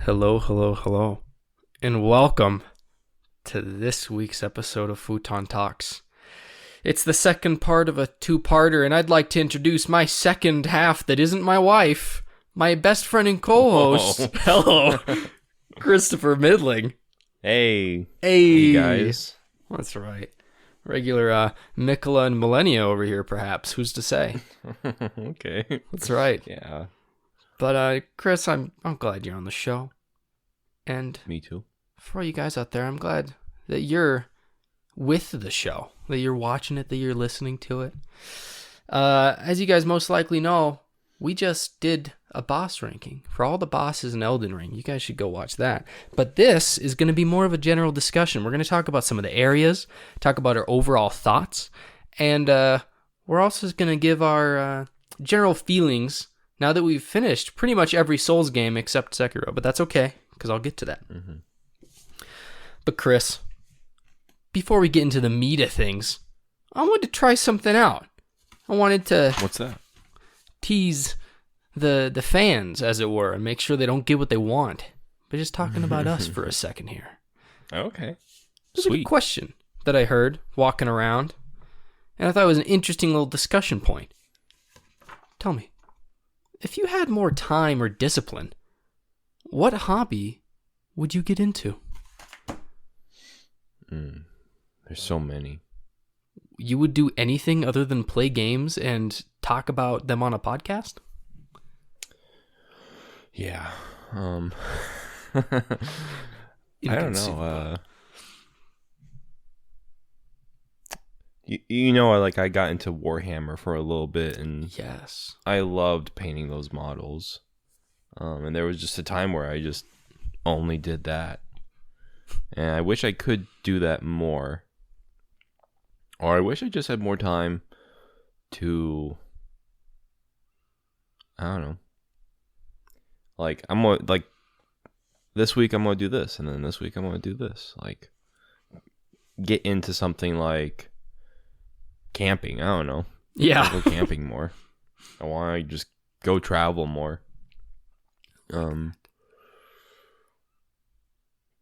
Hello, hello, hello, and welcome to this week's episode of Futon Talks. It's the second part of a two-parter, and I'd like to introduce my second half that isn't my wife, my best friend and co-host. Whoa. Hello, Christopher Midling. Hey. Hey, Guys. That's right. Regular Nicola and Millennia over here, perhaps. Who's to say? Okay. That's right. Yeah. But Chris, I'm glad you're on the show. And Me too. for all you guys out there, I'm glad that you're with the show, that you're watching it, that you're listening to it. As you guys most likely know, we just did a boss ranking for all the bosses in Elden Ring. You guys should go watch that. But this is going to be more of a general discussion. We're going to talk about some of the areas, talk about our overall thoughts, and we're also going to give our general feelings now that we've finished pretty much every Souls game except Sekiro. But that's okay, because I'll get to that. Mm-hmm. But Chris, before we get into the meat of things, I wanted to try something out. I wanted to... What's that? Tease the fans, as it were, and make sure they don't get what they want. But just talking about us for a second here. Okay. There's a question that I heard walking around, and I thought it was an interesting little discussion point. Tell me, if you had more time or discipline, what hobby would you get into? There's so many. You would do anything other than play games and talk about them on a podcast? Yeah. I don't know. I got into Warhammer for a little bit, and Yes. I loved painting those models. And there was just a time where I just only did that. And I wish I could do that more. Or I wish I just had more time to, I don't know. This week I'm going to do this, and then this week I'm going to do this. Like, get into something like camping. I don't know. Yeah. I go camping more. I want to just go travel more. But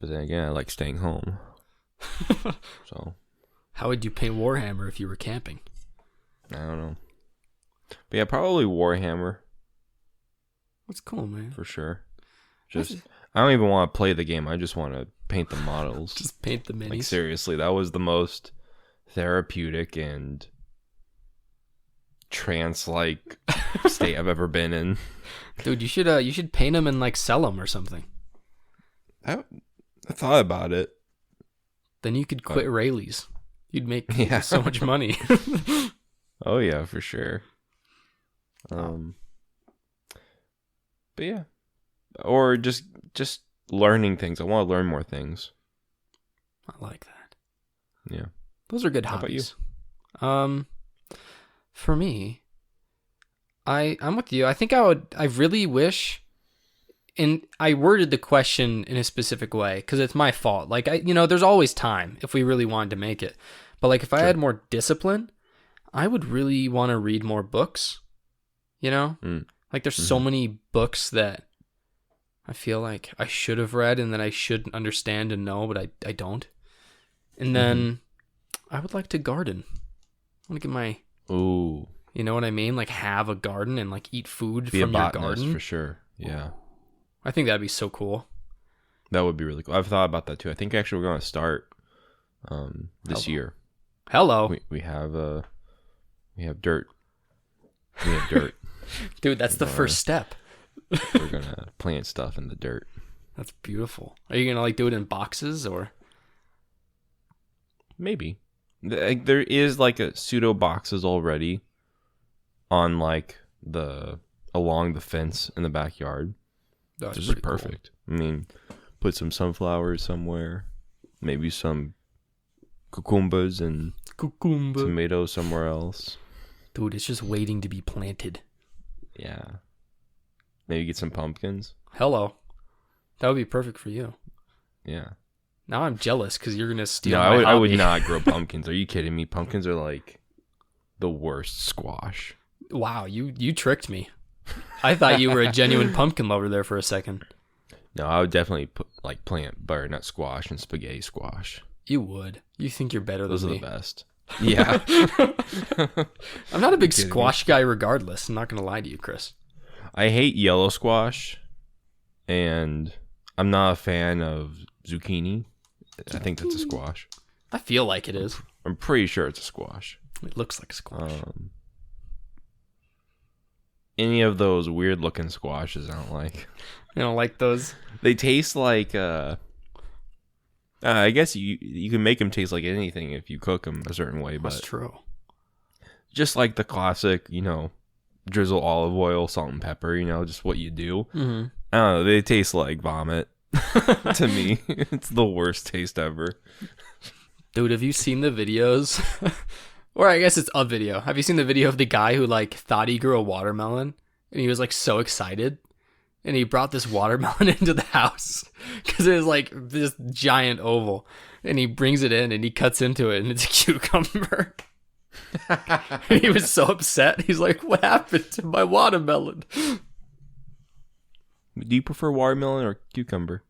then again, I like staying home. So. How would you paint Warhammer if you were camping? I don't know. But yeah, probably Warhammer. That's cool, man. For sure. I don't even want to play the game. I just want to paint the models. Just paint the minis. Like, seriously, that was the most therapeutic and trance-like state I've ever been in. Dude, you should paint them and like sell them or something. I thought about it. Then you could quit Rayleigh's. You'd make Yeah. so much money. Oh yeah, for sure. But yeah, or just learning things. I want to learn more things. I like that. Yeah, those are good hobbies. How about you? For me, I'm with you. I think I really wish, and I worded the question in a specific way because it's my fault. Like there's always time if we really wanted to make it. But like if I had more discipline, I would really want to read more books. Like there's so many books that I feel like I should have read and that I should understand and know, but I don't. And then I would like to garden. I want to get my... Ooh. You know what I mean? Like have a garden and like eat food Be from a your botanist, garden. for sure. Yeah. I think that'd be so cool. That would be really cool. I've thought about that too. I think actually we're going to start this year. Hello. We have dirt. We have dirt. Dude, that's the first step. We're going to plant stuff in the dirt. That's beautiful. Are you going to like do it in boxes or? Maybe. There is like a pseudo boxes already on like along the fence in the backyard. That's This is perfect. Cool. I mean, put some sunflowers somewhere, maybe some cucumbers and tomatoes somewhere else. Dude, it's just waiting to be planted. Yeah. Maybe get some pumpkins. Hello. That would be perfect for you. Yeah. Now I'm jealous because you're going to steal No, my I would hobby. not grow pumpkins. Are you kidding me? Pumpkins are like the worst squash. Wow, you tricked me. I thought you were a genuine pumpkin lover there for a second. No, I would definitely put like plant butternut squash and spaghetti squash. You would. You think you're better Those than are me. the best. Yeah. I'm not a big Kidding me? squash guy regardless. I'm not going to lie to you, Chris. I hate yellow squash, and I'm not a fan of zucchini. I think that's a squash. I feel like it is. I'm pretty sure it's a squash. It looks like a squash. Any of those weird looking squashes I don't like. You don't like those? They taste like I guess you can make them taste like anything if you cook them a certain way, That's but true. just like the classic, drizzle olive oil, salt and pepper, just what you do. Mm-hmm. I don't know, they taste like vomit to me. It's the worst taste ever. Dude, have you seen the videos? Or I guess it's a video. Have you seen the video of the guy who like thought he grew a watermelon and he was like so excited and he brought this watermelon into the house because it was like this giant oval and he brings it in and he cuts into it and it's a cucumber. And he was so upset. He's like, "What happened to my watermelon?" Do you prefer watermelon or cucumber?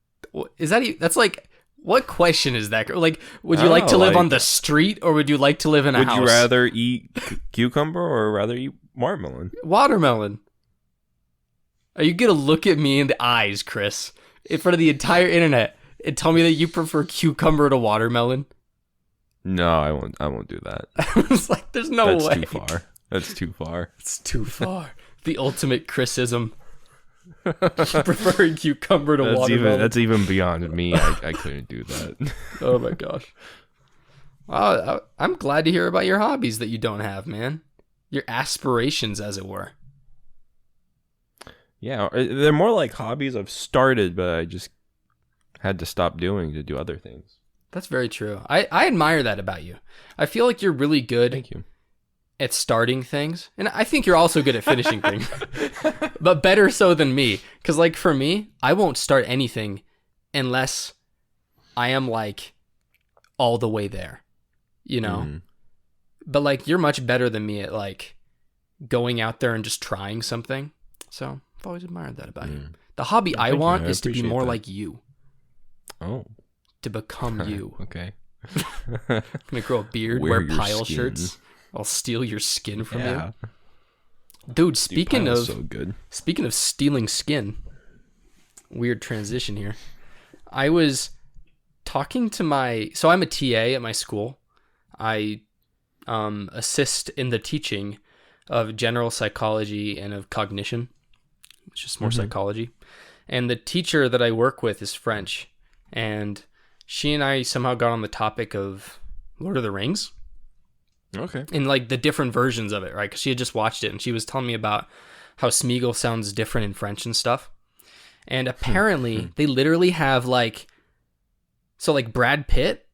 Is that that's like, what question is that? Like, would you I don't like to know, live like- on the street or would you like to live in a Would house? you rather eat cucumber or rather eat watermelon? Watermelon. Are you gonna look at me in the eyes, Chris, in front of the entire internet and tell me that you prefer cucumber to watermelon? No, I won't do that. It's like, there's no That's way. too far. That's too far. It's too far. The ultimate Chrisism. Preferring cucumber to watermelon. That's even beyond me. I couldn't do that. Oh my gosh. I'm glad to hear about your hobbies that you don't have, man. Your aspirations, as it were. Yeah, they're more like hobbies I've started, but I just had to stop doing to do other things. That's very true. I admire that about you. I feel like you're really good Thank you. at starting things, and I think you're also good at finishing things, but better so than me. Because like for me, I won't start anything unless I am like all the way there, Mhm. But like you're much better than me at like going out there and just trying something. So I've always admired that about you. The hobby I Thank you. want I is to be appreciate more that. like you, Oh, to become you. okay. I'm gonna grow a beard, Wear wear your pile skin. shirts. I'll steal your skin from Yeah. you, dude. Speaking Pile's of so good. Speaking of stealing skin, weird transition here. I was talking to so I'm a TA at my school. I assist in the teaching of general psychology and of cognition, which is more psychology. And the teacher that I work with is French. And she and I somehow got on the topic of Lord of the Rings. Okay. And like the different versions of it, right? Because she had just watched it and she was telling me about how Smeagol sounds different in French and stuff. And apparently they literally have like Brad Pitt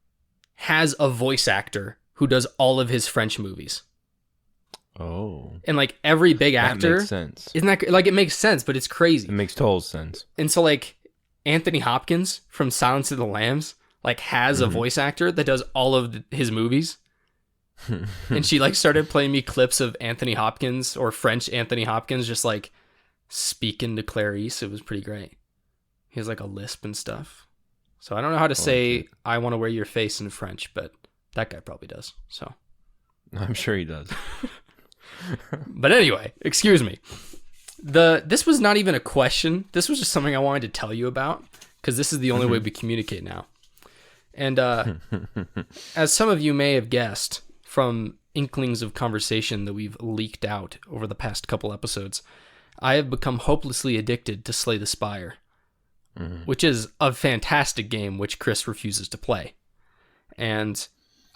has a voice actor who does all of his French movies. Oh, And like every big that actor, makes sense. isn't that like, it makes sense, but it's crazy. It makes total sense. And so like Anthony Hopkins from Silence of the Lambs like has a voice actor that does all of his movies. And she like started playing me clips of Anthony Hopkins or French Anthony Hopkins just like speaking to Clarice. It was pretty great. He has like a lisp and stuff. So I don't know how to say I want to wear your face in French, but that guy probably does. So, I'm sure he does. but anyway, excuse me. This was not even a question. This was just something I wanted to tell you about because this is the only way we communicate now. And as some of you may have guessed from inklings of conversation that we've leaked out over the past couple episodes, I have become hopelessly addicted to Slay the Spire, which is a fantastic game which Chris refuses to play. And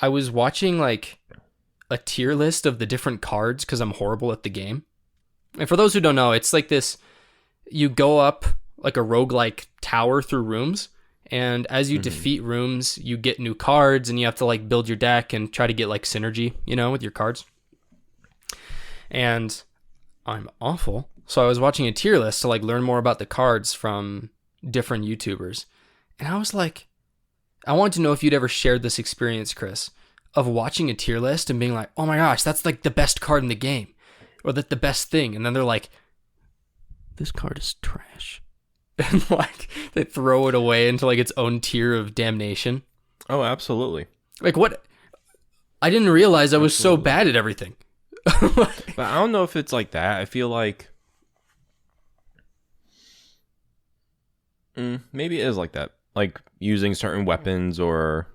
I was watching like a tier list of the different cards because I'm horrible at the game. And for those who don't know, it's like this, you go up like a roguelike tower through rooms, and as you defeat rooms, you get new cards, and you have to like build your deck and try to get like synergy, with your cards. And I'm awful. So I was watching a tier list to like learn more about the cards from different YouTubers. And I was like, I wanted to know if you'd ever shared this experience, Chris, of watching a tier list and being like, oh my gosh, that's like the best card in the game, or that the best thing. And then they're like, this card is trash. and like they throw it away into like its own tier of damnation. Oh, absolutely. Like what? I didn't realize I was so bad at everything. But I don't know if it's like that. I feel like maybe it is like that. Like using certain weapons or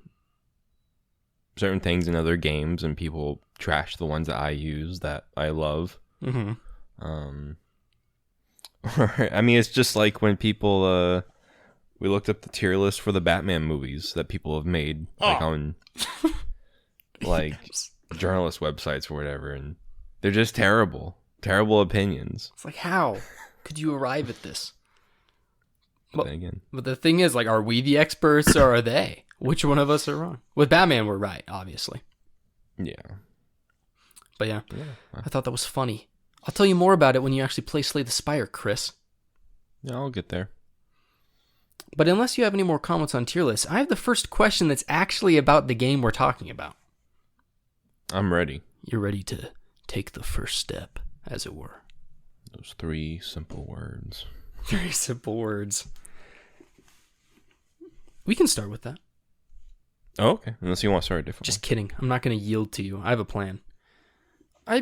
certain things in other games, and people trash the ones that I use that I love. Mm-hmm. I mean, it's just like when people we looked up the tier list for the Batman movies that people have made, like on like journalist websites or whatever, and they're just terrible opinions. It's like, how could you arrive at this? But again, but the thing is, like, are we the experts or are they? Which one of us are wrong? With Batman, we're right, obviously. Yeah. But yeah, I thought that was funny. I'll tell you more about it when you actually play Slay the Spire, Chris. Yeah, I'll get there. But unless you have any more comments on tier lists, I have the first question that's actually about the game we're talking about. I'm ready. You're ready to take the first step, as it were. Those 3 simple words. 3 simple words. We can start with that. Oh, okay. Unless you want to start a different Just kidding. I'm not going to yield to you. I have a plan.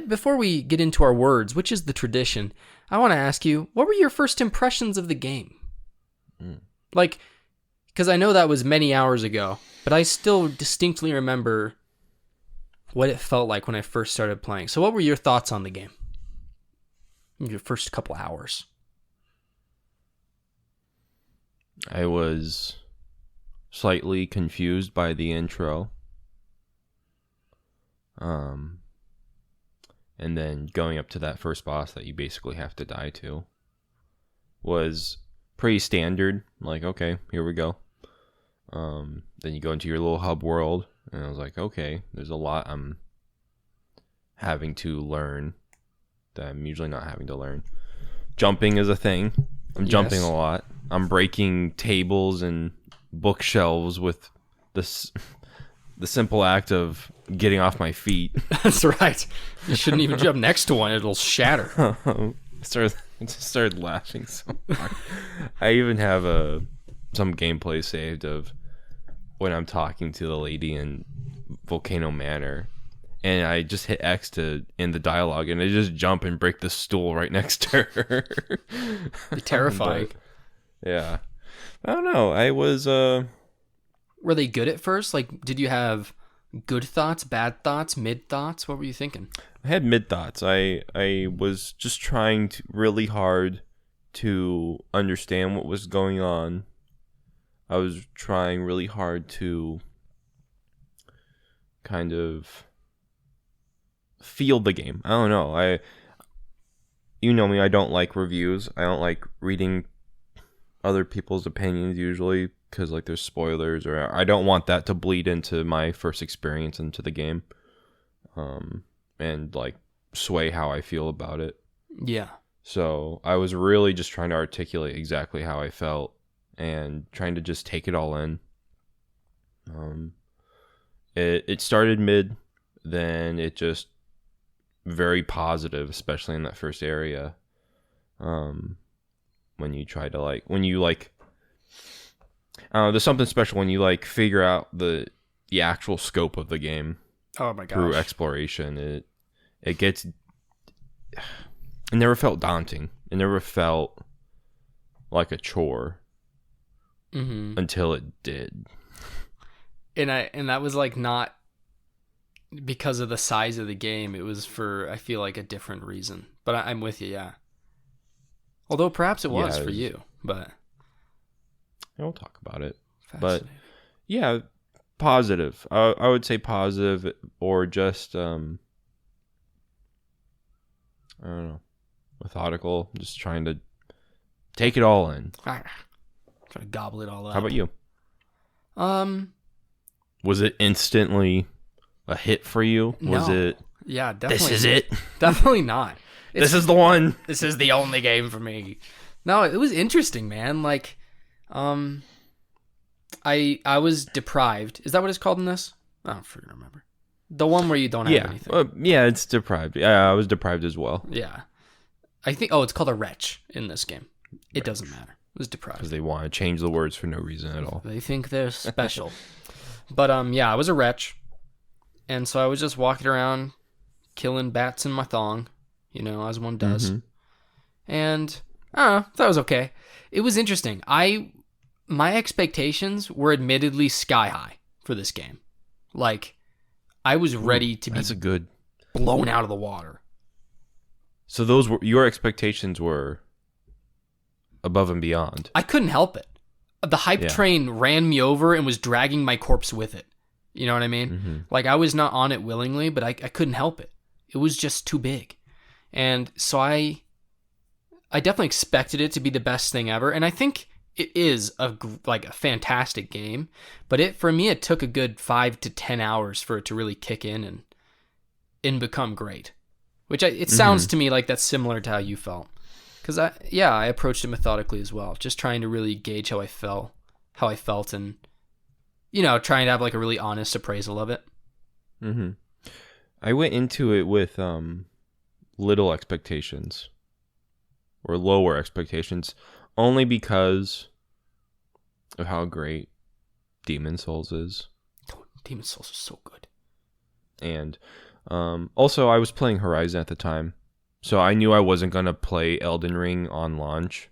Before we get into our words, which is the tradition, I want to ask you, what were your first impressions of the game? Like, because I know that was many hours ago, but I still distinctly remember what it felt like when I first started playing. So what were your thoughts on the game? Your first couple hours. I was slightly confused by the intro. And then going up to that first boss that you basically have to die to was pretty standard. Like, okay, here we go. Then you go into your little hub world, and I was like, okay, there's a lot I'm having to learn that I'm usually not having to learn. Jumping is a thing. I'm jumping a lot. I'm breaking tables and bookshelves with this the simple act of getting off my feet. That's right. You shouldn't even jump next to one. It'll shatter. I started laughing so hard. I even have some gameplay saved of when I'm talking to the lady in Volcano Manor, and I just hit X to end the dialogue, and I just jump and break the stool right next to her. Terrifying. But, yeah. I don't know. I was... Were they good at first? Like, did you have good thoughts, bad thoughts, mid thoughts? What were you thinking? I had mid thoughts. I was just trying really hard to understand what was going on. I was trying really hard to kind of feel the game. I don't know. You know me, I don't like reviews. I don't like reading other people's opinions usually, because like there's spoilers, or I don't want that to bleed into my first experience into the game, and like sway how I feel about it. Yeah. So I was really just trying to articulate exactly how I felt and trying to just take it all in. It started mid, then it just very positive, especially in that first area. When you try to there's something special when you like figure out the actual scope of the game. Oh my gosh. Through exploration, it gets. It never felt daunting. It never felt like a chore until it did. And that was like not because of the size of the game. It was for, I feel like, a different reason. But I'm with you, yeah. Although perhaps it was for you, but we'll talk about it. But yeah, positive. I would say positive, or just I don't know, methodical. Just trying to take it all in. Trying to gobble it all up. How about you? Was it instantly a hit for you? Was it? Yeah, definitely. This is it. Definitely not. This is the one. This is the only game for me. No, it was interesting, man. Like, I was deprived. Is that what it's called in this? I don't freaking remember. The one where you don't have anything. Yeah, it's deprived. Yeah, I was deprived as well. Yeah. I think, it's called a wretch in this game. It doesn't matter. was deprived. Because they want to change the words for no reason at all. They think they're special. But yeah, I was a wretch. And so I was just walking around killing bats in my thong, as one does. Mm-hmm. And I don't know, that was okay. It was interesting. My expectations were admittedly sky high for this game. Like, I was ready to be blown out of the water. So your expectations were above and beyond. I couldn't help it. The hype train ran me over and was dragging my corpse with it. You know what I mean? Mm-hmm. Like, I was not on it willingly, but I couldn't help it. It was just too big. And so I definitely expected it to be the best thing ever. And I think it is a fantastic game. But for me, it took a good 5 to 10 hours for it to really kick in and become great. Which it sounds to me like that's similar to how you felt. Because I approached it methodically as well. Just trying to really gauge how I felt and, trying to have like a really honest appraisal of it. Mm-hmm. I went into it with little expectations or lower expectations only because of how great Demon Souls is. Oh, Demon Souls is so good. And also I was playing Horizon at the time, so I knew I wasn't going to play Elden Ring on launch.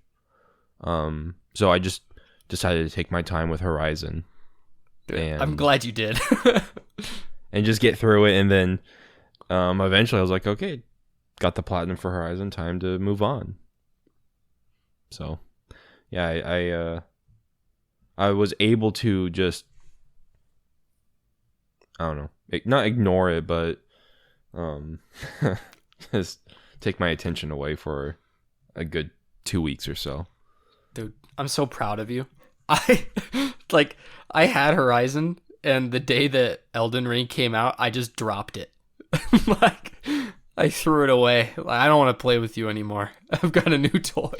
So I just decided to take my time with Horizon. And I'm glad you did. and just get through it, and then eventually I was like, okay, got the platinum for Horizon, time to move on. So yeah, I was able to just, I don't know, not ignore it, but just take my attention away for a good 2 weeks or so. Dude, I'm so proud of you. I had Horizon, and the day that Elden Ring came out, I just dropped it. Like, I threw it away. I don't want to play with you anymore. I've got a new toy.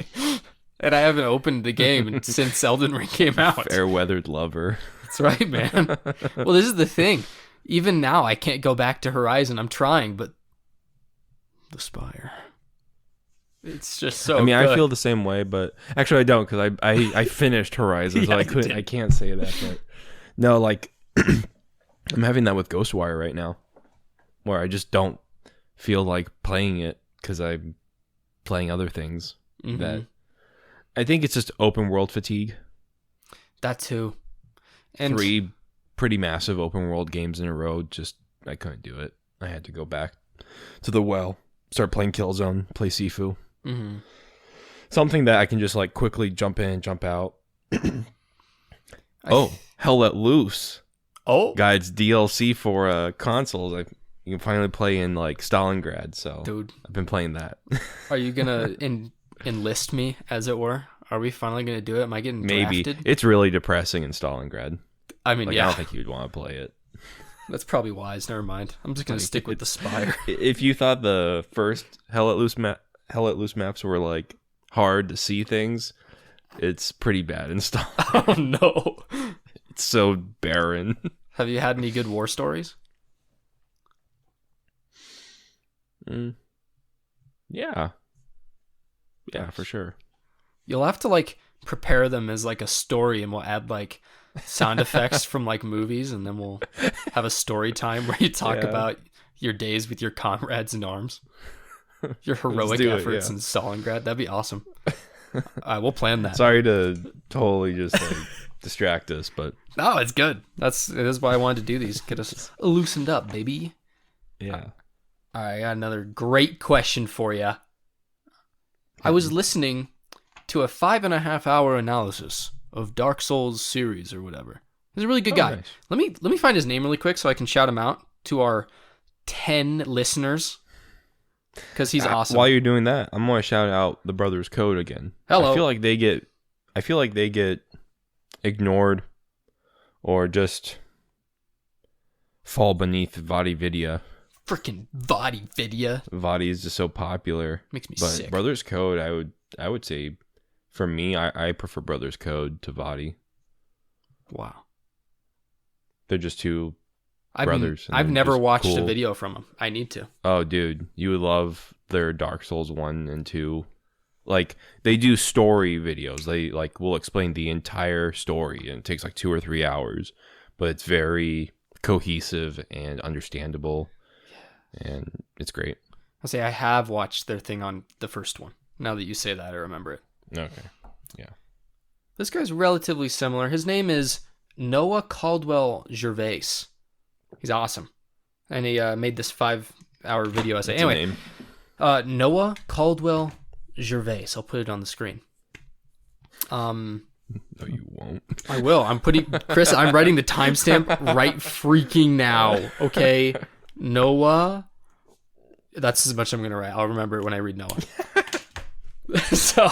And I haven't opened the game since Elden Ring came out. Fair-weathered lover. That's right, man. Well, this is the thing. Even now, I can't go back to Horizon. I'm trying, but the Spire. It's just so good. I feel the same way, but actually I don't, because I finished Horizon, so I can't say that. But no, like I'm having that with Ghostwire right now, where I just don't feel like playing it because I'm playing other things. Mm-hmm. That I think it's just open world fatigue. That too. And 3 pretty massive open world games in a row, just I couldn't do it. I had to go back to the well, start playing Killzone, play Sifu. Mm-hmm. Something that I can just like quickly jump in, jump out. Hell Let Loose. Oh, guys, DLC for consoles. You can finally play in like Stalingrad. So, dude, I've been playing that. Are you gonna enlist me, as it were? Are we finally gonna do it? Am I getting drafted? Maybe. It's really depressing in Stalingrad. I mean, I don't think you'd want to play it. That's probably wise. Never mind. I'm just gonna stick with the Spire. If you thought the first Hell Let Loose maps were like hard to see things, it's pretty bad in Stalingrad. Oh no. It's so barren. Have you had any good war stories? Yeah, for sure. You'll have to like prepare them as like a story, and we'll add like sound effects from like movies, and then we'll have a story time where you talk about your days with your comrades in arms, your heroic efforts in Stalingrad. That'd be awesome. We'll plan that. Sorry to totally just like distract us, but no, it's good. It is why I wanted to do these. Get us loosened up, baby. Yeah. All right, I got another great question for you. I was listening to a 5.5 hour analysis of Dark Souls series or whatever. He's a really good guy. Nice. Let me find his name really quick so I can shout him out to our 10 listeners, because he's awesome. While you're doing that, I'm going to shout out the Brothers Code again. Hello. I feel like they get ignored or just fall beneath VaatiVidya. Freaking VaatiVidya. Vaati is just so popular. Makes me sick. But Brothers Code, I would say, for me, I prefer Brothers Code to Vaati. Wow. They're just two brothers. I've never watched a video from them. I need to. Oh, dude. You would love their Dark Souls 1 and 2 like they do story videos. They like will explain the entire story, and it takes like 2 or 3 hours, but it's very cohesive and understandable, and it's great. I'll say I have watched their thing on the first one. Now that you say that, I remember it. Okay, yeah. This guy's relatively similar. His name is Noah Caldwell Gervais. He's awesome. And he made this 5-hour video essay. What's Anyway, the name? Noah Caldwell Gervais. I'll put it on the screen. No, you won't. I will. Chris, I'm writing the timestamp right freaking now. Okay. Noah. That's as much I'm going to write. I'll remember it when I read Noah. So,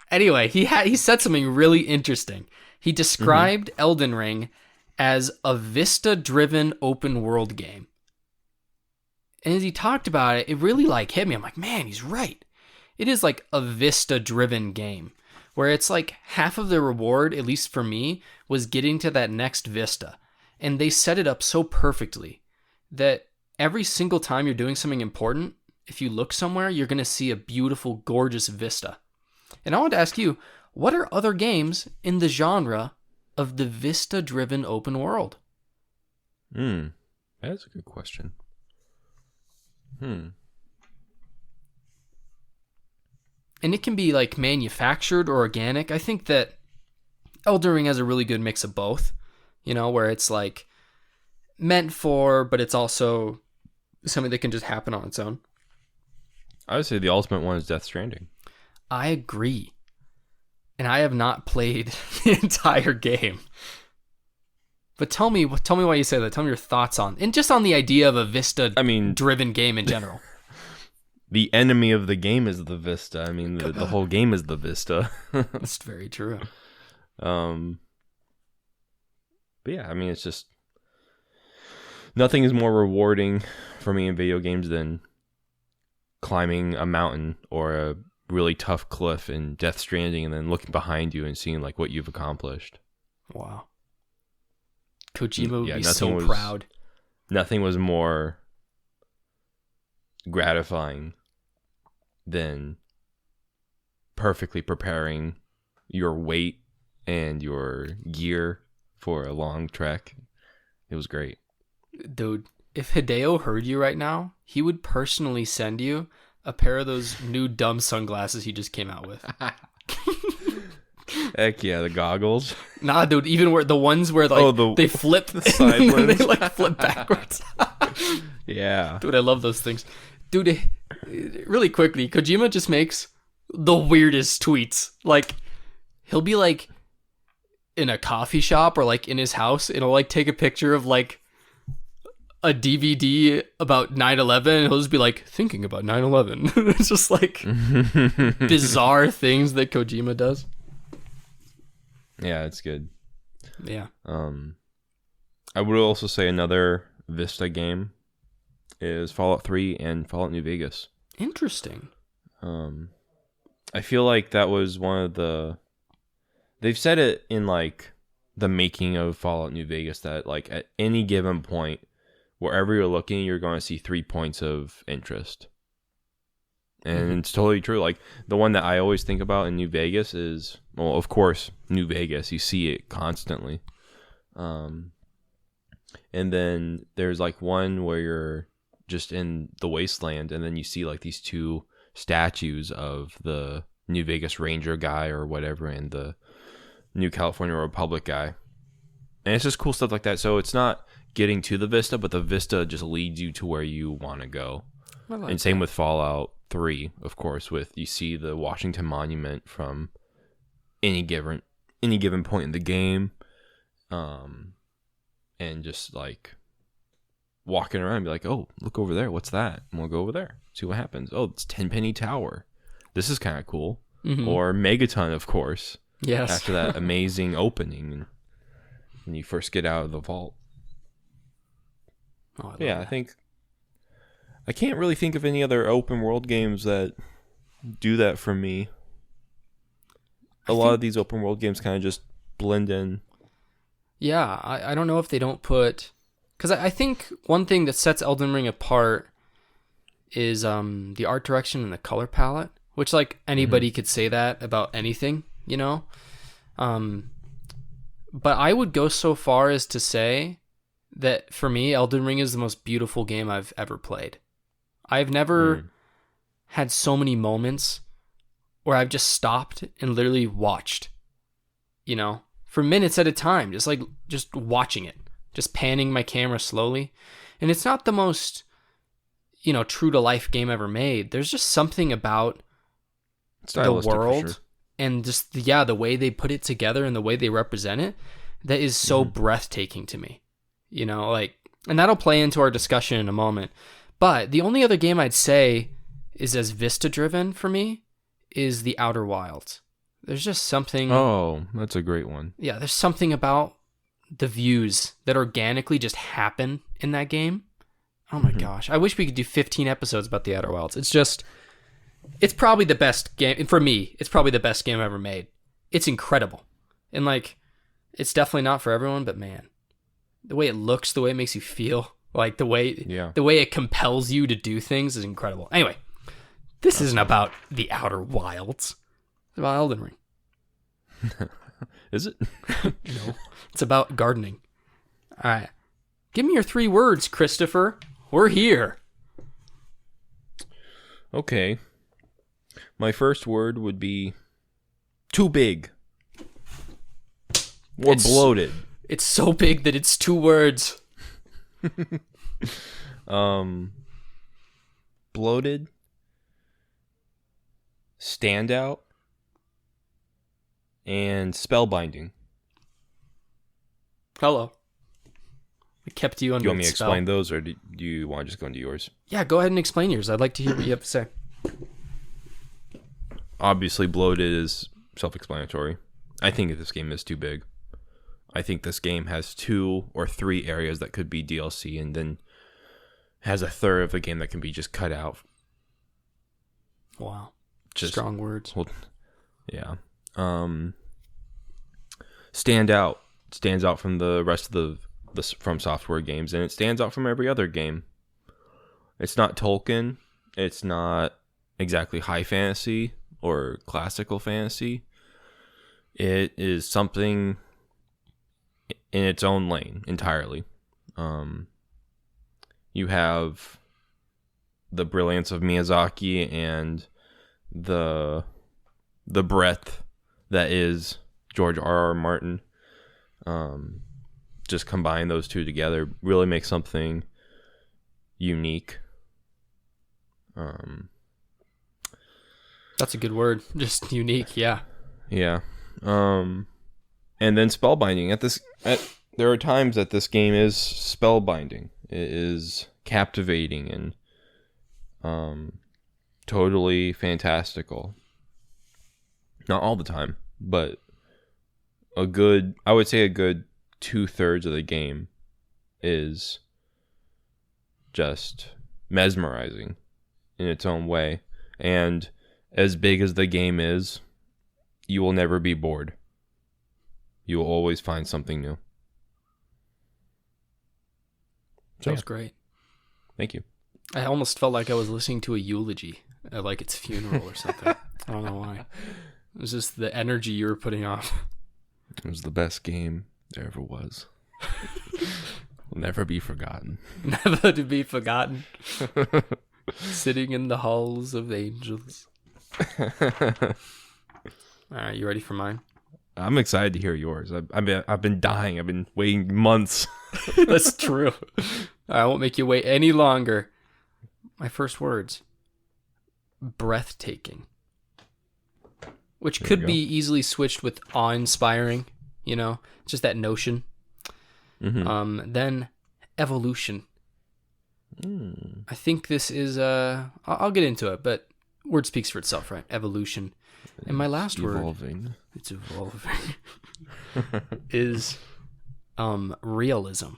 anyway, he said something really interesting. He described Elden Ring as a Vista-driven open world game. And as he talked about it, it really like hit me. I'm like, man, he's right. It is like a Vista-driven game where it's like half of the reward, at least for me, was getting to that next Vista. And they set it up so perfectly that every single time you're doing something important, if you look somewhere, you're going to see a beautiful, gorgeous vista. And I want to ask you, what are other games in the genre of the vista-driven open world? That's a good question. And it can be like manufactured or organic. I think that Elden Ring has a really good mix of both, where it's like meant for, but it's also something that can just happen on its own. I would say the ultimate one is Death Stranding. I agree. And I have not played the entire game. But tell me why you say that. Tell me your thoughts on, and just on the idea of a Vista-driven game in general. The enemy of the game is the Vista. I mean, the whole game is the Vista. That's very true. But yeah, I mean, it's just nothing is more rewarding for me in video games than climbing a mountain or a really tough cliff in Death Stranding and then looking behind you and seeing like what you've accomplished. Wow. Kojima would be so proud. Nothing was more gratifying than perfectly preparing your weight and your gear for a long trek. It was great. Dude, if Hideo heard you right now, he would personally send you a pair of those new dumb sunglasses he just came out with. Heck yeah, the goggles. Nah, dude, even where the ones where like they flip and then they like flip backwards. Yeah. Dude, I love those things. Dude, really quickly, Kojima just makes the weirdest tweets. Like, he'll be like in a coffee shop or like in his house, and he'll like take a picture of like a DVD about 9/11, and he'll just be like, thinking about 9/11. It's just like bizarre things that Kojima does. Yeah, it's good. Yeah. I would also say another Vista game is Fallout 3 and Fallout New Vegas. Interesting. I feel like that was one of the... They've said it in like the making of Fallout New Vegas that like at any given point, wherever you're looking, you're going to see 3 points of interest. And it's totally true. Like the one that I always think about in New Vegas is, well, of course, New Vegas. You see it constantly. And then there's like one where you're just in the wasteland, and then you see like these two statues of the New Vegas Ranger guy or whatever, and the New California Republic guy. And it's just cool stuff like that. So it's not getting to the Vista, but the Vista just leads you to where you want to go. And same with Fallout 3, of course, with you see the Washington Monument from any given point in the game, and just like walking around and be like, oh, look over there, what's that? And we'll go over there, see what happens. Oh, it's Tenpenny Tower. This is kind of cool. Or Megaton, of course. Yes. After that amazing opening when you first get out of the vault. Oh, I think I can't really think of any other open world games that do that for me. A lot of these open world games kind of just blend in. Yeah, I don't know if they don't put... Because I think one thing that sets Elden Ring apart is the art direction and the color palette, which like anybody could say that about anything, you know. But I would go so far as to say that for me, Elden Ring is the most beautiful game I've ever played. I've never had so many moments where I've just stopped and literally watched, you know, for minutes at a time, just watching it, just panning my camera slowly. And it's not the most, you know, true to life game ever made. There's just something about the world and just the way they put it together and the way they represent it that is so breathtaking to me, you know, like, and that'll play into our discussion in a moment. But the only other game I'd say is as Vista driven for me is the Outer Wilds. There's just something. Oh, that's a great one. Yeah, there's something about the views that organically just happen in that game. Oh my gosh. I wish we could do 15 episodes about the Outer Wilds. It's probably the best game. For me, it's probably the best game ever made. It's incredible. And like, it's definitely not for everyone, but man, the way it looks, the way it makes you feel, like the way it compels you to do things is incredible. Anyway, this isn't about the Outer Wilds. It's about Elden Ring. Is it? No. It's about gardening. All right. Give me your 3 words, Christopher. We're here. Okay. My first word would be too big. Or bloated. It's so big that it's 2 words. Bloated, standout, and spellbinding. Hello. I kept you under Do you want me to spell. explain those, or do you want to just go into yours? Yeah, go ahead and explain yours. I'd like to hear what you have to say. Obviously, bloated is self-explanatory. I think this game is too big. I think this game has 2 or 3 areas that could be DLC, and then has a third of the game that can be just cut out. Wow. Just strong words. Well, yeah. Stands out from the rest of the From Software games, and it stands out from every other game. It's not Tolkien. It's not exactly high fantasy or classical fantasy. It is something in its own lane entirely. You have the brilliance of Miyazaki and the breadth that is George R.R. Martin. Just combine those two together, really make something unique. That's a good word. Just unique, yeah. Yeah. And then spellbinding. There are times that this game is spellbinding. It is captivating and totally fantastical. Not all the time, but I would say a good 2/3 of the game is just mesmerizing in its own way. And as big as the game is, you will never be bored. You will always find something new. That was great. Thank you. I almost felt like I was listening to a eulogy at like its funeral or something. I don't know why. It was just the energy you were putting off. It was the best game there ever was. Will never be forgotten. Never to be forgotten. Sitting in the halls of angels. All right, you ready for mine? I'm excited to hear yours. I've been dying. I've been waiting months. That's true. I won't make you wait any longer. My first words. Breathtaking. Which could be easily switched with awe-inspiring, you know, just that notion. Mm-hmm. Then evolution. I think this is I'll get into it, but word speaks for itself, right? Evolution. And my last word, it's evolving, is realism,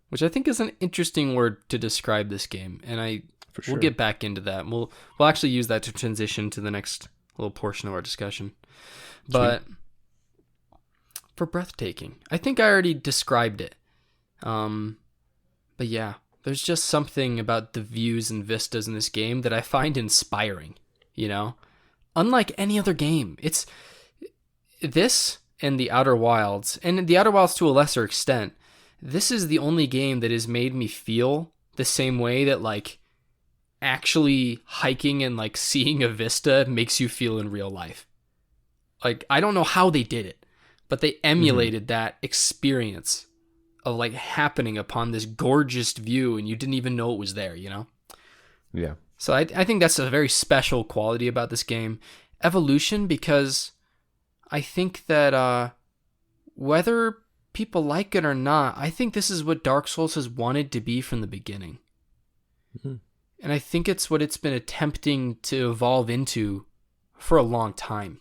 which I think is an interesting word to describe this game. And we'll get back into that. We'll actually use that to transition to the next little portion of our discussion. But for breathtaking, I think I already described it. But yeah, there's just something about the views and vistas in this game that I find inspiring, you know? unlike any other game. It's this and the Outer Wilds, and the Outer Wilds to a lesser extent. This is the only game that has made me feel the same way that like actually hiking and like seeing a vista makes you feel in real life. Like, I don't know how they did it, but they emulated that experience of like happening upon this gorgeous view and you didn't even know it was there, you know? Yeah. So I think that's a very special quality about this game. Evolution, because I think that whether people like it or not, I think this is what Dark Souls has wanted to be from the beginning. And I think it's what it's been attempting to evolve into for a long time.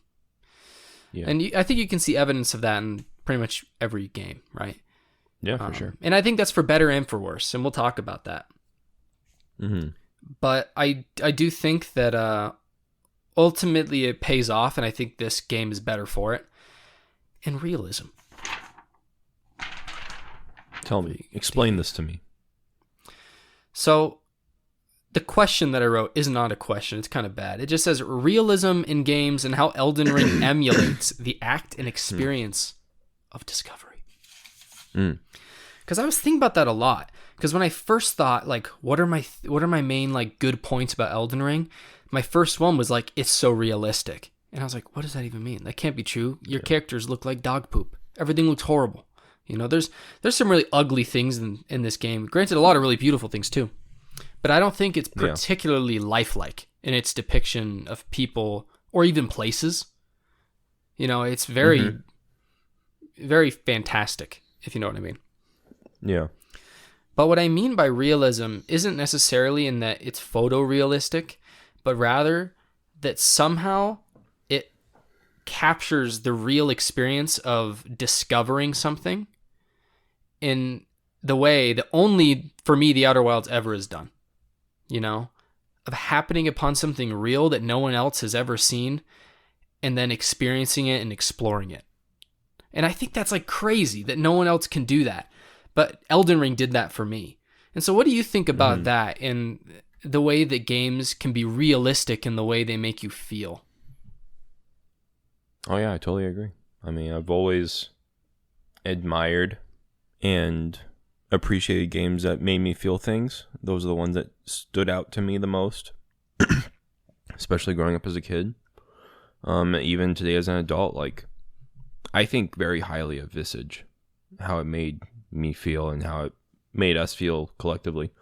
Yeah. And I think you can see evidence of that in pretty much every game, right? Yeah, for sure. And I think that's for better and for worse, and we'll talk about that. But I do think that ultimately it pays off, and I think this game is better for it. And realism. Tell me, explain this to me. So, the question that I wrote is not a question. It's kind of bad. It just says realism in games and how Elden Ring emulates the act and experience of discovery. Because I was thinking about that a lot. Because when I first thought, like, what are my main like good points about Elden Ring? My first one was like, it's so realistic, and I was like, what does that even mean? That can't be true. Your characters look like dog poop. Everything looks horrible. You know, there's some really ugly things in this game. Granted, a lot of really beautiful things too. But I don't think it's particularly lifelike in its depiction of people or even places. You know, it's very, very fantastic, if you know what I mean. Yeah. But what I mean by realism isn't necessarily in that it's photorealistic, but rather that somehow it captures the real experience of discovering something in the way that only, for me, the Outer Wilds ever has done. You know, of happening upon something real that no one else has ever seen and then experiencing it and exploring it. And I think that's like crazy that no one else can do that. But Elden Ring did that for me. And so what do you think about that and the way that games can be realistic in the way they make you feel? Oh, yeah, I totally agree. I mean, I've always admired and appreciated games that made me feel things. Those are the ones that stood out to me the most, especially growing up as a kid. Even today as an adult, like, I think very highly of Visage, how it made me feel and how it made us feel collectively.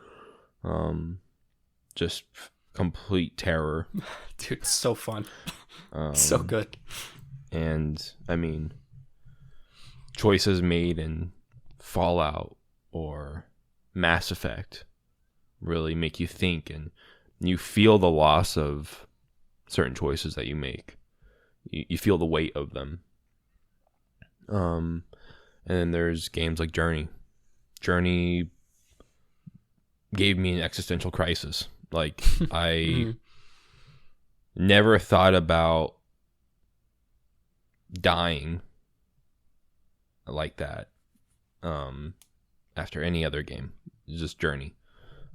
Just complete terror. Dude, it's so fun. So good. And, I mean, choices made in Fallout or Mass Effect really make you think, and you feel the loss of certain choices that you make. You feel the weight of them. And then there's games like Journey. Journey gave me an existential crisis. Like, I never thought about dying like that after any other game. Just Journey.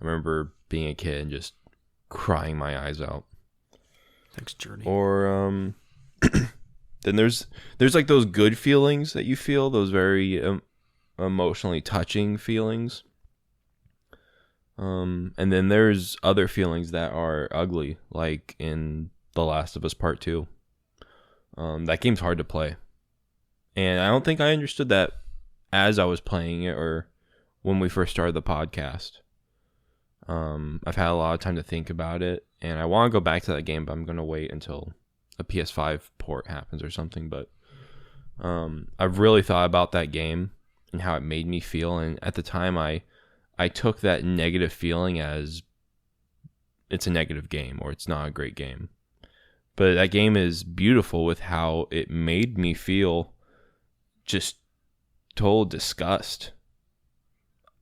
I remember being a kid and just crying my eyes out. Thanks, Journey. Or then there's like those good feelings that you feel, those very emotionally touching feelings. And then there's other feelings that are ugly, like in The Last of Us Part 2. That game's hard to play. And I don't think I understood that as I was playing it or when we first started the podcast. I've had a lot of time to think about it, and I want to go back to that game, but I'm going to wait until a PS5 port happens or something. But I've really thought about that game and how it made me feel, and at the time I took that negative feeling as it's a negative game or it's not a great game. But that game is beautiful with how it made me feel just total disgust.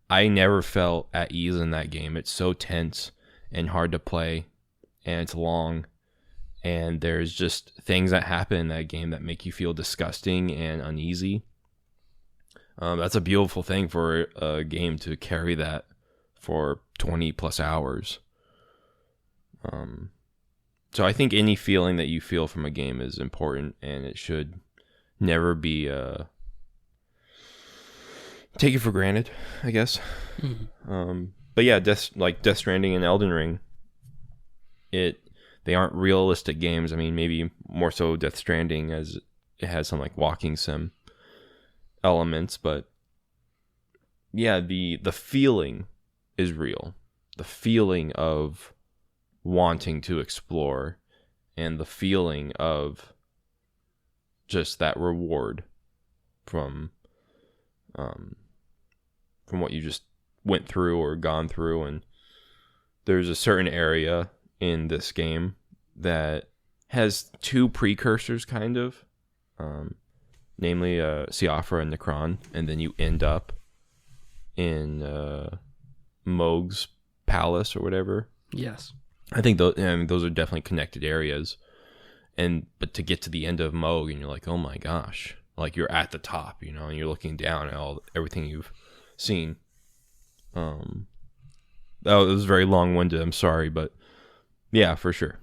I never felt at ease in that game. It's so tense and hard to play, and it's long, and there's just things that happen in that game that make you feel disgusting and uneasy. That's a beautiful thing for a game to carry that for 20 plus hours. So I think any feeling that you feel from a game is important, and it should never be taken for granted, I guess. But yeah, Death Stranding and Elden Ring, they aren't realistic games. I mean, maybe more so Death Stranding, as it has some like walking sim elements, but yeah, the feeling is real. The feeling of wanting to explore, and the feeling of just that reward from what you just went through or gone through. And there's a certain area in this game that has two precursors, kind of, namely Siofra and Necron, and then you end up in Mohg's palace or whatever. Yes. I think those are definitely connected areas. But to get to the end of Mohg, and you're like, oh my gosh, like you're at the top, and you're looking down at everything you've seen. That was very long-winded. I'm sorry, but yeah, for sure.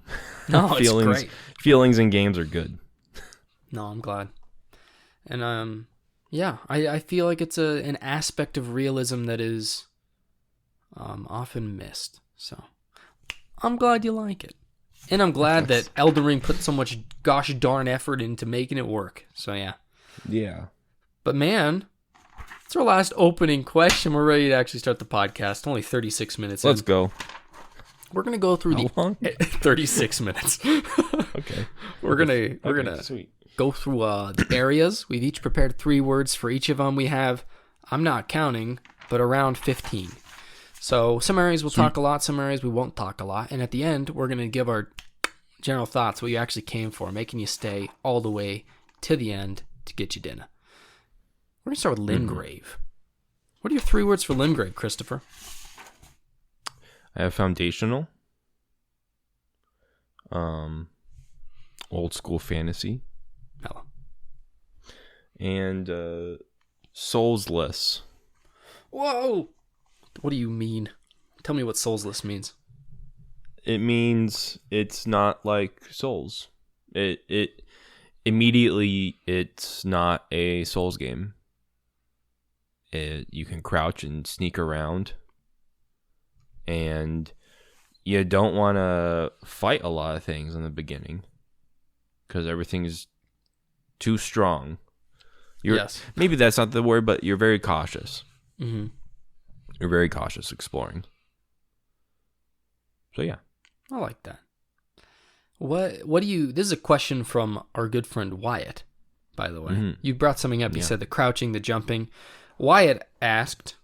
No, it's great. Feelings in games are good. No, I'm glad. And yeah, I feel like it's an aspect of realism that is often missed. So I'm glad you like it. And I'm glad that Elden Ring put so much gosh darn effort into making it work. So yeah. Yeah. But man, it's our last opening question. We're ready to actually start the podcast. Only 36 minutes Let's in. go. We're going to go through How long? 36 minutes. Okay. We're going to sweet. go through the areas. We've each prepared 3 words for each of them. We have, I'm not counting, but around 15. So some areas we'll talk a lot, some areas we won't talk a lot. And at the end, we're going to give our general thoughts, what you actually came for, making you stay all the way to the end to get you dinner. We're going to start with Limgrave. What are your 3 words for Limgrave, Christopher? I have foundational, old school fantasy, Hello. and soulsless. Whoa! What do you mean? Tell me what soulsless means. It means it's not like Souls. It immediately, it's not a Souls game. You can crouch and sneak around, and you don't want to fight a lot of things in the beginning because everything's too strong. Yes. Maybe that's not the word, but you're very cautious. Mm-hmm. You're very cautious exploring. So yeah. I like that. What do you... This is a question from our good friend Wyatt, by the way. Mm-hmm. You brought something up. You Yeah. said the crouching, the jumping. Wyatt asked,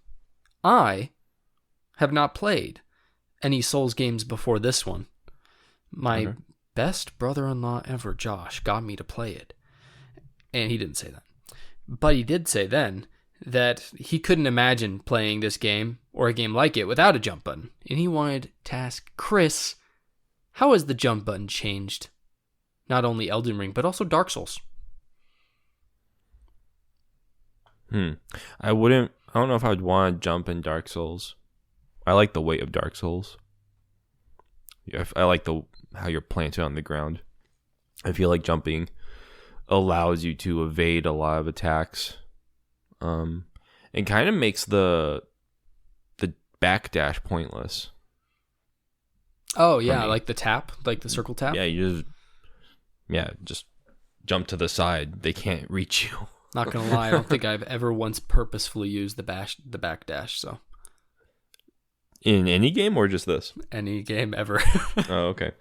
I have not played any Souls games before this one. My best brother-in-law ever, Josh, got me to play it. And he didn't say that. But he did say then that he couldn't imagine playing this game or a game like it without a jump button. And he wanted to ask Chris, how has the jump button changed? Not only Elden Ring, but also Dark Souls. I don't know if I would want to jump in Dark Souls. I like the weight of Dark Souls. I like how you're planted on the ground. I feel like jumping allows you to evade a lot of attacks. It kind of makes the backdash pointless. Oh, yeah, like the tap, like the circle tap? Yeah, just jump to the side. They can't reach you. Not gonna lie, I don't think I've ever once purposefully used the backdash, so. In any game or just this? Any game ever. Oh, okay.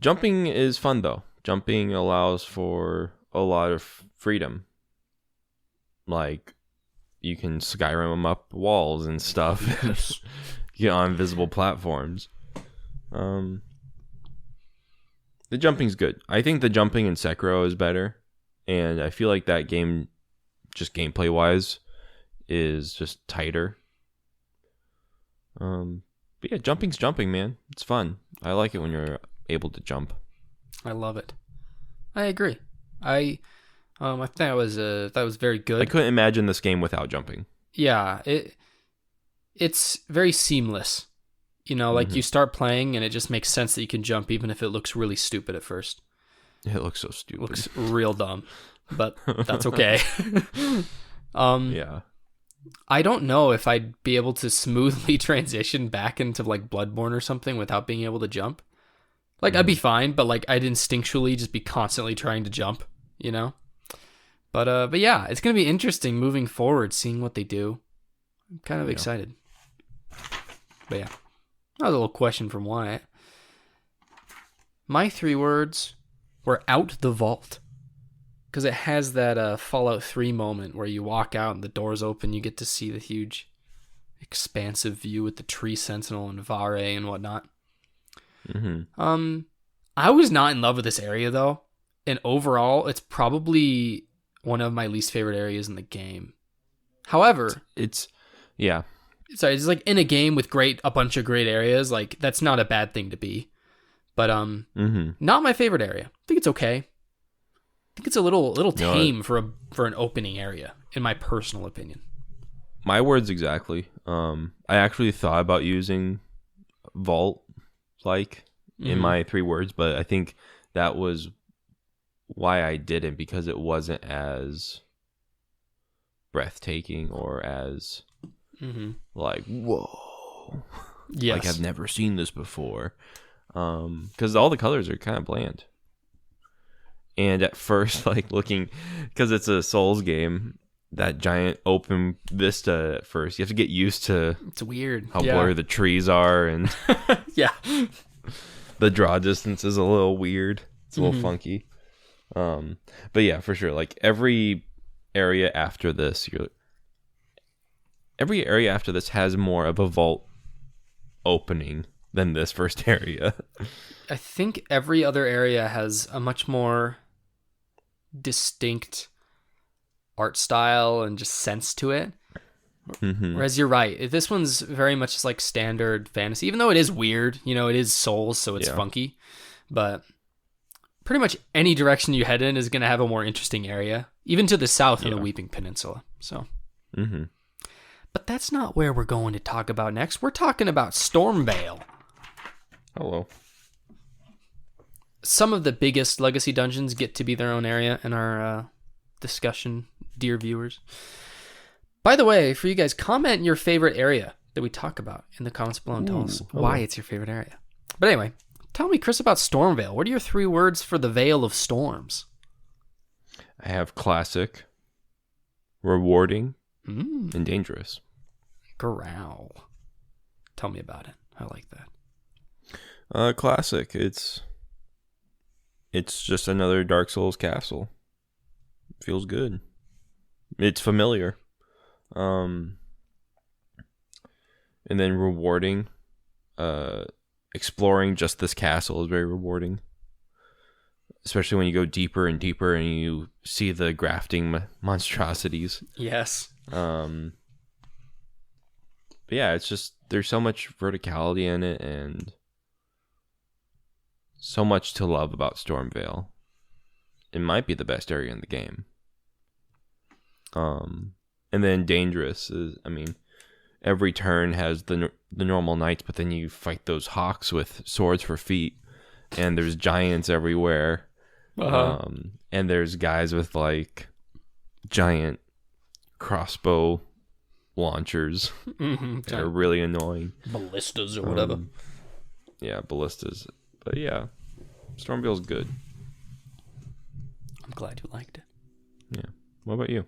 Jumping is fun though. Jumping allows for a lot of freedom. Like you can Skyrim up walls and stuff. Yes. Get on invisible platforms. The jumping's good. I think the jumping in Sekiro is better, and I feel like that game, just gameplay wise, is just tighter. But yeah, jumping's jumping, man. It's fun. I like it when you're able to jump. I love it. I agree. I think that was very good. I couldn't imagine this game without jumping. Yeah, it's very seamless You know, like you start playing and it just makes sense that you can jump even if it looks really stupid at first. It looks so stupid. It looks real dumb, but that's okay. Yeah. I don't know if I'd be able to smoothly transition back into like Bloodborne or something without being able to jump. Like I'd be fine, but like I'd instinctually just be constantly trying to jump, you know? But yeah, it's gonna be interesting moving forward, seeing what they do. I'm kind of excited. But yeah, that was a little question from Wyatt. My 3 words were out the vault. Because it has that Fallout 3 moment where you walk out and the doors open, you get to see the huge, expansive view with the tree sentinel and Vare and whatnot. I was not in love with this area though, and overall, it's probably one of my least favorite areas in the game. However, it's like in a game with a bunch of great areas, like that's not a bad thing to be. But not my favorite area. I think it's okay. I think it's a little tame for an opening area, in my personal opinion. My words exactly. I actually thought about using vault in my 3 words, but I think that was why I didn't, because it wasn't as breathtaking or as like, whoa. Yes. Like I've never seen this before. Because all the colors are kind of bland. And at first, like looking, because it's a Souls game, that giant open vista at first, you have to get used to. It's weird. How blurry the trees are, and yeah, the draw distance is a little weird. It's a little funky. But yeah, for sure. Like every area after this, has more of a vault opening than this first area. I think every other area has a much more distinct art style and just sense to it. Whereas you're right, this one's very much just like standard fantasy, even though it is weird. You know, it is Souls, so it's funky. But pretty much any direction you head in is going to have a more interesting area, even to the south of the Weeping Peninsula. So, but that's not where we're going to talk about next. We're talking about Stormvale. Hello. Some of the biggest legacy dungeons get to be their own area in our discussion, dear viewers. By the way, for you guys, comment your favorite area that we talk about in the comments below and tell us why it's your favorite area. But anyway, tell me, Chris, about Stormvale. What are your 3 words for the Vale of Storms? I have classic, rewarding, and dangerous. Growl. Tell me about it. I like that. Classic. It's just another Dark Souls castle. Feels good. It's familiar. And then rewarding. Exploring just this castle is very rewarding. Especially when you go deeper and deeper and you see the grafting monstrosities. Yes. But yeah, it's just, there's so much verticality in it and so much to love about Stormvale. It might be the best area in the game. And then dangerous is, I mean, every turn has the normal knights, but then you fight those hawks with swords for feet, and there's giants everywhere. And there's guys with like giant crossbow launchers that are really annoying. Ballistas or whatever. Yeah, ballistas. But yeah, Stormvale's good. I'm glad you liked it. Yeah. What about you?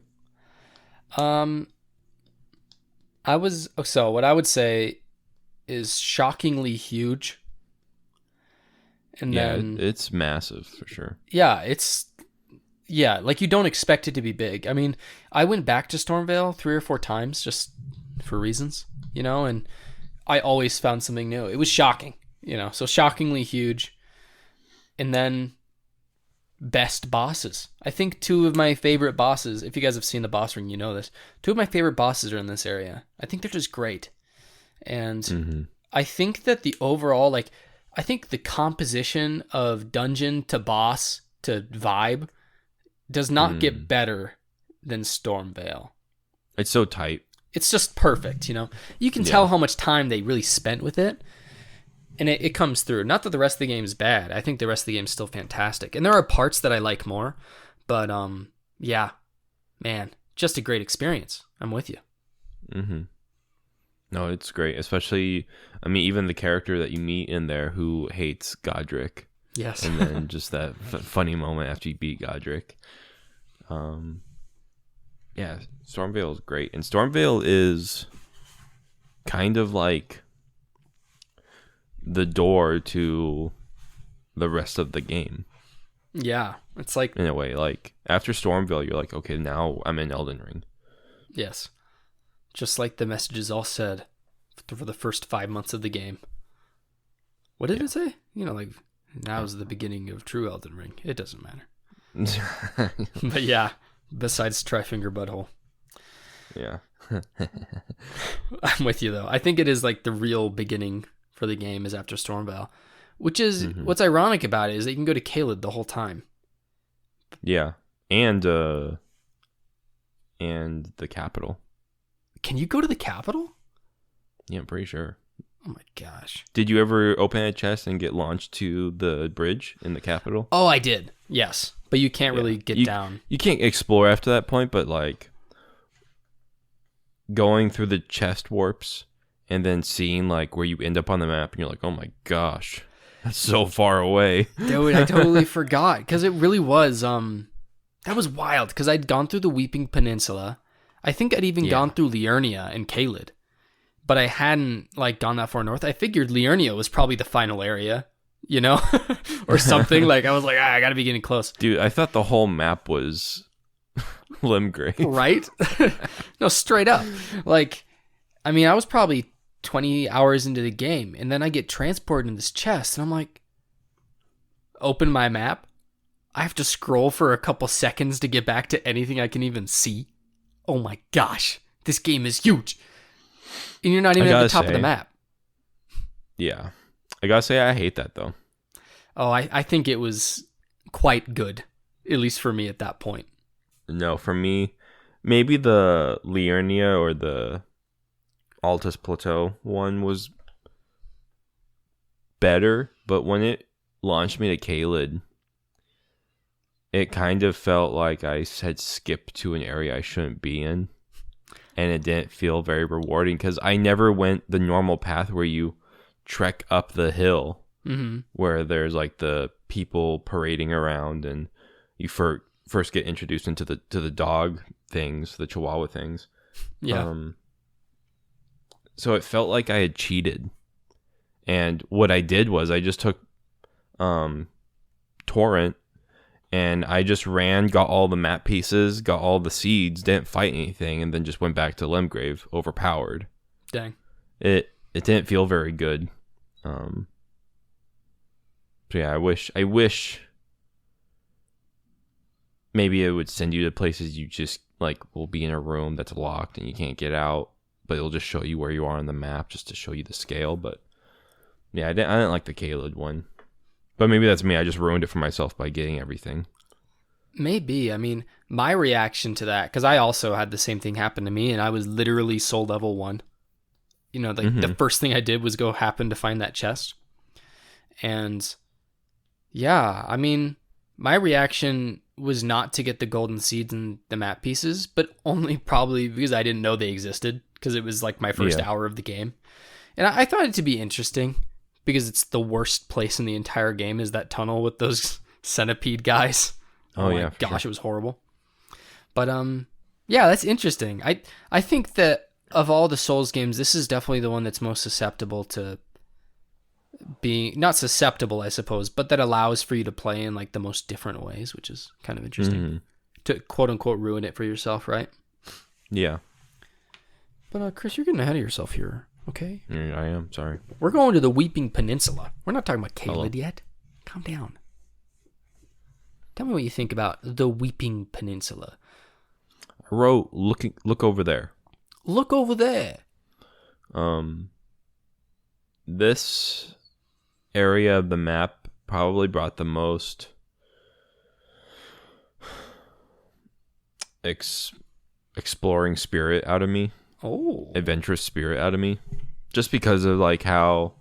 So what I would say is shockingly huge. And then it's massive for sure. Yeah, like you don't expect it to be big. I mean, I went back to Stormvale 3 or 4 times just for reasons, you know, and I always found something new. It was shocking, you know, so shockingly huge. And then best bosses. I think 2 of my favorite bosses, if you guys have seen the boss ring, you know this. 2 of my favorite bosses are in this area. I think they're just great. And I think that the overall, like, I think the composition of dungeon to boss to vibe does not get better than Stormvale. It's so tight. It's just perfect, you know? You can tell how much time they really spent with it. And it comes through. Not that the rest of the game is bad. I think the rest of the game is still fantastic. And there are parts that I like more. But, yeah, man, just a great experience. I'm with you. Mm-hmm. No, it's great. Especially, I mean, even the character that you meet in there who hates Godric. Yes. And then just that funny moment after you beat Godric. Yeah, Stormveil is great. And Stormveil is kind of like the door to the rest of the game. Yeah, it's like... In a way, like, after Stormveil, you're like, okay, now I'm in Elden Ring. Yes. Just like the messages all said for the first 5 months of the game. What did it say? You know, like, now's the beginning of true Elden Ring. It doesn't matter. But yeah, besides Trifinger Butthole. Yeah. I'm with you, though. I think it is like the real beginning for the game is after Stormveil. Which is, what's ironic about it is that you can go to Caelid the whole time. Yeah. And the capital. Can you go to the capital? Yeah, I'm pretty sure. Oh my gosh. Did you ever open a chest and get launched to the bridge in the capital? Oh, I did. Yes. But you can't really get down. You can't explore after that point, but like going through the chest warps and then seeing like where you end up on the map and you're like, oh my gosh, that's so far away. Dude, I totally forgot because it really was, that was wild because I'd gone through the Weeping Peninsula. I think I'd even gone through Liurnia and Caelid, but I hadn't like gone that far north. I figured Liurnia was probably the final area, you know, or something. Like I was like, I gotta be getting close. Dude, I thought the whole map was Limgrave. Right? No, straight up. Like, I mean, I was probably 20 hours into the game, and then I get transported in this chest, and I'm like, open my map. I have to scroll for a couple seconds to get back to anything I can even see. Oh my gosh, this game is huge. And you're not even at the top of the map. Yeah. I gotta say, I hate that, though. Oh, I think it was quite good, at least for me at that point. No, for me, maybe the Liurnia or the Altus Plateau one was better, but when it launched me to Caelid, it kind of felt like I had skipped to an area I shouldn't be in, and it didn't feel very rewarding because I never went the normal path where you trek up the hill, where there's like the people parading around, and you first get introduced into the dog things, the Chihuahua things. Yeah. So it felt like I had cheated, and what I did was I just took Torrent. And I just ran, got all the map pieces, got all the seeds, didn't fight anything, and then just went back to Limgrave, overpowered. Dang. It didn't feel very good. So yeah, I wish maybe it would send you to places you just like will be in a room that's locked and you can't get out, but it'll just show you where you are on the map just to show you the scale. But yeah, I didn't like the Caelid one. But maybe that's me. I just ruined it for myself by getting everything. Maybe. I mean, my reaction to that, because I also had the same thing happen to me, and I was literally soul level 1. You know, like the first thing I did was go happen to find that chest. And yeah, I mean, my reaction was not to get the golden seeds and the map pieces, but only probably because I didn't know they existed, because it was like my first hour of the game. And I thought it to be interesting. Because it's the worst place in the entire game is that tunnel with those centipede guys. Oh yeah, my gosh, It was horrible. But yeah, that's interesting. I think that of all the Souls games, this is definitely the one that's most susceptible to being, not susceptible, I suppose, but that allows for you to play in like the most different ways, which is kind of interesting. To quote unquote ruin it for yourself, right? Yeah. But Chris, you're getting ahead of yourself here. Okay. Yeah, I am. Sorry. We're going to the Weeping Peninsula. We're not talking about Caelid yet. Calm down. Tell me what you think about the Weeping Peninsula. I wrote, look over there. Look over there. This area of the map probably brought the most exploring spirit out of me. Oh. Adventurous spirit out of me. Just because of like how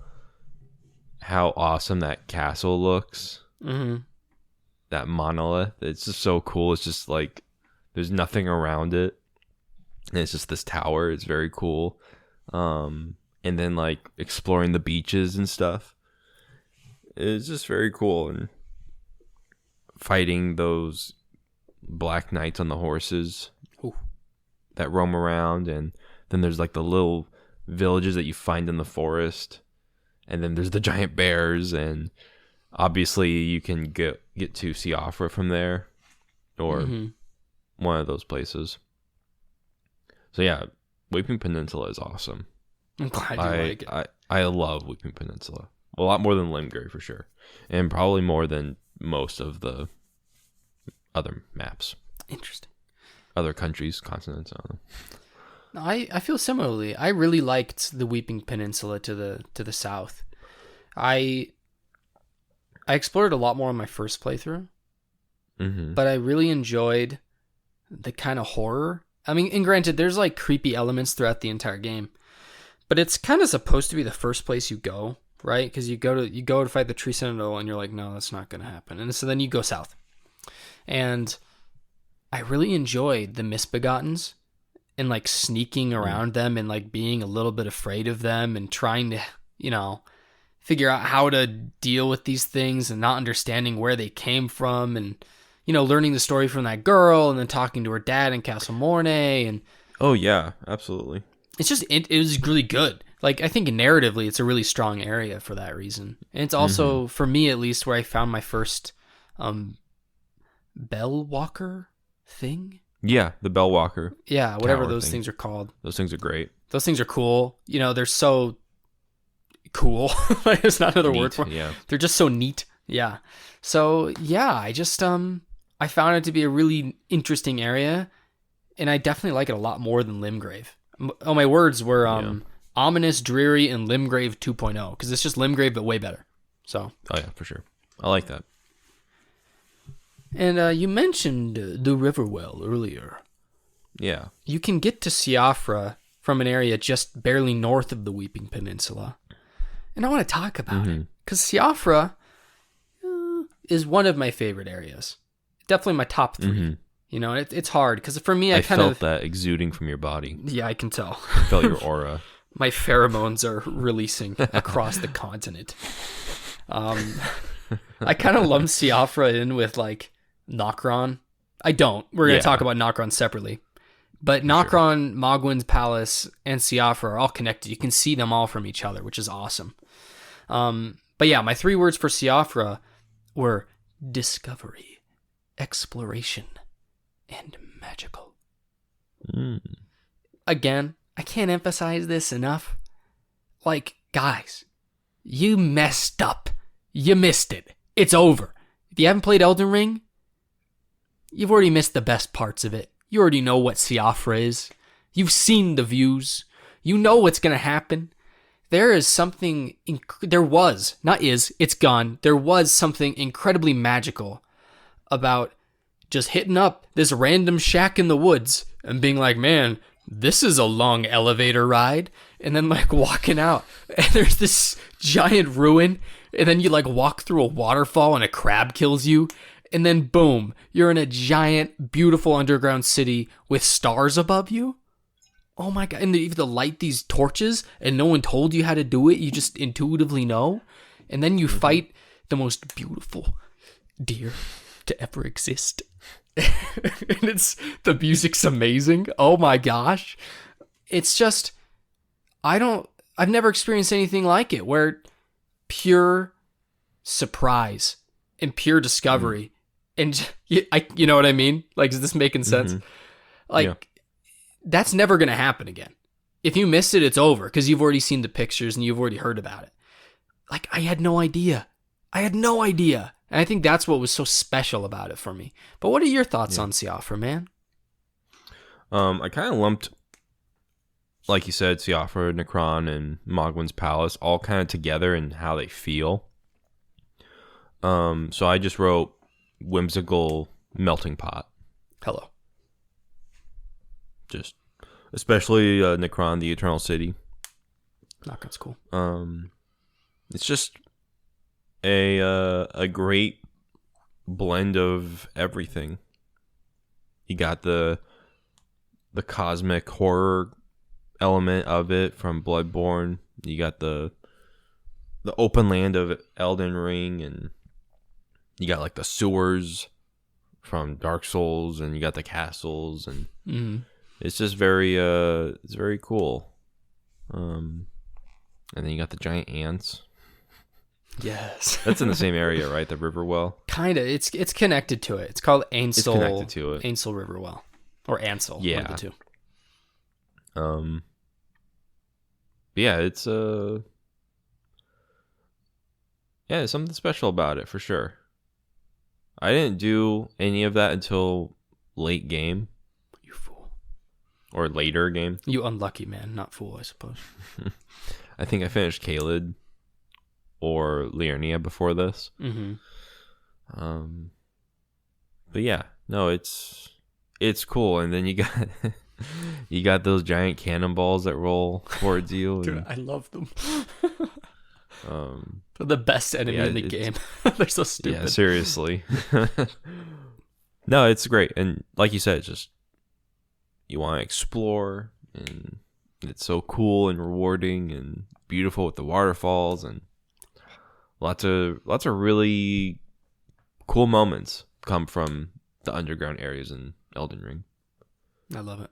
how awesome that castle looks. Mm-hmm. That monolith. It's just so cool. It's just like there's nothing around it. And it's just this tower. It's very cool. And then like exploring the beaches and stuff. It's just very cool. And fighting those black knights on the horses that roam around. And then there's like the little villages that you find in the forest. And then there's the giant bears. And obviously you can get to Siofra from there. Or one of those places. So yeah, Weeping Peninsula is awesome. I'm glad you like it. I love Weeping Peninsula. A lot more than Limgrave for sure. And probably more than most of the other maps. Interesting. Other countries, continents, I don't know. No, I feel similarly. I really liked the Weeping Peninsula to the south. I explored a lot more on my first playthrough. Mm-hmm. But I really enjoyed the kind of horror. I mean, and granted, there's like creepy elements throughout the entire game, but it's kind of supposed to be the first place you go, right? Because you go to fight the Tree Sentinel, and you're like, no, that's not going to happen. And so then you go south, and I really enjoyed the Misbegottens and like sneaking around them and like being a little bit afraid of them and trying to, figure out how to deal with these things and not understanding where they came from and. Learning the story from that girl and then talking to her dad in Castle Mornay. And oh, yeah, absolutely. It's just, it was really good. Like, I think narratively, it's a really strong area for that reason. And it's also, for me at least, where I found my first bell walker thing. Yeah, the bell walker. Yeah, whatever those things are called. Those things are great. Those things are cool. They're so cool. There's not another word for them. Yeah. They're just so neat. Yeah. So, yeah, I just... I found it to be a really interesting area, and I definitely like it a lot more than Limgrave. Oh, my words were ominous, dreary, and Limgrave 2.0, because it's just Limgrave, but way better. So. Oh, yeah, for sure. I like that. And you mentioned the Riverwell earlier. Yeah. You can get to Siofra from an area just barely north of the Weeping Peninsula. And I want to talk about it, because Siofra is one of my favorite areas. Definitely my top 3. It's hard because for me, I kind of felt that exuding from your body. Yeah, I can tell. I felt your aura. My pheromones are releasing across the continent. I kind of lump Siofra in with like Nokron. I don't. We're gonna talk about Nokron separately, but Nokron, Mogwin's Palace, and Siofra are all connected. You can see them all from each other, which is awesome. But yeah, my 3 words for Siofra were discovery, exploration, and magical. Again, I can't emphasize this enough. Like, guys, you messed up. You missed it. It's over. If you haven't played Elden Ring, you've already missed the best parts of it. You already know what Siofra is. You've seen the views. You know what's going to happen. There is something... it's gone. There was something incredibly magical about just hitting up this random shack in the woods and being like, man, this is a long elevator ride. And then like walking out and there's this giant ruin. And then you like walk through a waterfall and a crab kills you. And then boom, you're in a giant, beautiful underground city with stars above you. Oh my God. And you have to light these torches and no one told you how to do it. You just intuitively know. And then you fight the most beautiful deer to ever exist. And the music's amazing. Oh my gosh. It's just, I've never experienced anything like it where pure surprise and pure discovery. And you know what I mean? Like, is this making sense? That's never going to happen again. If you missed it, it's over because you've already seen the pictures and you've already heard about it. Like, I had no idea. And I think that's what was so special about it for me. But what are your thoughts on Siofra, man? I kind of lumped, like you said, Siofra, Necron, and Mogwin's Palace all kind of together in how they feel. So I just wrote whimsical melting pot. Hello. Just, especially Necron, the Eternal City. Nokron's cool. It's just a great blend of everything. You got the cosmic horror element of it from Bloodborne. You got the open land of Elden Ring, and you got like the sewers from Dark Souls, and you got the castles, and it's just it's very cool. And then you got the giant ants. Yes. That's in the same area, right? The Riverwell. Kinda. It's connected to it. It's called Ainsel. It's connected to it. Ainsel Riverwell. Or Ansel. Yeah. One of the two. Yeah, it's there's something special about it for sure. I didn't do any of that until late game. You fool. Or later game. You unlucky man, not fool, I suppose. I think I finished Caelid or Liurnia before this. But yeah, no, it's cool. And then you got you got those giant cannonballs that roll towards you. Dude, I love them. They're the best enemy in the game. They're so stupid. Yeah, seriously. No, it's great. And like you said, it's just you want to explore, and it's so cool and rewarding and beautiful with the waterfalls, and lots of really cool moments come from the underground areas in Elden Ring. I love it.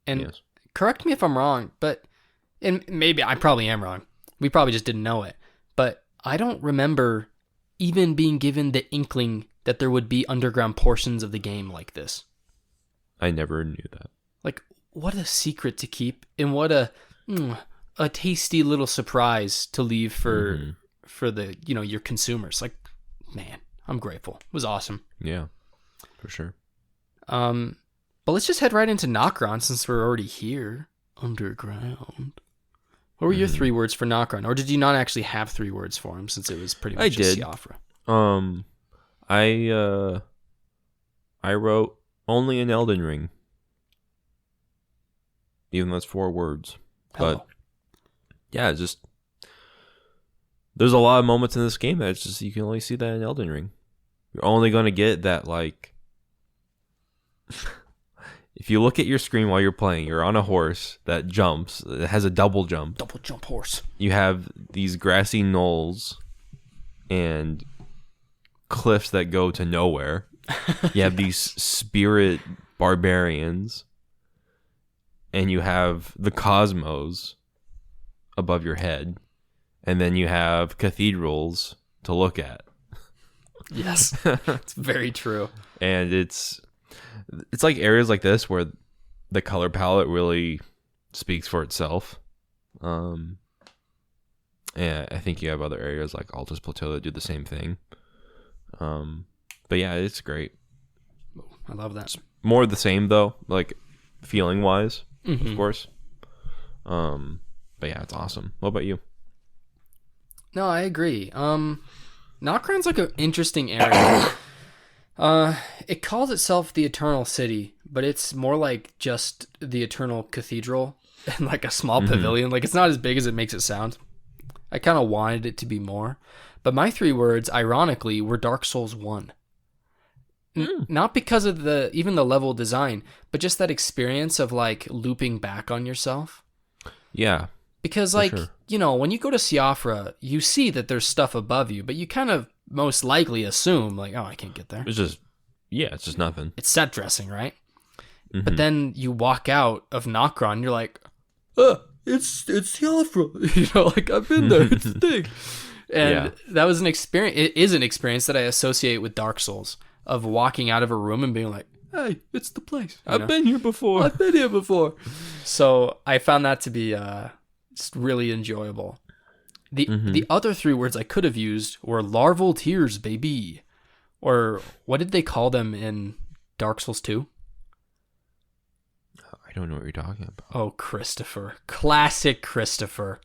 And yes. Correct me if I'm wrong, and maybe I probably am wrong. We probably just didn't know it. But I don't remember even being given the inkling that there would be underground portions of the game like this. I never knew that. Like, what a secret to keep, and what a tasty little surprise to leave for the your consumers. Like, man, I'm grateful. It was awesome. Yeah, for sure. But let's just head right into Nokron since we're already here. Underground. What were your 3 words for Nokron? Or did you not actually have 3 words for him since it was pretty much just Siofra? I wrote only an Elden Ring. Even though it's 4 words. Hello. But yeah, it's just there's a lot of moments in this game that it's just you can only see that in Elden Ring. You're only gonna get that, like if you look at your screen while you're playing, you're on a horse that jumps. It has a double jump. Double jump horse. You have these grassy knolls and cliffs that go to nowhere. You have these spirit barbarians. And you have the cosmos above your head. And then you have cathedrals to look at. Yes, it's very true. And it's like areas like this where the color palette really speaks for itself. And I think you have other areas like Altus Plateau that do the same thing. But yeah, it's great. I love that. It's more of the same though, like feeling wise, of course. But yeah, it's awesome. What about you? No, I agree. Nokron's like an interesting area. It calls itself the Eternal City, but it's more like just the Eternal Cathedral and like a small pavilion. Like, it's not as big as it makes it sound. I kind of wanted it to be more. But my 3 words, ironically, were Dark Souls 1. Not because of even the level design, but just that experience of like looping back on yourself. Yeah. Because like, when you go to Siofra, you see that there's stuff above you, but you kind of most likely assume like, oh, I can't get there. It's just nothing. It's set dressing, right? But then you walk out of Nokron, and you're like, it's Siofra. Like, I've been there. It's the thing. And that was an experience. It is an experience that I associate with Dark Souls, of walking out of a room and being like, hey, it's the place. I've been here before. So I found that to be just really enjoyable. The other 3 words I could have used were larval tears, baby. Or what did they call them in Dark Souls 2? I don't know what you're talking about. Oh, Christopher. Classic Christopher.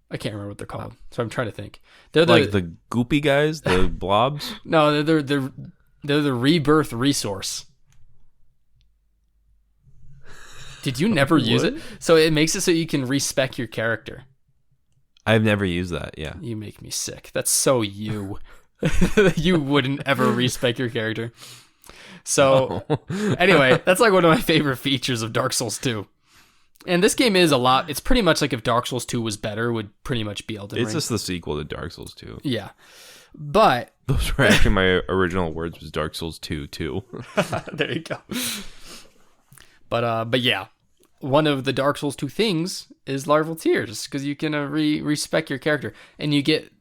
I can't remember what they're called, so I'm trying to think. They're like the goopy guys, the blobs? No, they're the rebirth resource. Did you never use it? So it makes it so you can respec your character. I've never used that. Yeah. You make me sick. That's so you. You wouldn't ever respec your character. So, anyway, that's like one of my favorite features of Dark Souls 2. And this game is a lot. It's pretty much like if Dark Souls 2 was better, would pretty much be Elden Ring. It's just the sequel to Dark Souls 2. Yeah. But those were actually my original words was Dark Souls 2 too. There you go. But yeah, one of the Dark Souls 2 things is larval tears, because you can respec your character, and you get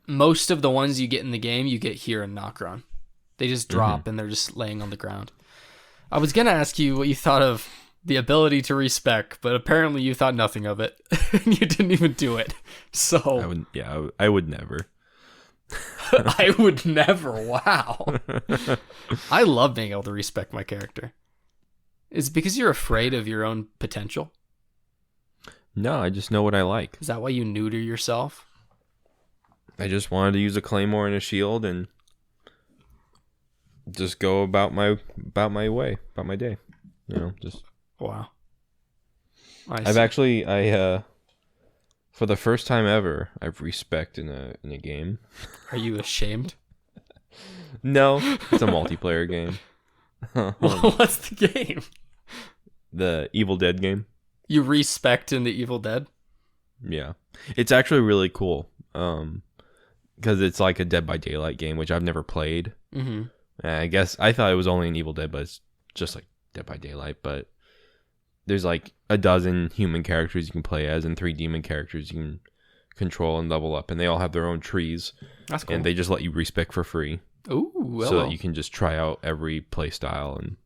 most of the ones you get in the game you get here in Nokron. They just drop and they're just laying on the ground. I was gonna ask you what you thought of the ability to respec, but apparently you thought nothing of it. You didn't even do it. So I would never. I would never. Wow. I love being able to respec my character. Is it because you're afraid of your own potential? No, I just know what I like. Is that why you neuter yourself? I just wanted to use a claymore and a shield and just go about my way, about my day. You know, just wow. I've actually for the first time ever, I've respect in a game. Are you ashamed? No, it's a multiplayer game. Well, what's the game? The Evil Dead game. You respect in the Evil Dead? Yeah. It's actually really cool. Because it's like a Dead by Daylight game, which I've never played. Mm-hmm. I guess I thought it was only an Evil Dead, but it's just like Dead by Daylight. But there's like a dozen human characters you can play as and 3 demon characters you can control and level up. And they all have their own trees. That's cool. And they just let you respec for free. Ooh, well. So that you can just try out every play style. And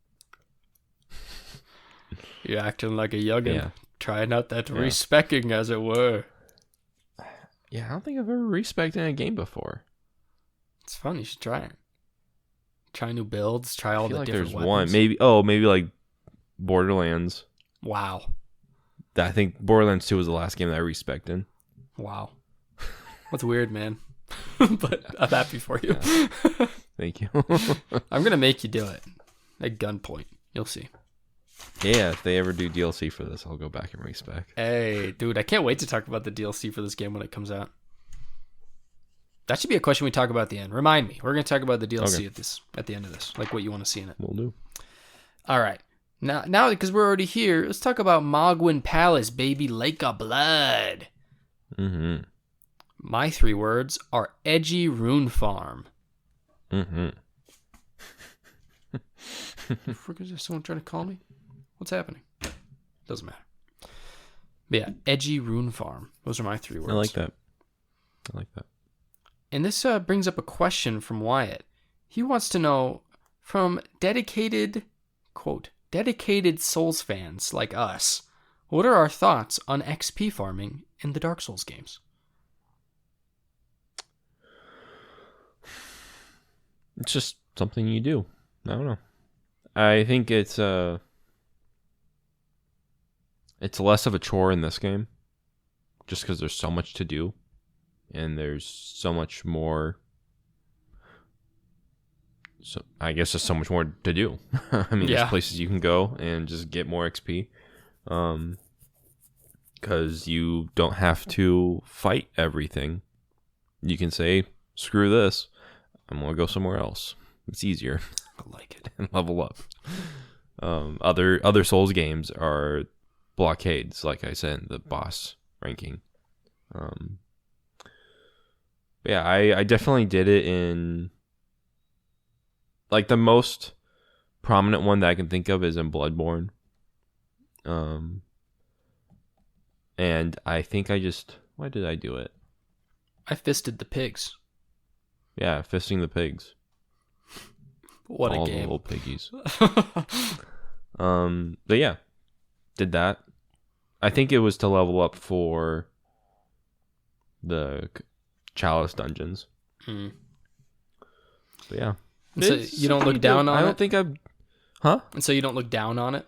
you're acting like a youngin'. Yeah. Trying out that respecking, as it were. Yeah, I don't think I've ever respected in a game before. It's fun. You should try it. Try new builds. Try all the like different there's weapons. one. Maybe like Borderlands. Wow. I think Borderlands 2 was the last game that I respected. Wow. That's weird, man. But I'm happy for you. Yeah. Thank you. I'm going to make you do it. At gunpoint. You'll see. Yeah, if they ever do DLC for this, I'll go back and respec. Hey, dude, I can't wait to talk about the DLC for this game when it comes out. That should be a question we talk about at the end. Remind me. We're going to talk about the DLC at the end of this, like what you want to see in it. We'll do. All right. Now, because we're already here, let's talk about Mogwin Palace, baby, Lake of Blood. Mm-hmm. My 3 words are edgy rune farm. Mm-hmm. Is there someone trying to call me? What's happening? Doesn't matter. But yeah, edgy rune farm. Those are my 3 words. I like that. And this brings up a question from Wyatt. He wants to know, from dedicated Souls fans like us, what are our thoughts on XP farming in the Dark Souls games? It's just something you do. I don't know. I think it's less of a chore in this game, just because there's so much to do, and there's so much more. So I guess there's so much more to do. I mean, there's places you can go and just get more XP, because you don't have to fight everything. You can say, "Screw this, I'm gonna go somewhere else." It's easier. I like it. And level up. Other Souls games are blockades, like I said, the boss ranking. Yeah, I definitely did it in, like, the most prominent one that I can think of is in Bloodborne. And I think why did I do it? I fisted the pigs. Yeah, fisting the pigs. What all a game. The little piggies. But yeah, did that. I think it was to level up for the Chalice dungeons. Mm. But yeah. So you don't look down on it? I don't think I've... Huh? And so you don't look down on it?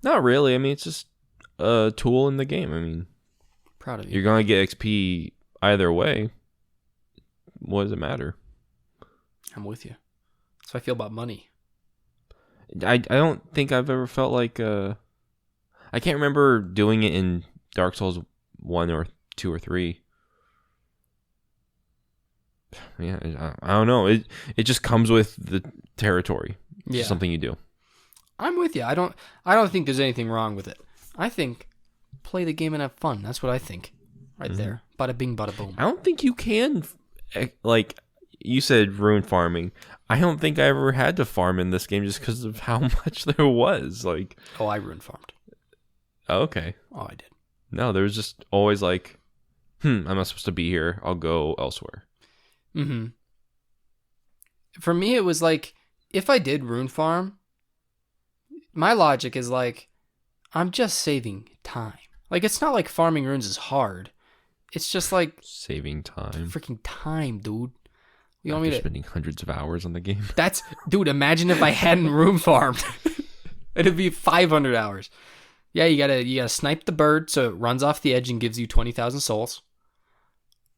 Not really. I mean, it's just a tool in the game. I mean... Proud of you. You're going to get XP either way. What does it matter? I'm with you. That's how I feel about money. I don't think I've ever felt like... I can't remember doing it in Dark Souls 1 or 2 or 3. Yeah, I don't know. It just comes with the territory. It's Yeah. just something you do. I'm with you. I don't think there's anything wrong with it. I think play the game and have fun. That's what I think. Right there. Bada bing, bada boom. I don't think you can, like you said, rune farming. I don't think I ever had to farm in this game just because of how much there was. Like, Oh, I rune farmed. okay, Oh, I did. no, there was just always like, I'm not supposed to be here. I'll go elsewhere. Mm-hmm. For me, it was like, if I did rune farm, my logic is like, I'm just saving time. Like, it's not like farming runes is hard. It's just like Saving time. freaking time, dude. You want After me to? spending hundreds of hours on the game. That's, dude. Imagine if I hadn't rune farmed. It'd be 500 hours. Yeah, you gotta snipe the bird so it runs off the edge and gives you 20,000 souls,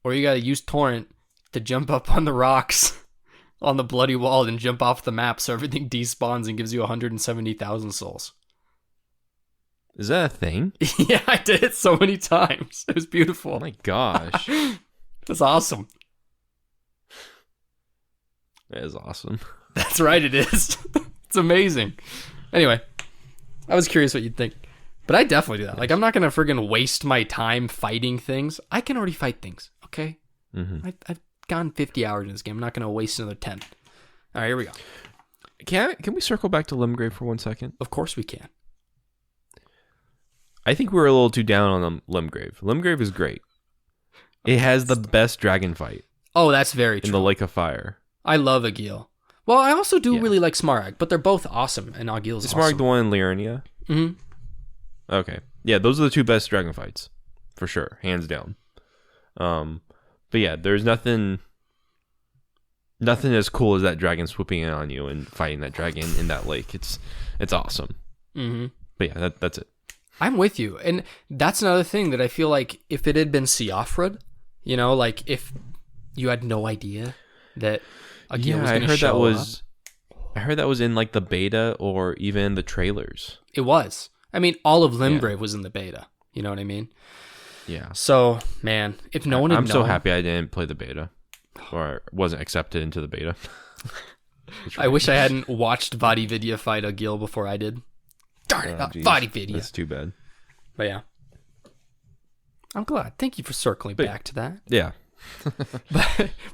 or you gotta use torrent to jump up on the rocks on the bloody wall and jump off the map so everything despawns and gives you 170,000 souls. Is that a thing? Yeah, I did it so many times. It was beautiful. Oh my gosh. That's awesome. That is awesome. That's right, it is. It's amazing. Anyway, I was curious what you'd think. But I definitely do that. Like, I'm not going to friggin' waste my time fighting things. I can already fight things, okay? Mm-hmm. I've gone 50 hours in this game. I'm not going to waste another 10. All right, here we go. Can we circle back to Limgrave for 1 second? Of course we can. I think we were a little too down on Limgrave. Limgrave is great. It has the best dragon fight Oh, that's very true. in the Lake of Fire. I love Agil. Well, I also do Yeah. really like Smaragd, but they're both awesome, and Agil's Is awesome. Smaragd the one in Liurnia? Mm-hmm. Okay. Yeah, those are the two best dragon fights. For sure. Hands down. But yeah, there's nothing as cool as that dragon swooping in on you and fighting that dragon in that lake. It's awesome. Mm-hmm. But yeah, that's it. I'm with you. And that's another thing that I feel like if it had been Siofred, you know, like if you had no idea that Agil was going to show up. I heard that was in like the beta or even the trailers. It was. I mean, all of Limgrave was in the beta. You know what I mean? Yeah. So, man, if no one had I'm so known- happy I didn't play the beta or wasn't accepted into the beta. I wish I hadn't watched Vadi Vidya fight Agil before I did. Darn it, Geez. Vadi Vidya. That's too bad. But yeah. I'm glad. Thank you for circling back to that. Yeah.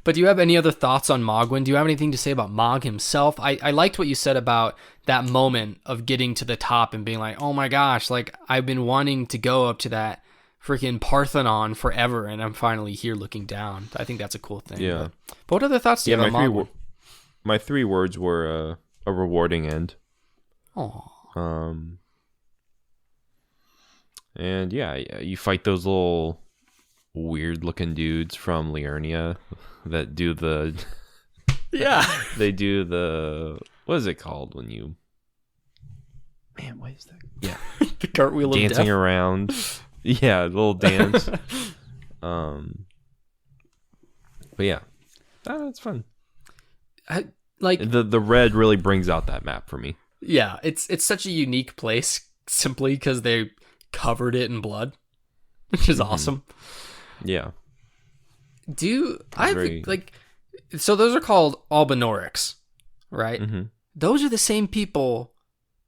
But do you have any other thoughts on Mogwin? Do you have anything to say about Mog himself? I liked what you said about that moment of getting to the top and being like, oh my gosh, like I've been wanting to go up to that freaking Parthenon forever, and I'm finally here looking down. I think that's a cool thing. Yeah. But what other thoughts do you have about Mogwin? My 3 words were a rewarding end. Aw. And yeah, you fight those little weird looking dudes from Liurnia that do the Yeah. they do the what is it called when you what is that? Yeah. The cartwheel of Dancing death. around. Yeah, a little dance. But yeah. That's fun. Like The red really brings out that map for me. yeah, it's such a unique place simply because they covered it in blood, which is awesome. Yeah. I like so those are called Albinorics, right? Mm-hmm. Those are the same people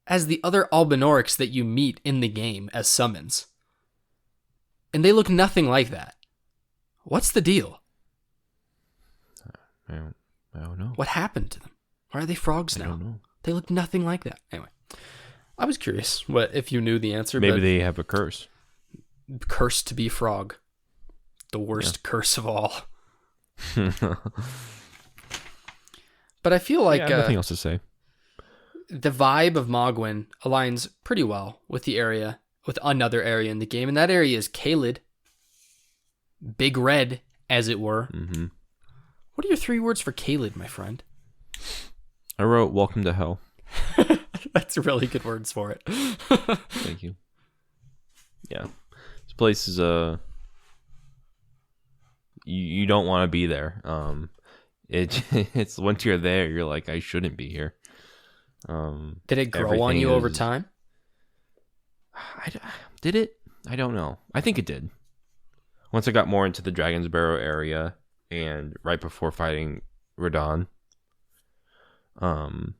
as the other Albinorics that you meet in the game as summons. And they look nothing like that. What's the deal? I don't know. What happened to them? Why are they frogs now? I don't know. They look nothing like that. Anyway, I was curious if you knew the answer. Maybe but they have a curse. cursed to be frog. The worst curse of all. But I feel like I have nothing else to say. the vibe of Mogwin aligns pretty well with another area in the game, and that area is Caelid. Big Red, as it were. Mm-hmm. What are your 3 words for Caelid, my friend? I wrote "Welcome to Hell." That's really good words for it. Thank you. Yeah, this place is you don't want to be there. It's once you're there, you're like, I shouldn't be here. Did it grow on you over time? Did it? I don't know. I think it did. Once I got more into the Dragon's Barrow area, and right before fighting Radon, and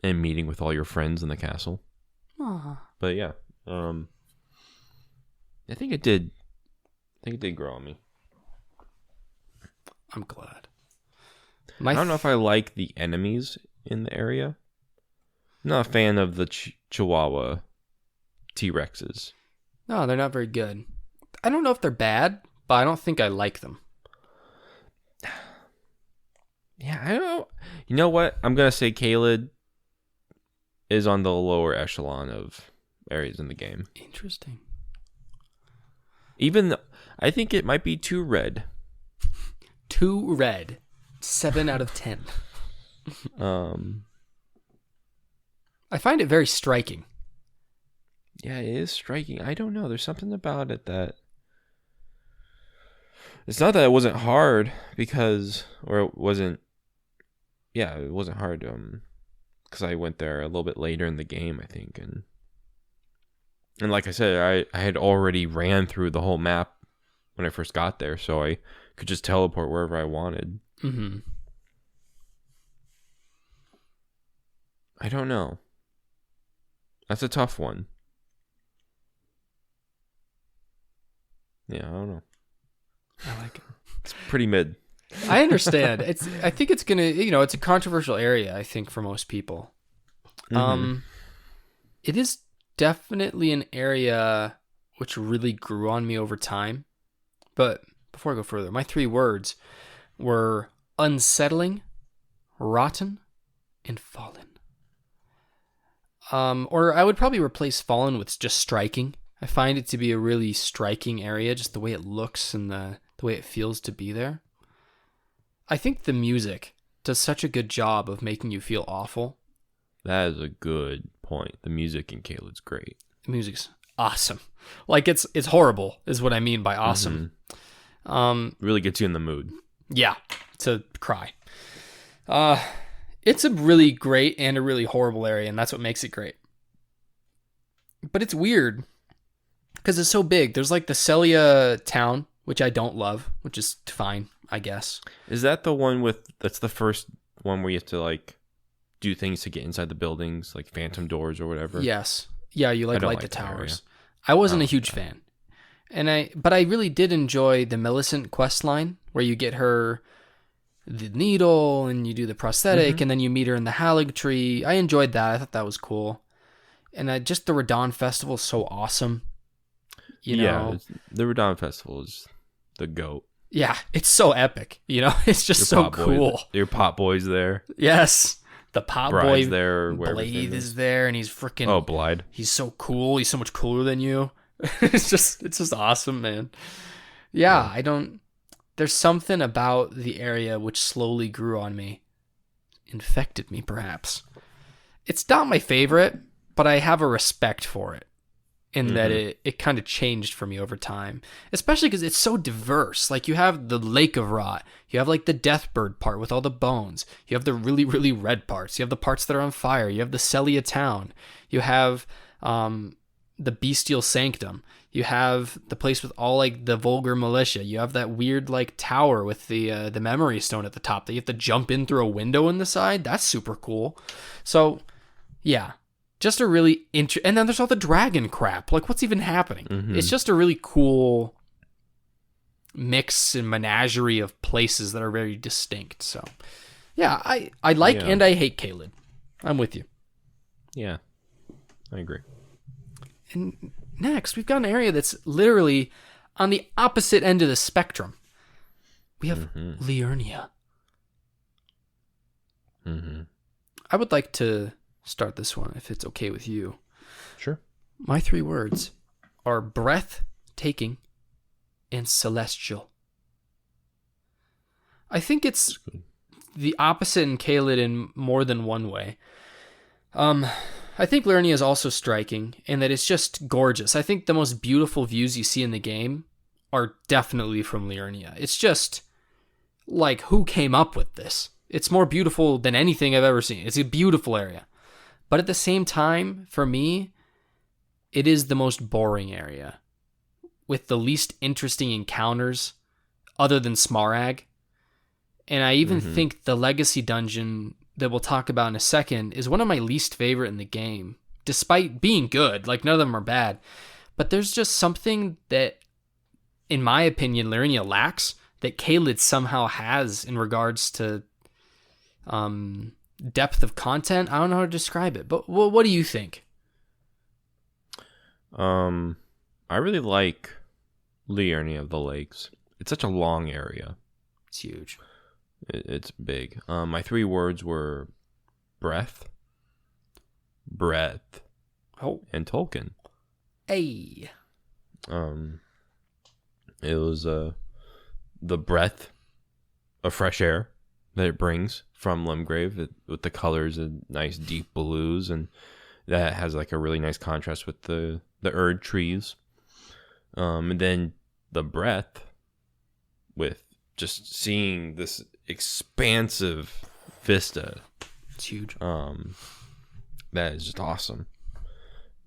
meeting with all your friends in the castle. Aw. But yeah, I think it did. I think it did grow on me. I'm glad. I don't know if I like the enemies in the area. I'm not a fan of the Chihuahua T-Rexes. No, they're not very good. I don't know if they're bad, but I don't think I like them. Yeah, I don't know. You know what? I'm going to say Caelid is on the lower echelon of areas in the game. Interesting. Even, I think it might be too red. Too red. 7 out of 10. I find it very striking. Yeah, it is striking. I don't know. There's something about it that... It's not that it wasn't hard or it wasn't... Yeah, it wasn't hard because I went there a little bit later in the game, I think. And like I said, I had already ran through the whole map when I first got there, so I could just teleport wherever I wanted. Mm-hmm. I don't know. That's a tough one. Yeah, I don't know. I like it. It's pretty mid. I understand. I think it's gonna. It's a controversial area. I think for most people. Mm-hmm. It is definitely an area which really grew on me over time. But before I go further, my 3 words were unsettling, rotten, and fallen. Or I would probably replace fallen with just striking. I find it to be a really striking area, just the way it looks and the way it feels to be there. I think the music does such a good job of making you feel awful. That is a good point. The music in Caelid's great. The music's awesome. Like it's horrible is what I mean by awesome. Mm-hmm. Really gets you in the mood. Yeah, to cry. It's a really great and a really horrible area, and that's what makes it great. But it's weird because it's so big. There's like the Celia town, which I don't love, which is fine, I guess. Is that the one that's the first one where you have to like do things to get inside the buildings, like phantom doors or whatever? Yes. Yeah, you light the that towers. I wasn't a huge fan. But I really did enjoy the Millicent quest line where you get her the needle and you do the prosthetic and then you meet her in the Halig tree. I enjoyed that. I thought that was cool. And just the Radon Festival is so awesome. You know? The Radon Festival is the GOAT. Yeah, it's so epic. It's just so cool. Your pot boy's there. Yes. The pot Bride's boy there. Blade is there and he's freaking... Oh, Blide. He's so cool. He's so much cooler than you. It's just awesome, man. Yeah, there's something about the area which slowly grew on me. Infected me, perhaps. It's not my favorite, but I have a respect for it. In that it kind of changed for me over time. Especially because it's so diverse. Like, you have the Lake of Rot. You have, like, the Deathbird part with all the bones. You have the really, really red parts. You have the parts that are on fire. You have the Celia town. You have the Bestial Sanctum. You have the place with all, like, the vulgar militia. You have that weird, like, tower with the memory stone at the top that you have to jump in through a window in the side. That's super cool. So, yeah. Just a really and then there's all the dragon crap. Like, what's even happening? It's just a really cool mix and menagerie of places that are very distinct. So, yeah, I like and I hate Caelid. I'm with you. Yeah, I agree. And next, we've got an area that's literally on the opposite end of the spectrum. We have Liurnia. I would like to start this one, if it's okay with you. Sure. My 3 words are breathtaking and celestial. I think it's the opposite in Caelid in more than one way. I think Liurnia is also striking in that it's just gorgeous. I think the most beautiful views you see in the game are definitely from Liurnia. It's just like, who came up with this? It's more beautiful than anything I've ever seen. It's a beautiful area. But at the same time, for me, it is the most boring area with the least interesting encounters other than Smarag. And I even think the Legacy Dungeon that we'll talk about in a second is one of my least favorite in the game, despite being good. Like, none of them are bad. But there's just something that, in my opinion, Liurnia lacks that Caelid somehow has in regards to depth of content. I don't know how to describe it, but what do you think? I really like Liurnia of the Lakes. It's such a long area. It's huge. It's big. My 3 words were breath, and Tolkien. Hey. It was the breath of fresh air that it brings from Limgrave with the colors of nice deep blues, and that has like a really nice contrast with the Erd trees. And then the breath with just seeing this expansive vista. It's huge. That is just awesome.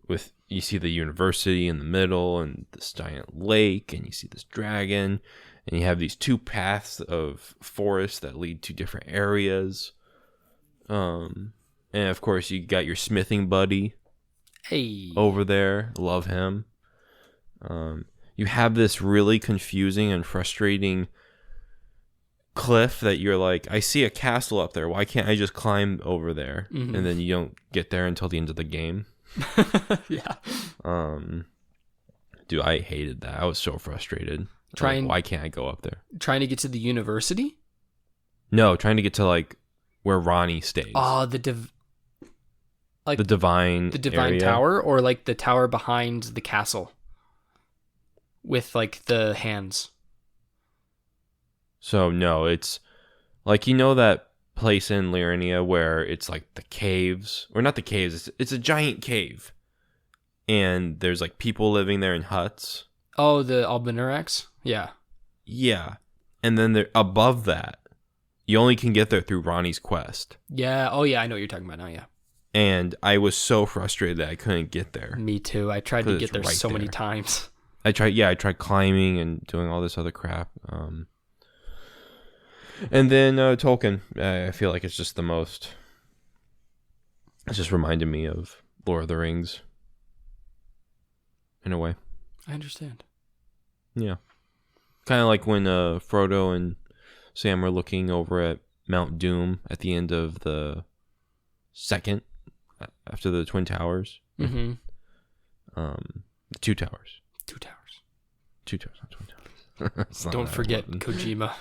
With you see the university in the middle and this giant lake, and you see this dragon, and you have these 2 paths of forest that lead to different areas. And of course you got your smithing buddy over there. Love him. You have this really confusing and frustrating cliff that you're like, I see a castle up there. Why can't I just climb over there? Mm-hmm. And then you don't get there until the end of the game. Yeah. Dude, I hated that. I was so frustrated. Why can't I go up there? Trying to get to the university? No, trying to get to like where Ronnie stays. Oh, the divine area. tower, or like the tower behind the castle with like the hands. So no, it's like, that place in Liurnia where it's like the caves, or not the caves, it's a giant cave, and there's like people living there in huts. Oh, the Albinarex? Yeah, and then there above that you only can get there through Ronnie's quest. Yeah. Oh yeah, I know what you're talking about now. Yeah. And I was so frustrated that I couldn't get there. Me too. I tried to get there so many times. I tried climbing and doing all this other crap. And then Tolkien, I feel like it's just the most. It just reminded me of Lord of the Rings. In a way. I understand. Yeah. Kind of like when Frodo and Sam were looking over at Mount Doom at the end of the second, after the Twin Towers. Mm-hmm. The 2 towers. 2 towers. 2 towers, not Twin Towers. Don't forget Kojima.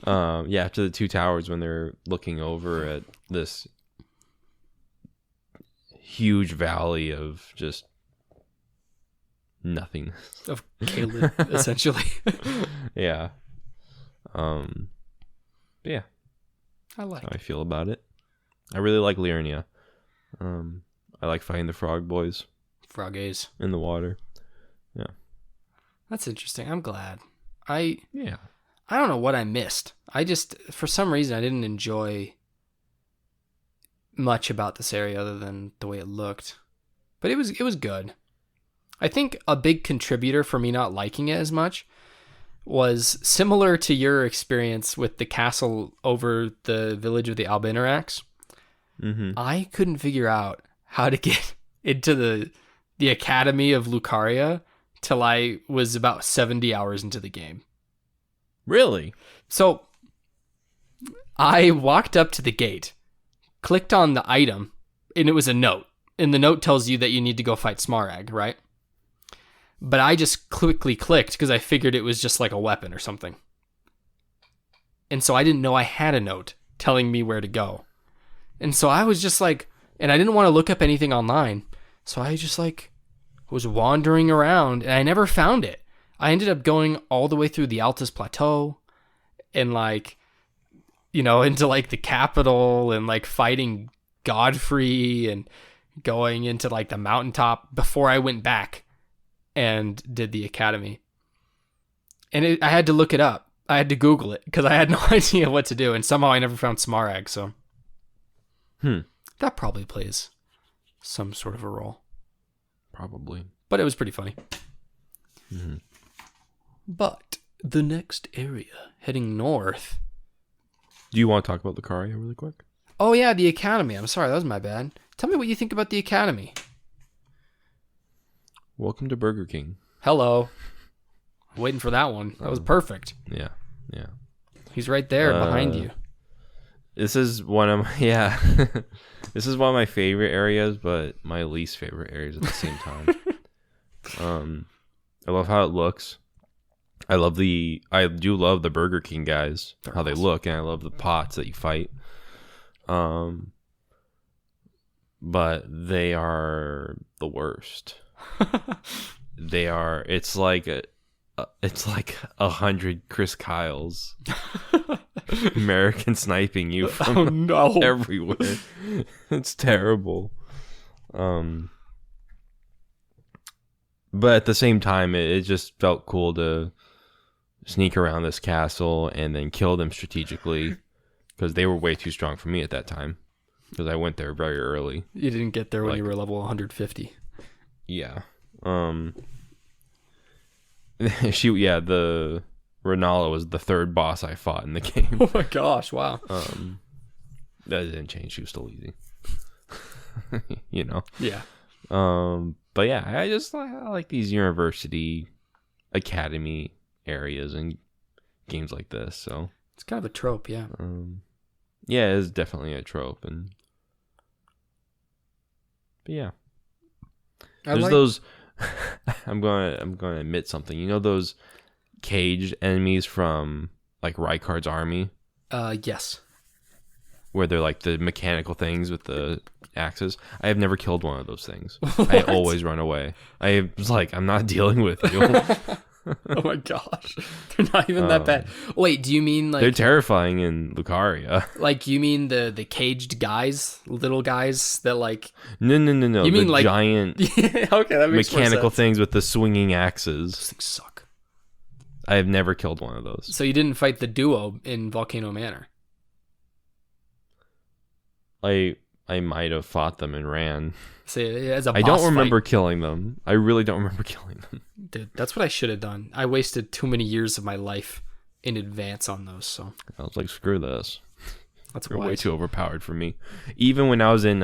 After the 2 towers, when they're looking over at this huge valley of just nothingness. Of Caelid, essentially. Yeah. Yeah. I like how I feel about it. I really like Liurnia. I like fighting the frog boys. Froggays. In the water. Yeah. That's interesting. I'm glad. I I don't know what I missed. I just, for some reason, I didn't enjoy much about this area other than the way it looked. But it was good. I think a big contributor for me not liking it as much was similar to your experience with the castle over the village of the Albinarex. Mm-hmm. I couldn't figure out how to get into the Academy of Lucaria till I was about 70 hours into the game. Really? So I walked up to the gate, clicked on the item, and it was a note. And the note tells you that you need to go fight Smarag, right? But I just quickly clicked because I figured it was just like a weapon or something. And so I didn't know I had a note telling me where to go. And so I was just like, and I didn't want to look up anything online. So I just like was wandering around and I never found it. I ended up going all the way through the Altus Plateau and like, into like the capital and like fighting Godfrey and going into like the mountaintop before I went back and did the academy. And I had to look it up. I had to Google it because I had no idea what to do. And somehow I never found Smarag. So that probably plays some sort of a role. Probably. But it was pretty funny. Mm-hmm. But the next area, heading north. Do you want to talk about Lucaria really quick? Oh, yeah, the Academy. I'm sorry, that was my bad. Tell me what you think about the Academy. Welcome to Burger King. Hello. Waiting for that one. That was perfect. Yeah. He's right there behind you. This is one of my, this is one of my favorite areas, but my least favorite areas at the same time. I love how it looks. I do love the Burger King guys, how they look, and I love the pots that you fight. But they are the worst. It's like 100 Chris Kyles American sniping you from everywhere. It's terrible. But at the same time, it just felt cool to sneak around this castle and then kill them strategically, because they were way too strong for me at that time, because I went there very early. You didn't get there when you were level 150. Yeah. The Renala was the third boss I fought in the game. Oh my gosh, wow. That didn't change. She was still easy. You know? Yeah. But yeah, I like these university academy areas and games like this, so it's kind of a trope, yeah. Yeah, it is definitely a trope, but yeah. There's those I'm gonna admit something. You know those caged enemies from like Rykard's army? Yes. Where they're like the mechanical things with the axes. I have never killed one of those things. I always run away. I was like, I'm not dealing with you. Oh my gosh. They're not even that bad. Wait, do you mean like... They're terrifying in Lucaria. Like, you mean the caged guys? Little guys that like... No. You mean like... giant okay, that makes mechanical things with the swinging axes. Those things suck. I have never killed one of those. So you didn't fight the duo in Volcano Manor? I might have fought them and ran. Say as a boss I don't remember fight. Killing them. I really don't remember killing them. Dude, that's what I should have done. I wasted too many years of my life in advance on those. So I was like, screw this. That's They're way too overpowered for me. Even when I was in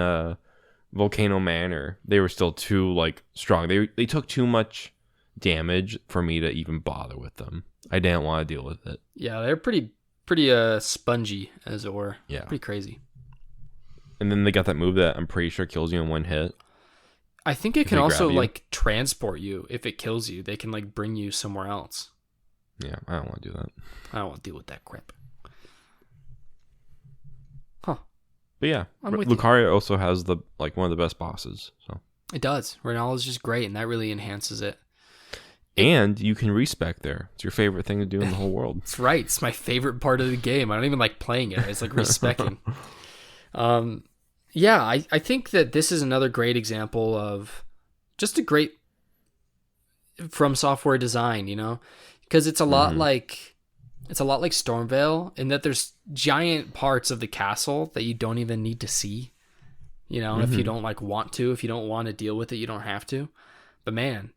Volcano Manor, they were still too like strong. They took too much damage for me to even bother with them. I didn't want to deal with it. Yeah, they're pretty spongy, as it were. Yeah, pretty crazy. And then they got that move that I'm pretty sure kills you in one hit. I think it can also like transport you. If it kills you, they can like bring you somewhere else. Yeah, I don't want to do that. I don't want to deal with that crap. Huh. But yeah, Lucaria also has one of the best bosses. So it does. Renala is just great, and that really enhances it. And you can respec there. It's your favorite thing to do in the whole world. That's right. It's my favorite part of the game. I don't even like playing it. It's like respecking. Yeah, I think that this is another great example of just a great From Software design, you know, because it's a lot like Stormveil in that there's giant parts of the castle that you don't even need to see, you know, if you don't like want to, if you don't want to deal with it, you don't have to. But man,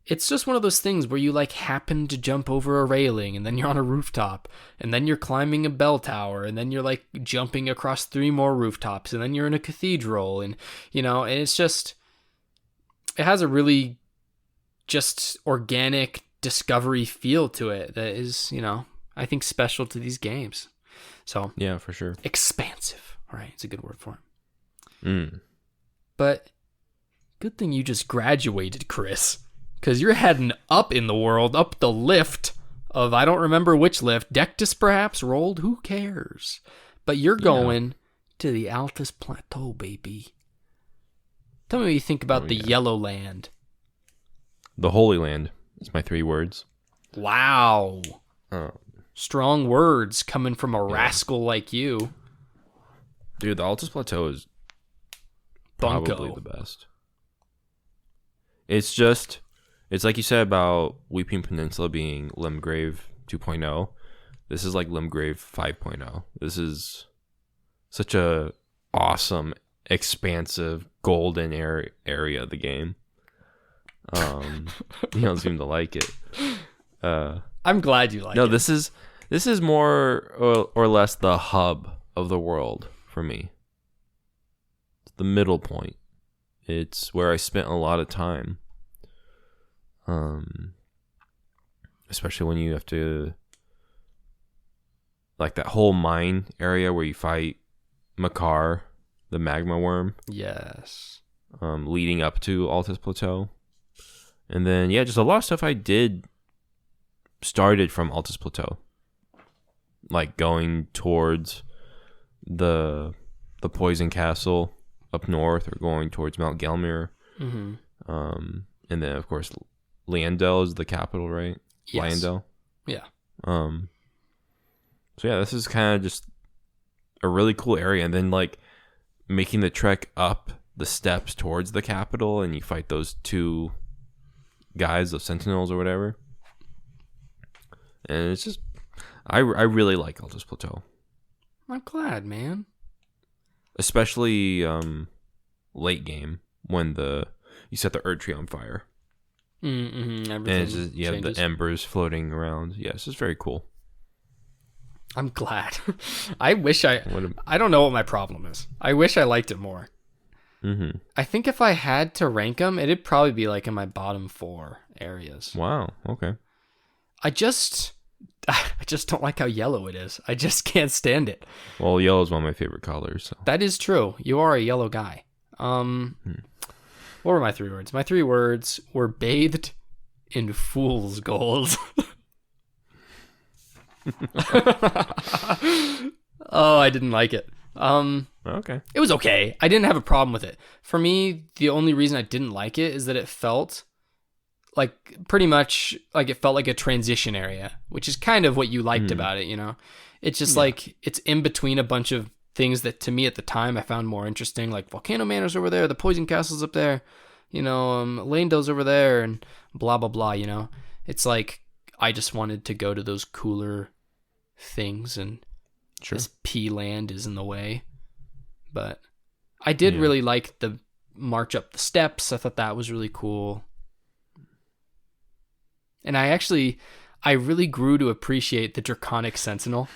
it's just one of those things where you like happen to jump over a railing and then you're on a rooftop and then you're climbing a bell tower and then you're like jumping across 3 more rooftops and then you're in a cathedral and, you know, and it's just, it has a really just organic discovery feel to it that is, you know, I think special to these games. So yeah, for sure. Expansive. All right. It's a good word for it. But good thing you just graduated, Chris. Because you're heading up in the world, up the lift of, I don't remember which lift, Dectus perhaps, rolled, who cares? But you're going to the Altus Plateau, baby. Tell me what you think about the Yellow Land. The Holy Land is my 3 words. Wow. Strong words coming from a rascal like you. Dude, the Altus Plateau is probably the best. It's like you said about Weeping Peninsula being Limgrave 2.0. This is like Limgrave 5.0. This is such a awesome, expansive, golden area of the game. You don't seem to like it. I'm glad you like No, it. this is more or less the hub of the world for me. It's the middle point. It's where I spent a lot of time. Especially when you have to, like, that whole mine area where you fight Makar, the magma worm. Yes. Leading up to Altus Plateau. And then, yeah, just a lot of stuff I did started from Altus Plateau. Like going towards the Poison Castle up north, or going towards Mount Gelmir. Mm-hmm. And then, of course, Leandel is the capital, right? Yes. Leandel. Yeah. So yeah, this is kind of just a really cool area, and then like making the trek up the steps towards the capital, and you fight those two guys, the sentinels or whatever. And it's just, I really like Altus Plateau, I'm glad, man. especially late game when you set the Erd Tree on fire, Mm-hmm. and it's just, you have the embers floating around. Yeah, it's just very cool. I'm glad. I wish I don't know what my problem is. I wish I liked it more. Mm-hmm. I think if I had to rank them, it'd probably be like in my bottom 4 areas. Wow. Okay. I just don't like how yellow it is. I just can't stand it. Well, yellow is one of my favorite colors. So. That is true. You are a yellow guy. What were my 3 words? My 3 words were bathed in fool's gold. Oh, I didn't like it. Okay. It was okay. I didn't have a problem with it. For me, the only reason I didn't like it is that it felt like pretty much like it felt like a transition area, which is kind of what you liked about it, you know? It's just like it's in between a bunch of things that to me at the time I found more interesting, like Volcano Manor's over there, the Poison Castle's up there, you know, Lanedel's over there, and blah, blah, blah, you know? It's like I just wanted to go to those cooler things, and this P land is in the way. But I did really like the march up the steps. I thought that was really cool. And I really grew to appreciate the Draconic Sentinel.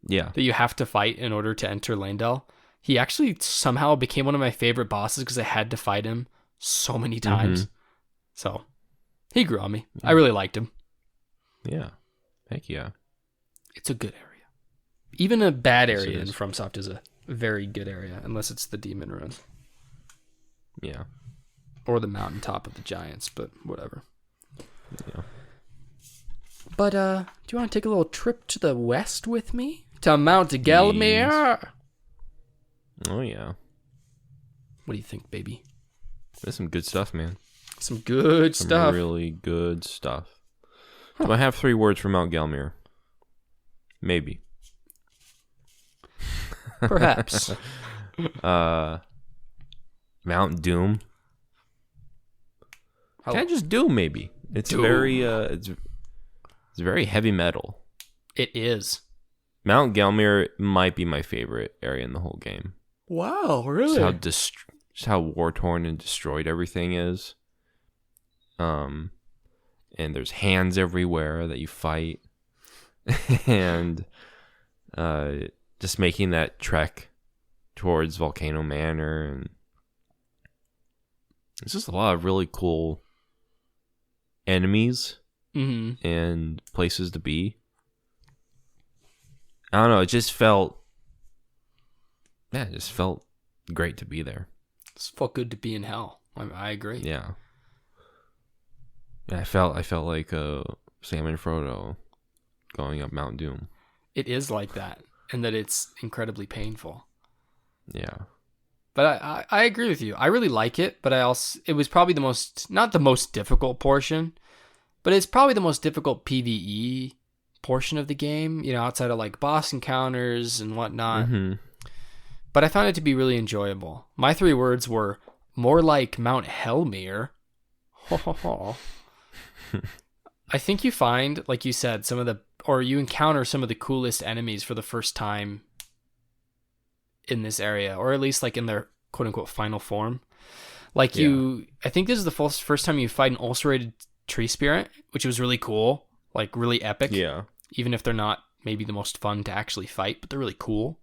Yeah. That you have to fight in order to enter Landel. He actually somehow became one of my favorite bosses because I had to fight him so many times. Mm-hmm. So he grew on me. Yeah. I really liked him. Yeah. Heck yeah. It's a good area. Even a bad area in FromSoft is a very good area, unless it's the Demon Ruins. Yeah. Or the mountaintop of the Giants, but whatever. Yeah. But, do you want to take a little trip to the west with me? To Mount Gelmir? Oh, yeah. What do you think, baby? There's some good stuff, man. Some good stuff. Really good stuff. Huh. Do I have 3 words for Mount Gelmir? Maybe. Perhaps. Mount Doom. Can I just Doom, maybe? It's Doom. It's very heavy metal. It is. Mount Gelmir might be my favorite area in the whole game. Wow, really? Just how war-torn and destroyed everything is. And there's hands everywhere that you fight. And just making that trek towards Volcano Manor, and it's just a lot of really cool enemies and places to be. I don't know, it just felt great to be there. It felt good to be in hell. I agree. Yeah. I felt like Sam and Frodo going up Mount Doom. It is like that, and that it's incredibly painful. Yeah. But I agree with you. I really like it, but it was probably not the most difficult portion, but it's probably the most difficult PvE portion of the game, you know, outside of like boss encounters and whatnot. Mm-hmm. But I found it to be really enjoyable. My 3 words were more like Mount Helmir. I think you find, like you said, you encounter some of the coolest enemies for the first time in this area, or at least like in their quote unquote final form. Like I think this is the first time you fight an ulcerated tree spirit, which was really cool, like really epic. Yeah. Even if they're not maybe the most fun to actually fight, but they're really cool.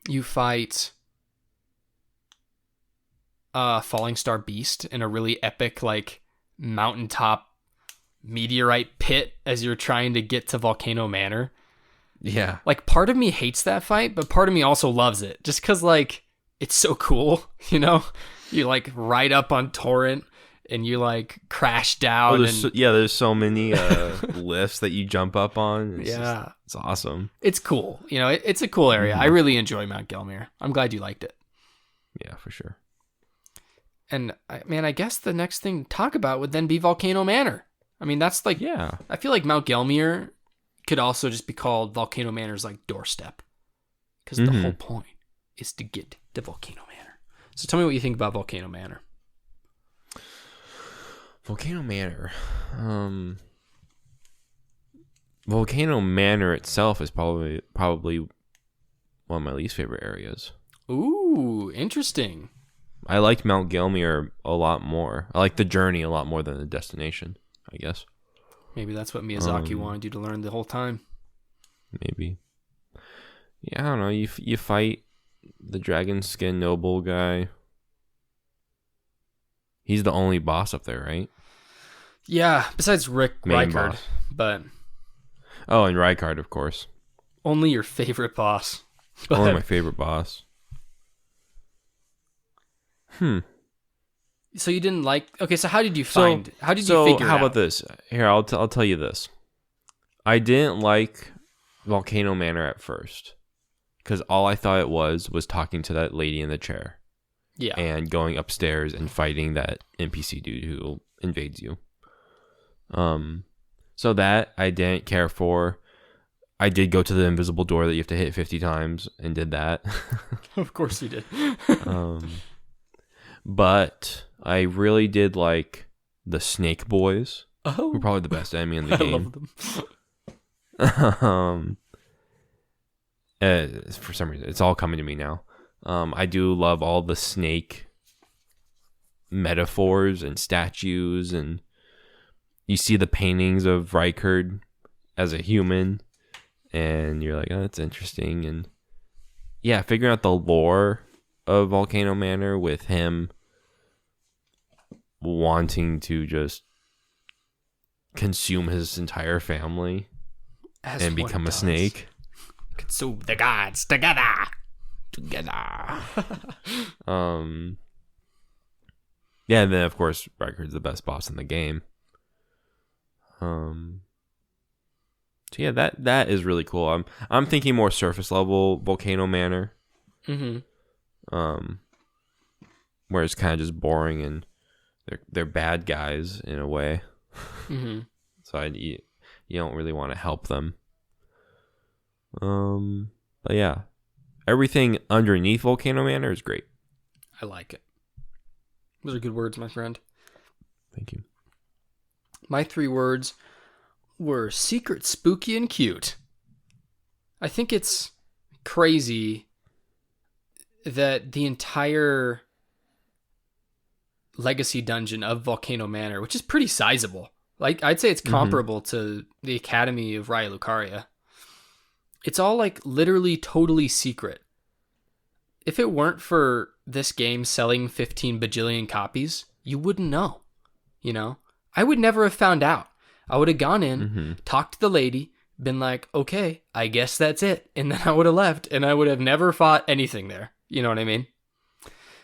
You fight Falling Star Beast in a really epic like mountaintop meteorite pit as you're trying to get to Volcano Manor. Yeah. Like, part of me hates that fight, but part of me also loves it. Just because, like, it's so cool, you know? You, like, ride up on Torrent, and you, like, crash down. There's so many lifts that you jump up on. It's awesome. It's cool. You know, it's a cool area. I really enjoy Mount Gelmir. I'm glad you liked it. Yeah, for sure. And, man, I guess the next thing to talk about would then be Volcano Manor. I mean, that's, like... Yeah. I feel like Mount Gelmir could also just be called Volcano Manor's like doorstep, because the whole point is to get to Volcano Manor. So tell me what you think about Volcano Manor. Volcano Manor. Volcano Manor itself is probably one of my least favorite areas. Ooh, interesting. I liked Mount Gelmir a lot more. I like the journey a lot more than the destination, I guess. Maybe that's what Miyazaki wanted you to learn the whole time. Maybe. Yeah, I don't know. You fight the dragon skin noble guy. He's the only boss up there, right? Yeah, besides Rykard. Boss. But oh, and Rykard, of course. Only your favorite boss. Only my favorite boss. So you didn't like... Okay, so how did you find... how did you figure it out? How about this? Here, I'll tell you this. I didn't like Volcano Manor at first, because all I thought it was talking to that lady in the chair. Yeah. And going upstairs and fighting that NPC dude who invades you. So that I didn't care for. I did go to the invisible door that you have to hit 50 times and did that. Of course you did. But I really did like the Snake Boys. Oh. Who are probably the best enemy in the game. I love them. For some reason, it's all coming to me now. I do love all the snake metaphors and statues, and you see the paintings of Rykard as a human, and you're like, oh, that's interesting. And yeah, figuring out the lore of Volcano Manor with him wanting to just consume his entire family and become a snake. Consume the gods together. Yeah, and then of course Rykard's the best boss in the game. So yeah, that is really cool. I'm thinking more surface level Volcano Manor. Where it's kind of just boring and they're bad guys in a way. So you don't really want to help them. But yeah, everything underneath Volcano Manor is great. I like it. Those are good words, my friend. Thank you. My 3 words were secret, spooky, and cute. I think it's crazy that the entire legacy dungeon of Volcano Manor, which is pretty sizable, like I'd say it's comparable to the Academy of Raya Lucaria. It's all like literally totally secret. If it weren't for this game selling 15 bajillion copies, you wouldn't know. You know? I would never have found out. I would have gone in, talked to the lady, been like, okay, I guess that's it. And then I would have left and I would have never fought anything there. You know what I mean?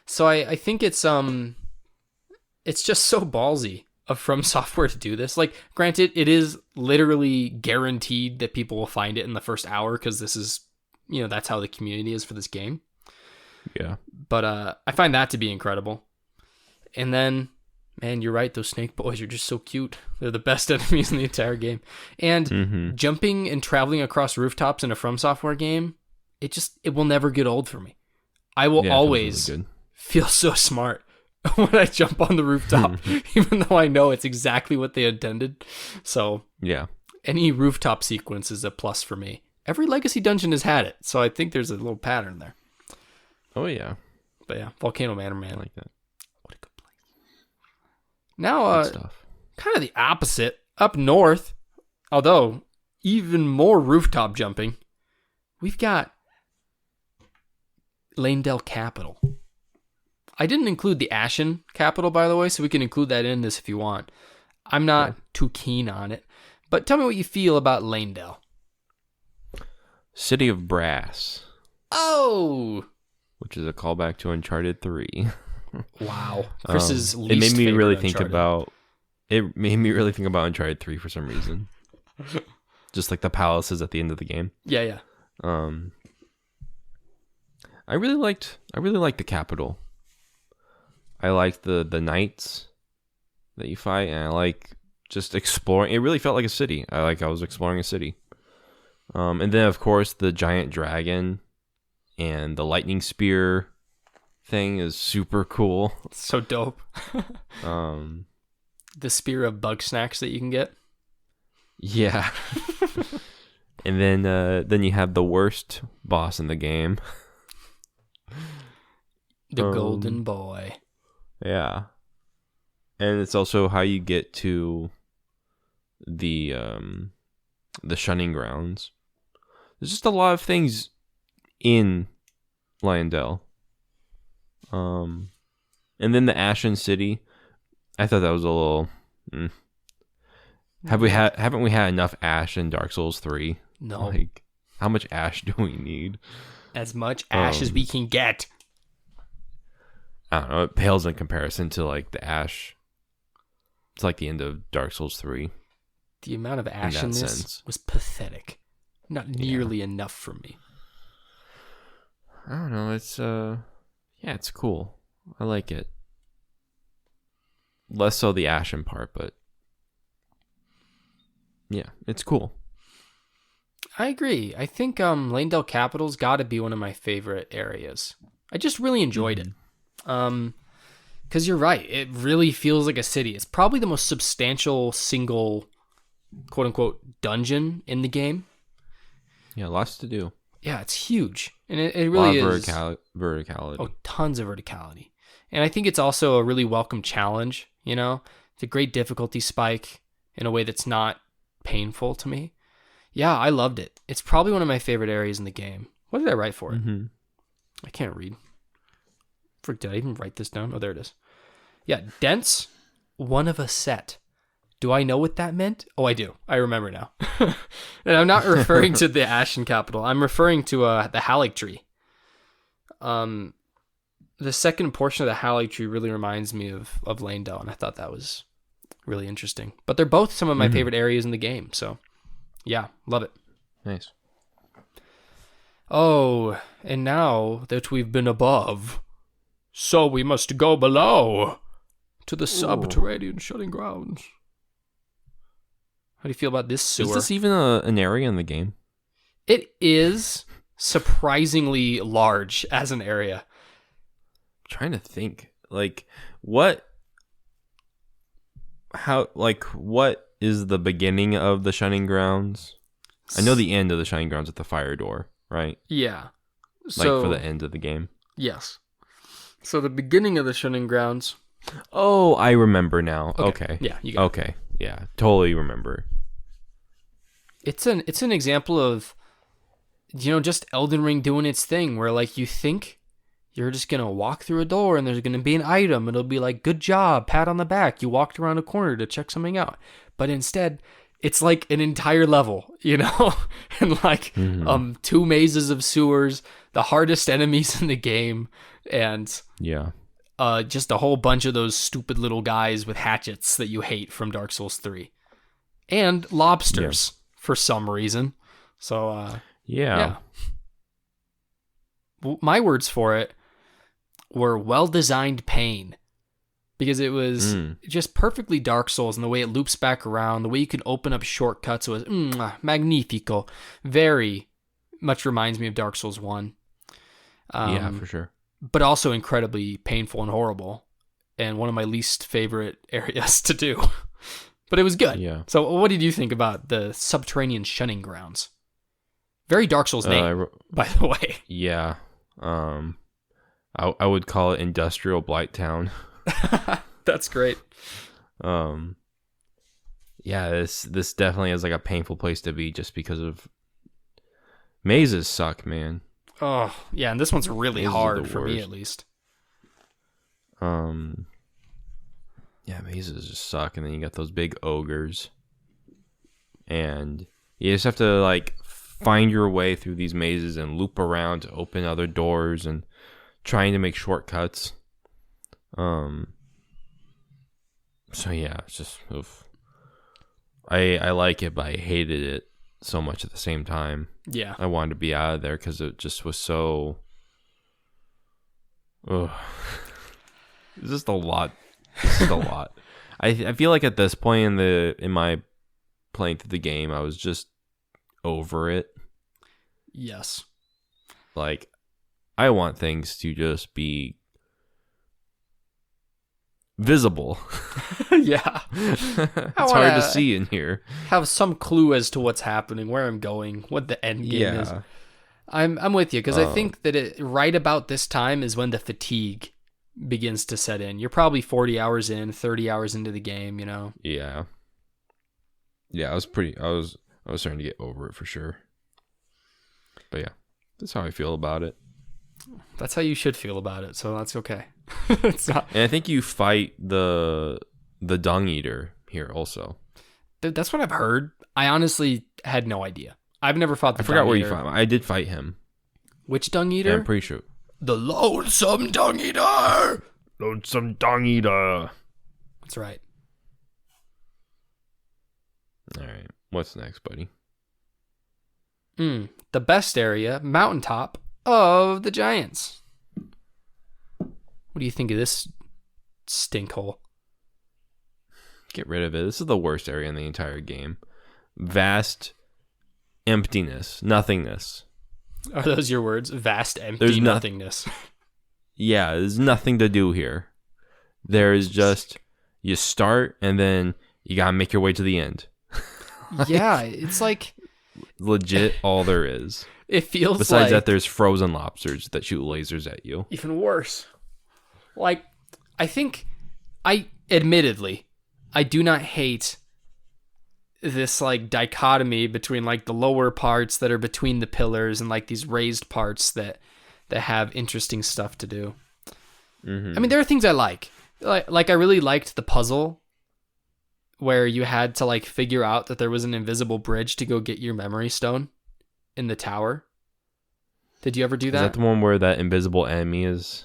So I think it's just so ballsy of From Software to do this. Like, granted, it is literally guaranteed that people will find it in the first hour because this is, you know, that's how the community is for this game. Yeah. But I find that to be incredible. And then, man, you're right. Those snake boys are just so cute. They're the best enemies in the entire game. And jumping and traveling across rooftops in a From Software game, it will never get old for me. I will always really feel so smart when I jump on the rooftop, even though I know it's exactly what they intended. So yeah, any rooftop sequence is a plus for me. Every Legacy dungeon has had it, so I think there's a little pattern there. Oh yeah. But yeah, Volcano Manor, man. I like that. What a good place. Now, Good stuff. kind of the opposite. Up north, although even more rooftop jumping, we've got Lanedale Capital. I didn't include the Ashen Capital, by the way, so we can include that in this if you want. I'm not too keen on it. But tell me what you feel about Lanedale. City of Brass, Oh! which is a callback to Uncharted 3. Wow. Chris's It least made me favorite really think Uncharted. about. It made me really think about Uncharted 3 for some reason. Just like the palaces at the end of the game. Yeah. I really liked the capital. I liked the knights that you fight, and I like just exploring. It really felt like a city. I was exploring a city. And then of course the giant dragon and the lightning spear thing is super cool. So dope. Um, The spear of bug snacks that you can get. yeah. And then you have the worst boss in the game. The golden boy. Yeah. And it's also how you get to the shunning grounds. There's just a lot of things in Lionel. And then the Ashen City. I thought that was a little haven't we had enough ash in Dark Souls 3? No. Like, how much ash do we need? As much ash as we can get. I don't know. It pales in comparison to like the ash. It's like the end of Dark Souls 3. The amount of ash that in this sense. was pathetic. Not nearly enough for me. I don't know. It's it's cool. I like it. Less so the ashen part, but yeah, it's cool. I agree. I think Lanedale Capital's got to be one of my favorite areas. I just really enjoyed it. Because you're right. It really feels like a city. It's probably the most substantial single, quote unquote, dungeon in the game. Yeah, lots to do. Yeah, it's huge. And it really is. Verticality. Oh, tons of verticality. And I think it's also a really welcome challenge, you know? It's a great difficulty spike in a way that's not painful to me. Yeah, I loved it. It's probably one of my favorite areas in the game. What did I write for it? Mm-hmm. I can't read. Frick, did I even write this down? Oh, there it is. Yeah, dense, one of a set. Do I know what that meant? Oh, I do. I remember now. And I'm not referring to the Ashen Capital. I'm referring to the Halleck Tree. The second portion of the Halleck Tree really reminds me of Lanedale, and I thought that was really interesting. But they're both some of my favorite areas in the game, so yeah, love it. Nice. Oh, and now that we've been above, so we must go below to the subterranean shutting grounds. How do you feel about this sewer? Is this even an area in the game? It is surprisingly large as an area. I'm trying to think. Like, what is the beginning of the Shining Grounds? I know the end of the Shining Grounds at the fire door, right? Yeah. Like for the end of the game. Yes. So the beginning of the shutting grounds. Oh, I remember now. Okay. Yeah, you got it. Okay. Yeah, totally remember. It's an example of, just Elden Ring doing its thing where like you think you're just going to walk through a door and there's going to be an item. It'll be like, good job, pat on the back. You walked around a corner to check something out. But instead, it's like an entire level, and like 2 mazes of sewers, the hardest enemies in the game, and just a whole bunch of those stupid little guys with hatchets that you hate from Dark Souls 3. And lobsters for some reason. So, yeah. My words for it were well-designed pain. Because it was just perfectly Dark Souls, and the way it loops back around, the way you can open up shortcuts was magnifico. Very much reminds me of Dark Souls 1. Yeah, for sure. But also incredibly painful and horrible, and one of my least favorite areas to do. But it was good. Yeah. So what did you think about the subterranean shunning grounds? Very Dark Souls name, by the way. Yeah. I would call it Industrial Blight Town. That's great. Yeah, this definitely is like a painful place to be just because of mazes suck, man. Oh, yeah, and this one's really Mazes are hard the for me worst. at least. Yeah, mazes just suck, and then you got those big ogres, and you just have to like find your way through these mazes and loop around to open other doors and trying to make shortcuts. So yeah, it's just oof. I like it, but I hated it so much at the same time. Yeah. I wanted to be out of there because it just was so. Ugh. It's just a lot. It's just a lot. I feel like at this point in my playing through the game, I was just over it. Yes. Like, I want things to just be visible. Yeah. It's hard to see in here. Have some clue as to what's happening, where I'm going, what the end game is. I'm with you because I think that right about this time is when the fatigue begins to set in. You're probably 40 hours in, 30 hours into the game, you know. Yeah. Yeah, I was starting to get over it for sure. But yeah, that's how I feel about it. That's how you should feel about it, so that's okay. It's not. And I think you fight the dung eater here also. That's what I've heard. I honestly had no idea. I've never fought the I forgot dung where eater. you fight him. I did fight him. Which dung Yeah, eater? I'm pretty sure. The lonesome dung eater. Lonesome dung eater. That's right. All right. What's next, buddy? The best area, mountaintop of the Giants. What do you think of this stinkhole? Get rid of it. This is the worst area in the entire game. Vast emptiness. Nothingness. Are those your words? Vast, empty There's nothingness. Yeah, there's nothing to do here. There is just, you start and then you gotta make your way to the end. Yeah, it's like... Legit all there is. It feels Besides like... that, there's frozen lobsters that shoot lasers at you. Even worse. Like, I think... Admittedly, I do not hate this, like, dichotomy between, like, the lower parts that are between the pillars and, like, these raised parts that have interesting stuff to do. Mm-hmm. I mean, there are things I like. Like, I really liked the puzzle where you had to, like, figure out that there was an invisible bridge to go get your memory stone in the tower. Did you ever do that? Is that the one where that invisible enemy is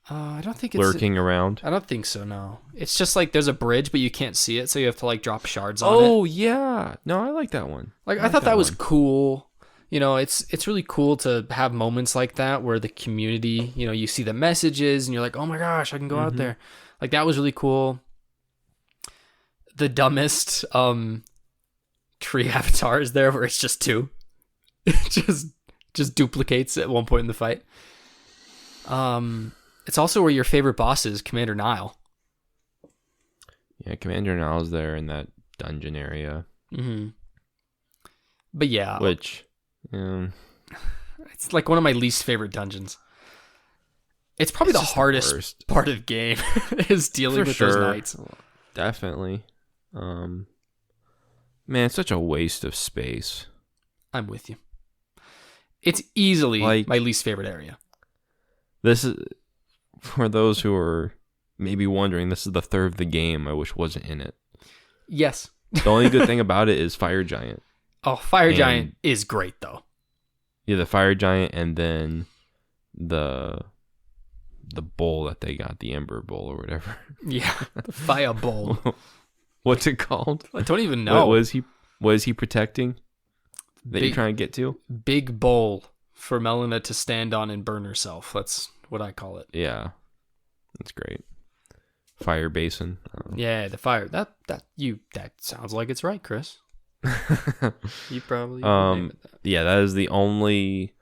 I don't think it's... lurking around? I don't think so, no. It's just, like, there's a bridge, but you can't see it, so you have to, like, drop shards on it. Oh, yeah. No, I like that one. Like, I thought that was cool. You know, it's really cool to have moments like that where the community, you know, you see the messages and you're like, oh my gosh, I can go out there. Like, that was really cool. The dumbest tree avatar is there where it's just two. It just duplicates at one point in the fight. It's also where your favorite boss is, Commander Nile. Yeah, Commander Nile's there in that dungeon area. Mm-hmm. But yeah. Which... it's like one of my least favorite dungeons. It's probably the hardest part of the game is dealing with those knights. Definitely. Man, it's such a waste of space. I'm with you. It's easily like, my least favorite area. This is, for those who are maybe wondering, this is the third of the game I wish wasn't in it. Yes. The only good thing about it is Fire Giant. Oh, Fire Giant is great, though. Yeah, the Fire Giant and then the bowl that they got, the Ember Bowl or whatever. Yeah, the Fire Bowl. What's it called? I don't even know. What was he protecting that you're trying to get to? Big bowl for Melina to stand on and burn herself. That's what I call it. Yeah, that's great. Fire basin. Yeah, the fire. That sounds like it's right, Chris. You probably name it that. Yeah, that is the only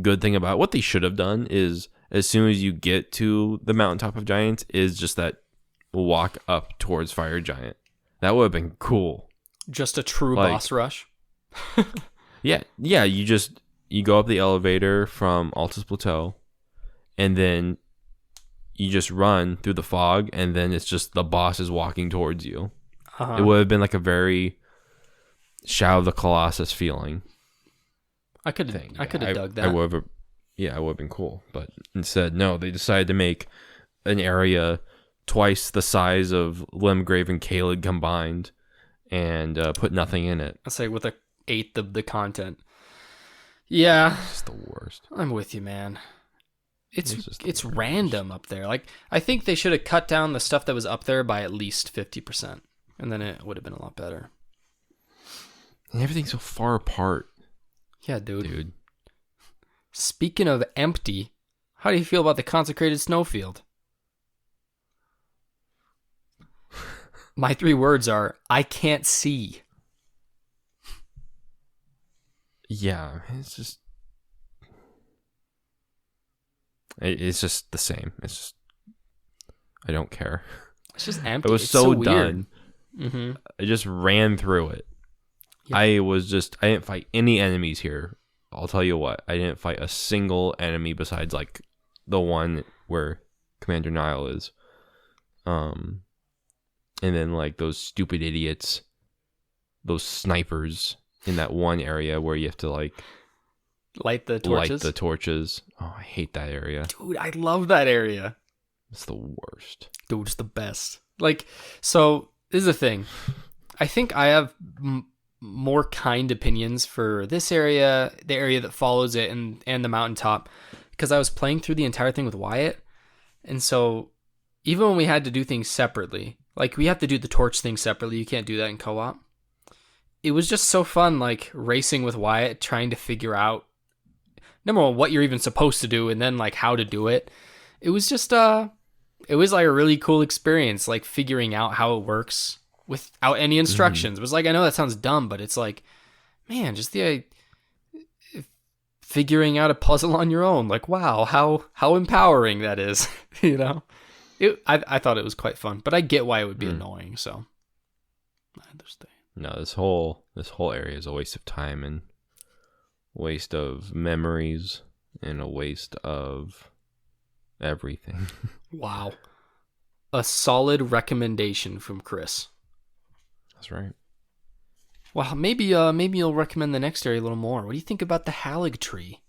good thing about it. What they should have done is, as soon as you get to the mountaintop of giants, is just that walk up towards Fire Giant. That would have been cool. Just a true boss rush. Yeah. You go up the elevator from Altus Plateau, and then you just run through the fog, and then it's just the boss is walking towards you. Uh-huh. It would have been like a very Shadow of the Colossus feeling. I could have dug that. I would have, it would have been cool. But instead, no, they decided to make an area twice the size of Limgrave and Caelid combined, and put nothing in it. I'll say with a eighth of the content. Yeah, it's the worst. I'm with you, man. It's random up there. Like, I think they should have cut down the stuff that was up there by at least 50%, and then it would have been a lot better. And everything's so far apart. Yeah, dude. Speaking of empty, how do you feel about the consecrated snowfield? My 3 words are, I can't see. Yeah, it's just... It's just the same. It's just... I don't care. It's just empty. It was it's so weird. done. Mm-hmm. I just ran through it. Yeah. I didn't fight any enemies here. I'll tell you what. I didn't fight a single enemy besides, like, the one where Commander Nile is. And then, like, those stupid idiots, those snipers in that one area where you have to, like... Light the torches? Oh, I hate that area. Dude, I love that area. It's the worst. Dude, it's the best. Like, so, this is the thing. I think I have more kind opinions for this area, the area that follows it, and the mountaintop, because I was playing through the entire thing with Wyatt, and so even when we had to do things separately, like we have to do the torch thing separately, you can't do that in co-op. It was just so fun, like racing with Wyatt, trying to figure out, number one, what you're even supposed to do, and then like how to do it. It was just it was like a really cool experience, like figuring out how it works without any instructions. Mm-hmm. It was like, I know that sounds dumb, but it's like, man, just the figuring out a puzzle on your own. Like, wow, how empowering that is, you know? I thought it was quite fun, but I get why it would be annoying, so I understand. No, this whole area is a waste of time and waste of memories and a waste of everything. Wow. A solid recommendation from Chris. That's right. Well, maybe you'll recommend the next area a little more. What do you think about the Halig Tree?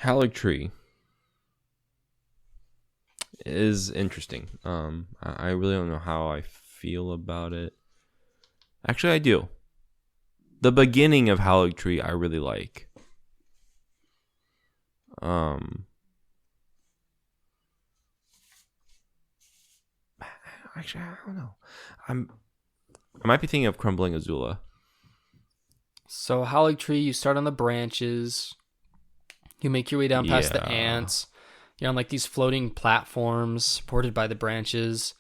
Halig Tree is interesting. I really don't know how I feel about it. Actually, I do. The beginning of Halig Tree I really like. Actually, I don't know. I might be thinking of Crumbling Azula. So Halig Tree, you start on the branches. You make your way down past the ants. You're on like these floating platforms supported by the branches.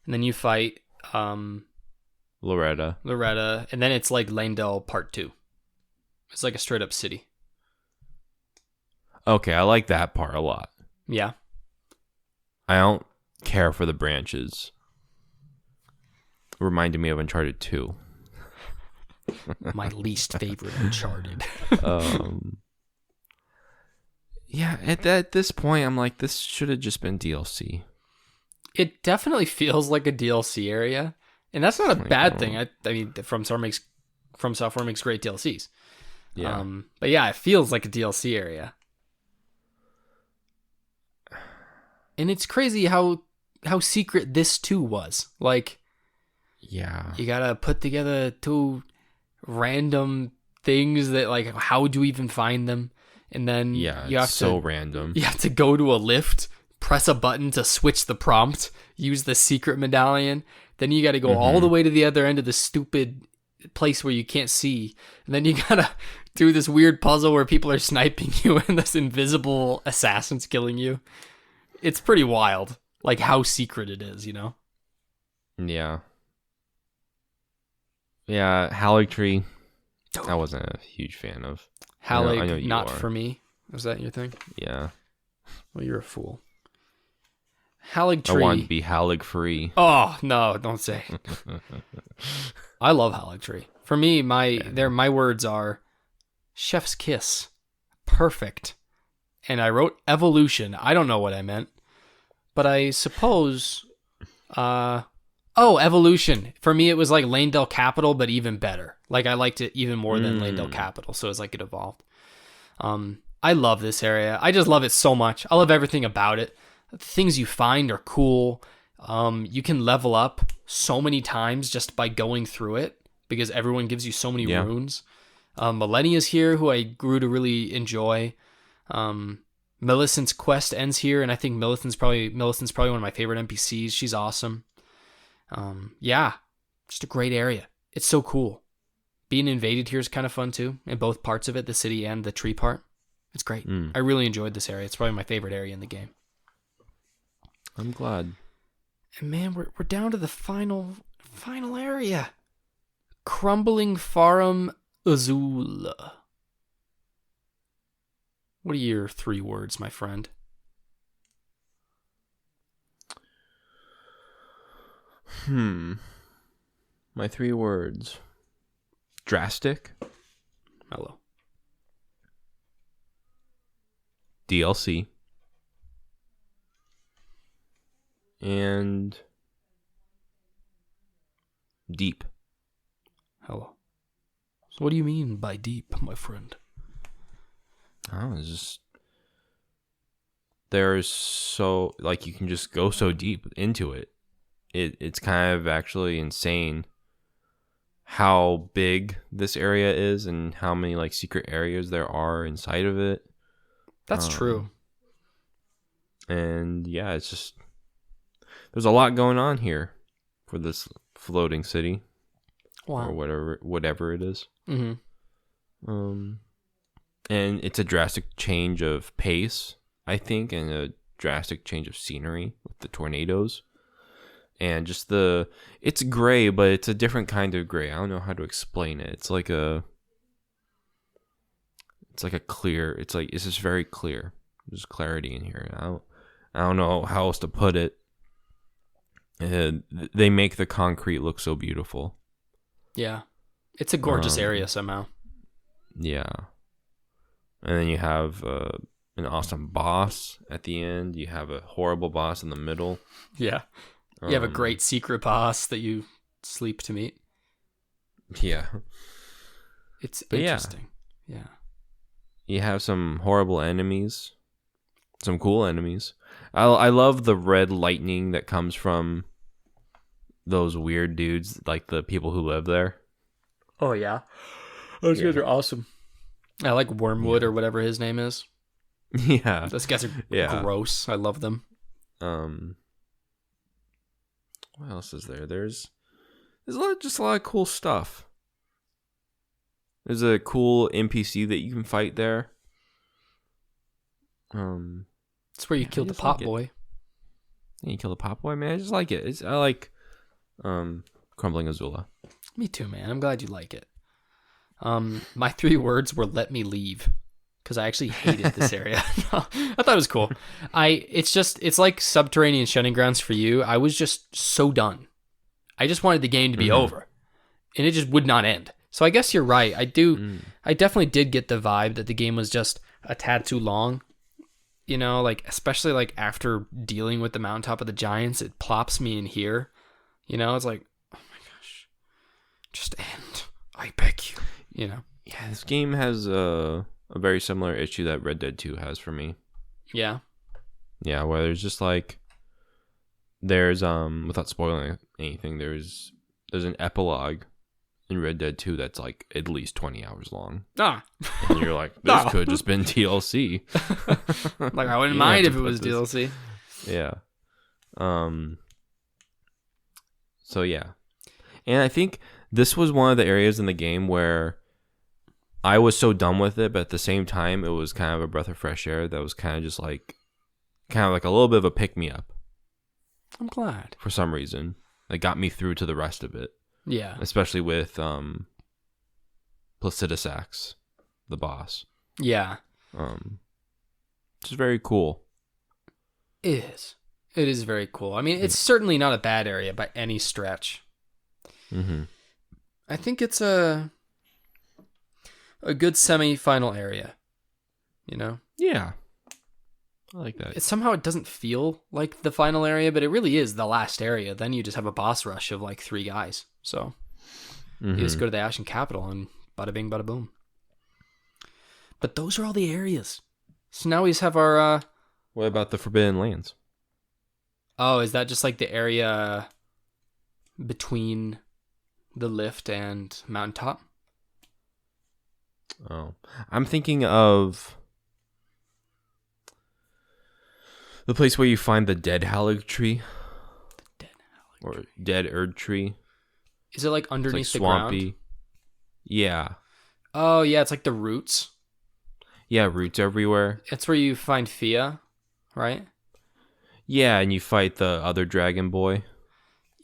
And then you fight Loretta. And then it's like Leyndell Part 2. It's like a straight up city. Okay, I like that part a lot. Yeah. I don't care for the branches. Reminded me of Uncharted 2. My least favorite Uncharted. Yeah, at this point, I'm like, this should have just been DLC. It definitely feels like a DLC area, and that's not a bad thing. I mean, From Software makes great DLCs. Yeah. But yeah, it feels like a DLC area. And it's crazy how secret this too was. Like, yeah, you gotta put together 2 random things that, like, how do you even find them? And then you have random. You have to go to a lift, press a button to switch the prompt, use the secret medallion. Then you got to go all the way to the other end of the stupid place where you can't see. And then you got to do this weird puzzle where people are sniping you and this invisible assassin's killing you. It's pretty wild, like how secret it is, you know? Yeah. Yeah, Halig Tree, I wasn't a huge fan of. Halig, not for me. Was that your thing? Yeah. Well, you're a fool. Halig Tree. I want to be Halig free. Oh, no, don't say. I love Halig Tree. For me, my words are chef's kiss. Perfect. And I wrote evolution. I don't know what I meant. but I suppose Evolution. For me it was like Lanedale Capital, but even better. Like I liked it even more than Lanedale Capital, so it's like it evolved. I love this area. I just love it so much. I love everything about it. The things you find are cool. You can level up so many times just by going through it because everyone gives you so many runes. Millennia's here, who I grew to really enjoy. Millicent's quest ends here, and I think Millicent's probably one of my favorite NPCs. She's awesome. Just a great area. It's so cool. Being invaded here is kind of fun too, in both parts of it, the city and the tree part. It's great. I really enjoyed this area. It's probably my favorite area in the game. I'm glad. And man, we're down to the final area. Crumbling Farum Azula. What are your 3 words, my friend? My 3 words. Drastic. Hello. DLC. And deep. Hello. So what do you mean by deep, my friend? Oh, it's just there's so like you can just go so deep into it. It's kind of actually insane how big this area is and how many like secret areas there are inside of it. That's true. And yeah, it's just there's a lot going on here for this floating city. Wow. Or whatever it is. Mm-hmm. And it's a drastic change of pace, I think, and a drastic change of scenery with the tornadoes. And just it's gray, but it's a different kind of gray. I don't know how to explain it. It's like a clear, it's just very clear. There's clarity in here. I don't know how else to put it. They make the concrete look so beautiful. Yeah. It's a gorgeous area somehow. Yeah. And then you have an awesome boss at the end. You have a horrible boss in the middle. Yeah. You have a great secret boss that you sleep to meet. Yeah. It's interesting. Yeah. You have some horrible enemies. Some cool enemies. I love the red lightning that comes from those weird dudes, like the people who live there. Oh, yeah. Those guys are awesome. I like Wormwood or whatever his name is. Yeah. Those guys are gross. I love them. What else is there? There's a lot of cool stuff. There's a cool NPC that you can fight there. It's where you killed the pot boy. Yeah, you kill the pot boy, man. I just like it. I like Crumbling Azula. Me too, man. I'm glad you like it. My 3 words were "let me leave" because I actually hated this area. I thought it was cool. It's like Subterranean Shunning Grounds for you. I was just so done. I just wanted the game to be over, and it just would not end. So I guess you're right. I definitely did get the vibe that the game was just a tad too long. You know, like especially like after dealing with the mountaintop of the giants, it plops me in here. You know, it's like, oh my gosh, just end. I beg you. You know. Yeah, this game has a very similar issue that Red Dead 2 has for me. Yeah. Yeah, where there's just like there's without spoiling anything, there's an epilogue in Red Dead 2 that's like at least 20 hours long. Ah. And you're like, this could just been DLC. Like I wouldn't mind if it was DLC. Yeah. So yeah. And I think this was one of the areas in the game where I was so done with it, but at the same time, it was kind of a breath of fresh air that was kind of like a little bit of a pick-me-up. I'm glad. For some reason. It got me through to the rest of it. Yeah. Especially with Placidusax, the boss. Yeah. Which is very cool. It is. It is very cool. I mean, it's certainly not a bad area by any stretch. Mm-hmm. I think it's a good semi-final area. You know? Yeah. I like that. Somehow it doesn't feel like the final area, but it really is the last area. Then you just have a boss rush of like 3 guys. So you just go to the Ashen Capital and bada bing, bada boom. But those are all the areas. So now we just have our... What about the Forbidden Lands? Oh, is that just like the area between the lift and Mountaintop? Oh, I'm thinking of the place where you find the dead Halig tree. The dead Halig or tree. dead Erd tree. Is it like It's underneath like the swampy. ground? Yeah. Oh, yeah, it's like the roots. Yeah, roots everywhere. It's where you find Fia, right? Yeah, and you fight the other dragon boy.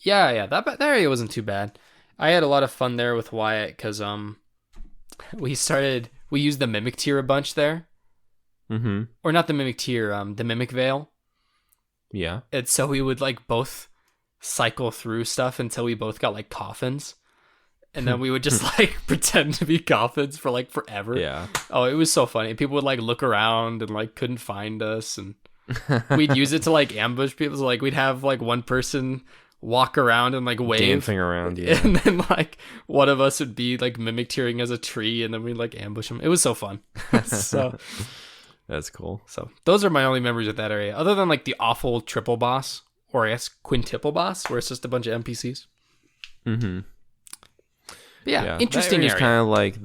Yeah, that area wasn't too bad. I had a lot of fun there with Wyatt because we used the Mimic Tier a bunch there. Mm-hmm. Or not the Mimic Tier, the Mimic Veil. Yeah. And so we would like both cycle through stuff until we both got like coffins. And then we would just like pretend to be coffins for like forever. Yeah. Oh, it was so funny. People would like look around and like couldn't find us, and we'd use it to like ambush people. So like we'd have like one person walk around and like wave, Dancing around, yeah. and then like one of us would be like mimic tearing as a tree, and then we'd like ambush them. It was so fun. so That's cool. those are my only memories of that area, other than like the awful triple boss, or I guess quintuple boss, where it's just a bunch of NPCs. Mm-hmm. But yeah, interesting It's area. kind of like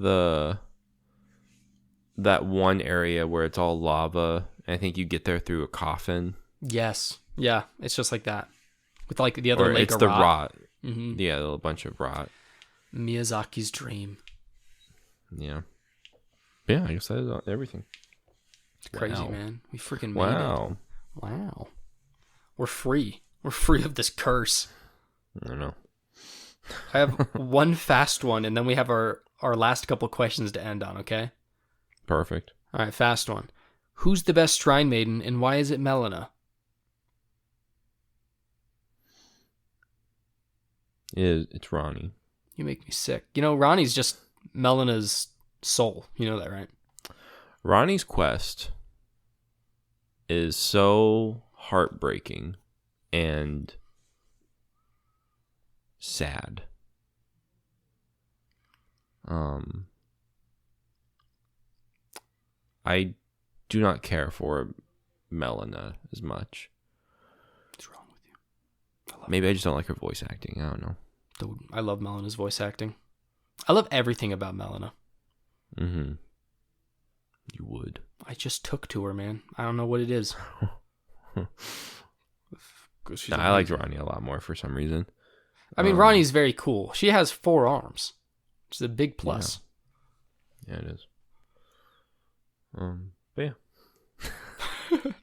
that one area where it's all lava. I think you get there through a coffin. Yes, yeah, it's just like that with like the other Or lake it's of the rot. rot. Mm-hmm. Yeah, a bunch of rot. Miyazaki's dream. Yeah. Yeah, I guess that is everything. It's crazy, Wow. man. We freaking made Wow. it. Wow. We're free. We're free of this curse. I don't know. I have one fast one, and then we have our last couple questions to end on, okay? Perfect. All right, fast one. Who's the best shrine maiden, and why is it Melina? It's Ronnie. You make me sick. You know, Ronnie's just Melina's soul. You know that, right? Ronnie's quest is so heartbreaking and sad. I do not care for Melina as much. What's wrong with you? Maybe I just don't like her voice acting. I don't know. Dude, I love Melina's voice acting. I love everything about Melina. Mm-hmm. You would. I just took to her, man. I don't know what it is. No, I liked Ronnie a lot more for some reason. I mean, Ronnie's very cool. She has 4 arms, which is a big plus. Yeah, it is. But yeah.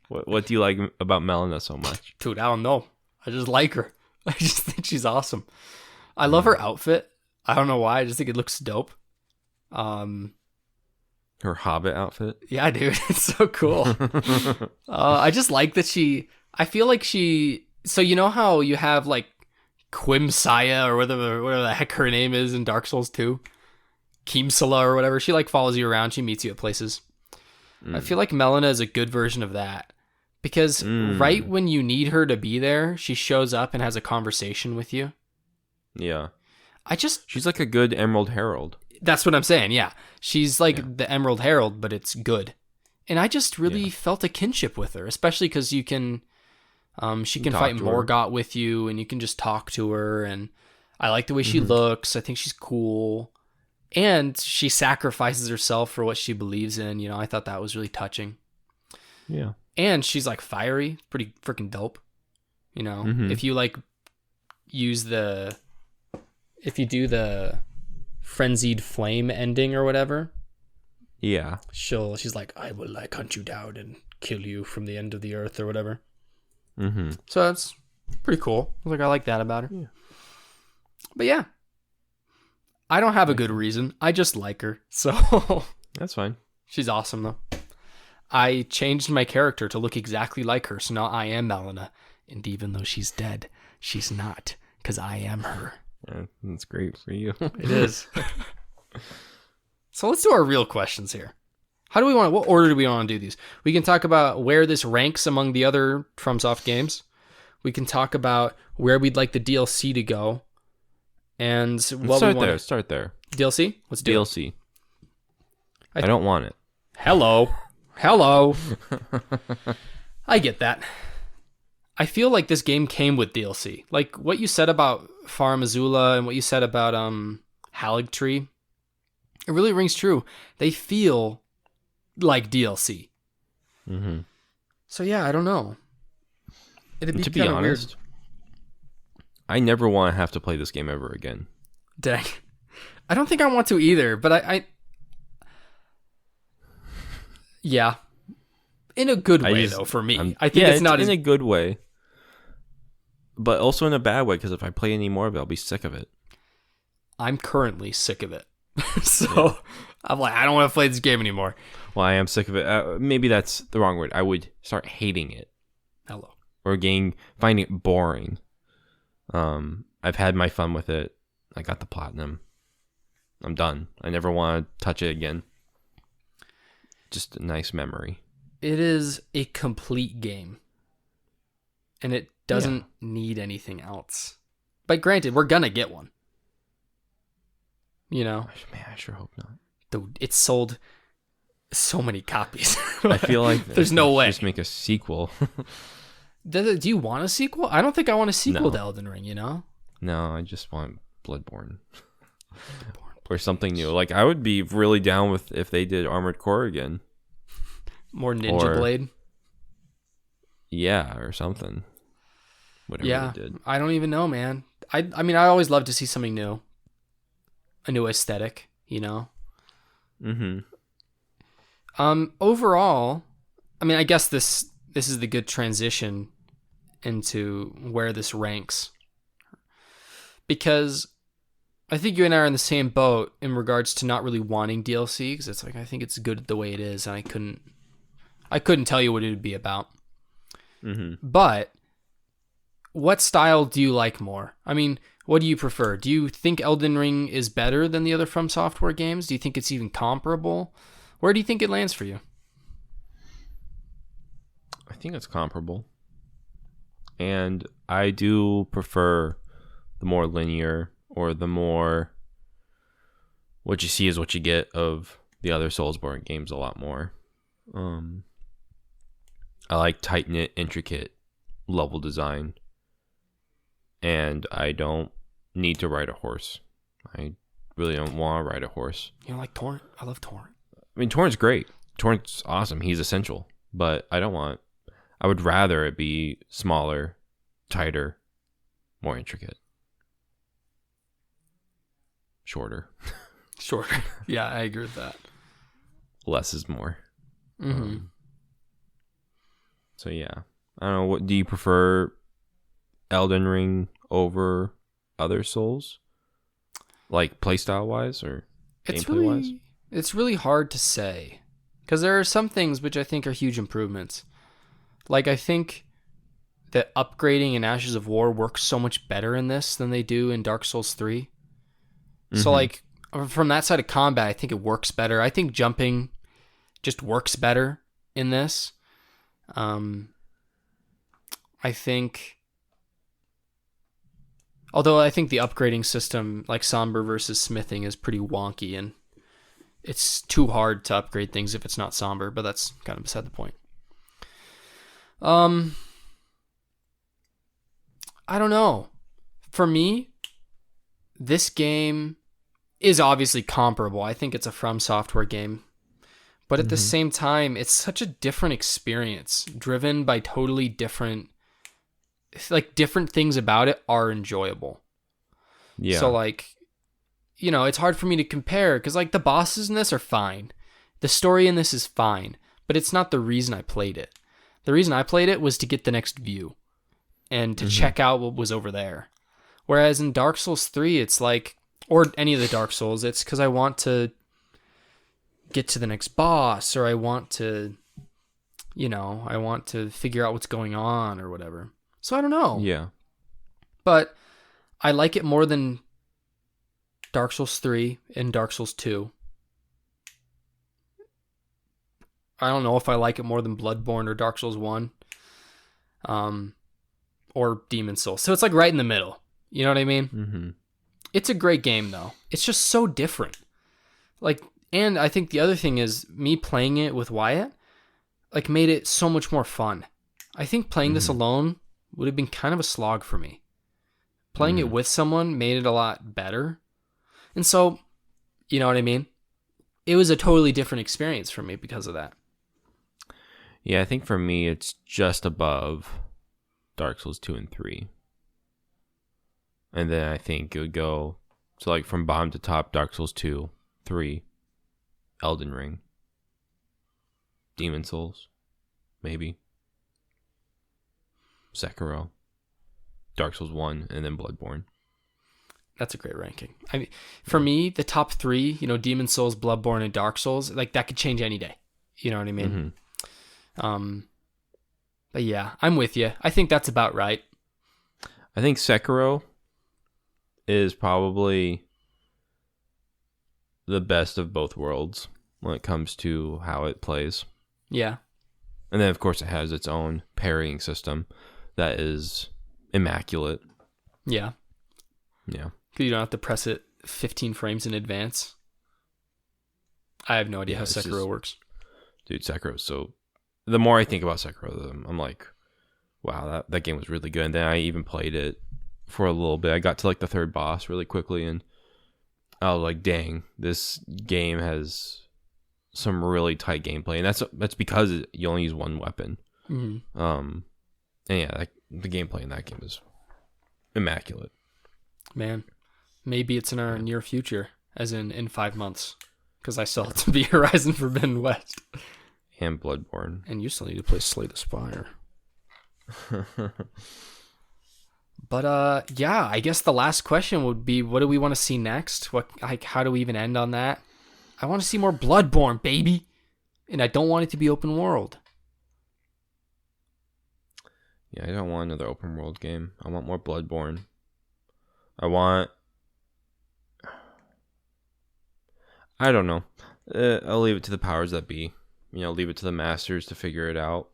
What do you like about Melina so much? Dude, I don't know. I just like her. I just think she's awesome. I love her outfit. I don't know why. I just think it looks dope. Her Hobbit outfit? Yeah, dude. It's so cool. I just like that I feel like so you know how you have like Quimsaya or whatever the heck her name is in Dark Souls 2? Keemsala or whatever. She like follows you around. She meets you at places. I feel like Melina is a good version of that. Because right when you need her to be there, she shows up and has a conversation with you. Yeah. She's like a good Emerald Herald. That's what I'm saying, yeah. She's like the Emerald Herald, but it's good. And I just really felt a kinship with her, especially because she can fight Morgott with you, and you can just talk to her, and I like the way she looks. I think she's cool. And she sacrifices herself for what she believes in. You know, I thought that was really touching. Yeah. And she's like fiery, pretty freaking dope. You know, if you like if you do the frenzied flame ending or whatever, yeah, she's like, I will like hunt you down and kill you from the end of the earth or whatever. Mm-hmm. So that's pretty cool. I like that about her. Yeah. But yeah, I don't have a good reason. I just like her. So that's fine. She's awesome though. I changed my character to look exactly like her, so now I am Melina. And even though she's dead, she's not, because I am her. Yeah, that's great for you. It is. So let's do our real questions here. What order do we want to do these? We can talk about where this ranks among the other FromSoft games. We can talk about where we'd like the DLC to go. And what Start we want. there. Start there. DLC? Let's do DLC. it. I don't want it. Hello. I get that. I feel like this game came with DLC. Like what you said about Farm Azula and what you said about Haligtree, it really rings true. They feel like DLC. Mm-hmm. So yeah, I don't know. To be honest, I never want to have to play this game ever again. Dang. I don't think I want to either, but I yeah. In a good way, though, for me. I think it's not in a good way. But also in a bad way, because if I play any more of it, I'll be sick of it. I'm currently sick of it. So I'm like, I don't want to play this game anymore. Well, I am sick of it. Maybe that's the wrong word. I would start hating it. Hello. Or finding it boring. I've had my fun with it. I got the platinum. I'm done. I never want to touch it again. Just a nice memory. It is a complete game. And it doesn't need anything else. But granted, we're going to get one. You know? Man, I sure hope not. Dude, it sold so many copies. I feel like there's no way. Just make a sequel. Do you want a sequel? I don't think I want a sequel to Elden Ring, you know? No, I just want Bloodborne. Or something new. Like, I would be really down with if they did Armored Core again. More Ninja Blade? Yeah, or something. Whatever they did. I don't even know, man. I mean, I always love to see something new. A new aesthetic, you know? Mm-hmm. Overall, I mean, I guess this is the good transition into where this ranks. Because I think you and I are in the same boat in regards to not really wanting DLC, because it's like, I think it's good the way it is, and I couldn't tell you what it would be about. Mm-hmm. But what style do you like more? I mean, what do you prefer? Do you think Elden Ring is better than the other From Software games? Do you think it's even comparable? Where do you think it lands for you? I think it's comparable. And I do prefer the more linear or the more what you see is what you get of the other Soulsborne games a lot more. I like tight-knit, intricate level design. And I don't need to ride a horse. I really don't want to ride a horse. You know, like Torrent? I love Torrent. I mean, Torrent's great. Torrent's awesome. He's essential. But I would rather it be smaller, tighter, more intricate. Shorter. Shorter. Yeah, I agree with that. Less is more. Mm-hmm. So yeah. I don't know. What do you prefer? Elden Ring over other Souls? Like playstyle wise or gameplay wise? It's really hard to say. Because there are some things which I think are huge improvements. Like, I think that upgrading in Ashes of War works so much better in this than they do in Dark Souls 3. Mm-hmm. So, like, from that side of combat, I think it works better. I think jumping just works better in this. I think... Although I think the upgrading system, like Somber versus Smithing, is pretty wonky, and it's too hard to upgrade things if it's not Somber, but that's kind of beside the point. I don't know. For me, this game is obviously comparable. I think it's a From Software game. But at the same time, it's such a different experience, driven by totally different... Like, different things about it are enjoyable. Yeah. So, like, you know, it's hard for me to compare, because, like, the bosses in this are fine. The story in this is fine. But it's not the reason I played it. The reason I played it was to get the next view. And to check out what was over there. Whereas in Dark Souls 3, it's like... Or any of the Dark Souls, it's because I want to get to the next boss, or I want to... You know, I want to figure out what's going on, or whatever. So I don't know. Yeah. But I like it more than Dark Souls 3 and Dark Souls 2. I don't know if I like it more than Bloodborne or Dark Souls 1. Or Demon Souls. So it's like right in the middle. You know what I mean? Mm-hmm. It's a great game though. It's just so different. Like, and I think the other thing is me playing it with Wyatt, like, made it so much more fun. I think playing this alone would have been kind of a slog for me. Playing it with someone made it a lot better. And so, you know what I mean? It was a totally different experience for me because of that. Yeah, I think for me, it's just above Dark Souls 2 and 3. And then I think it would go, so like from bottom to top, Dark Souls 2, 3, Elden Ring, Demon Souls, maybe, Sekiro, Dark Souls 1, and then Bloodborne. That's a great ranking. I mean, for me, the top 3, you know, Demon Souls, Bloodborne, and Dark Souls, like, that could change any day. You know what I mean? But yeah, I'm with you. I think that's about right. I think Sekiro is probably the best of both worlds when it comes to how it plays. Yeah. And then, of course, it has its own parrying system that is immaculate. Yeah. Yeah. Because you don't have to press it 15 frames in advance. I have no idea how Sekiro works. Dude, Sekiro. So the more I think about Sekiro, I'm like, wow, that game was really good. And then I even played it for a little bit. I got to like the third boss really quickly, and I was like, dang, this game has some really tight gameplay. And that's because you only use one weapon. Mm-hmm. And yeah, the gameplay in that game is immaculate. Man, maybe it's in our near future, as in 5 months, because I still have to be Horizon Forbidden West. And Bloodborne. And you still need to play Slay the Spire. But yeah, I guess the last question would be, what do we want to see next? How do we even end on that? I want to see more Bloodborne, baby. And I don't want it to be open world. Yeah, I don't want another open world game. I want more Bloodborne. I don't know. I'll leave it to the powers that be. You know, leave it to the masters to figure it out.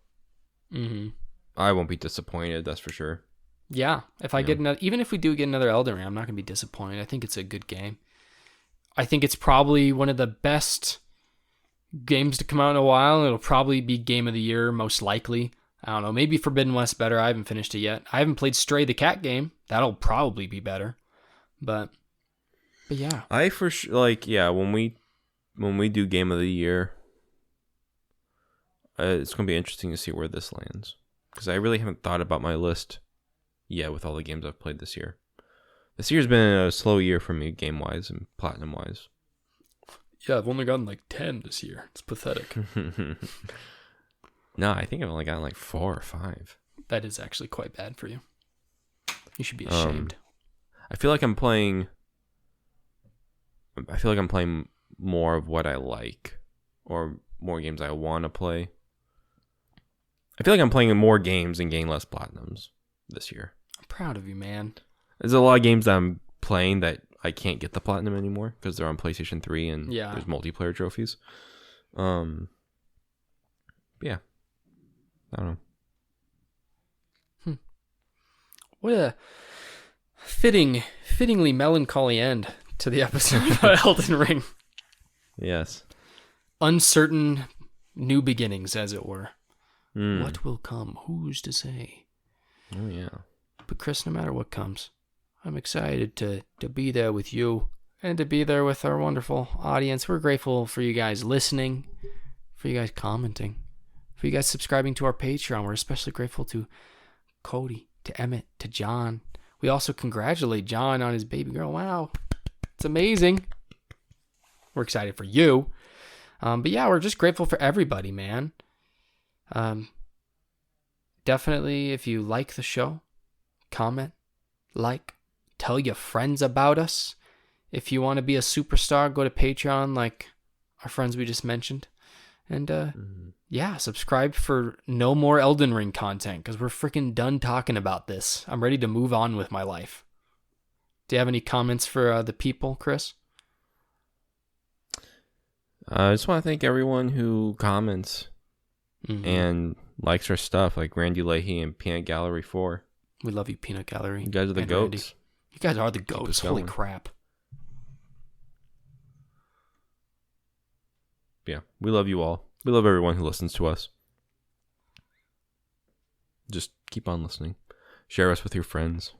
Mm-hmm. I won't be disappointed, that's for sure. Yeah, if I get another, even if we do get another Elden Ring, I'm not gonna be disappointed. I think it's a good game. I think it's probably one of the best games to come out in a while. It'll probably be Game of the Year, most likely. I don't know. Maybe Forbidden West better. I haven't finished it yet. I haven't played Stray the Cat game. That'll probably be better. But yeah. I for sure when we do Game of the Year, it's gonna be interesting to see where this lands, because I really haven't thought about my list yet with all the games I've played this year. This year's been a slow year for me, game wise and platinum wise. Yeah, I've only gotten like 10 this year. It's pathetic. No, I think I've only gotten like 4 or 5. That is actually quite bad for you. You should be ashamed. I feel like I'm playing more of what I like, or more games I want to play. I feel like I'm playing more games and getting less platinums this year. I'm proud of you, man. There's a lot of games that I'm playing that I can't get the platinum anymore because they're on PlayStation 3 and there's multiplayer trophies. Yeah. I don't know. What a fittingly melancholy end to the episode about Elden Ring. Yes. Uncertain new beginnings, as it were. What will come? Who's to say? Oh, yeah. But Chris, no matter what comes, I'm excited to be there with you and to be there with our wonderful audience. We're grateful for you guys listening, for you guys commenting, for you guys subscribing to our Patreon. We're especially grateful to Cody, to Emmett, to John. We also congratulate John on his baby girl. Wow. It's amazing. We're excited for you. But yeah, we're just grateful for everybody, man. Definitely, if you like the show, comment, tell your friends about us. If you want to be a superstar, go to Patreon like our friends we just mentioned. And yeah, subscribe for no more Elden Ring content, because we're freaking done talking about this. I'm ready to move on with my life. Do you have any comments for the people, Chris? I just want to thank everyone who comments and likes our stuff, like Randy Leahy and Peanut Gallery 4. We love you, Peanut Gallery. You guys are the and goats. Randy. You guys are the us goats. Holy going. crap. Yeah, we love you all. We love everyone who listens to us. Just keep on listening. Share us with your friends.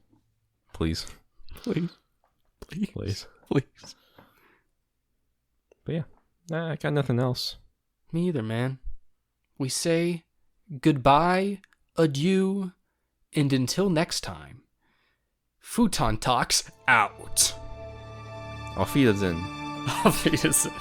Please. Please. Please. Please. Please. But yeah, I got nothing else. Me either, man. We say goodbye, adieu, and until next time, Futon Talks out. Auf Wiedersehen. Auf Wiedersehen.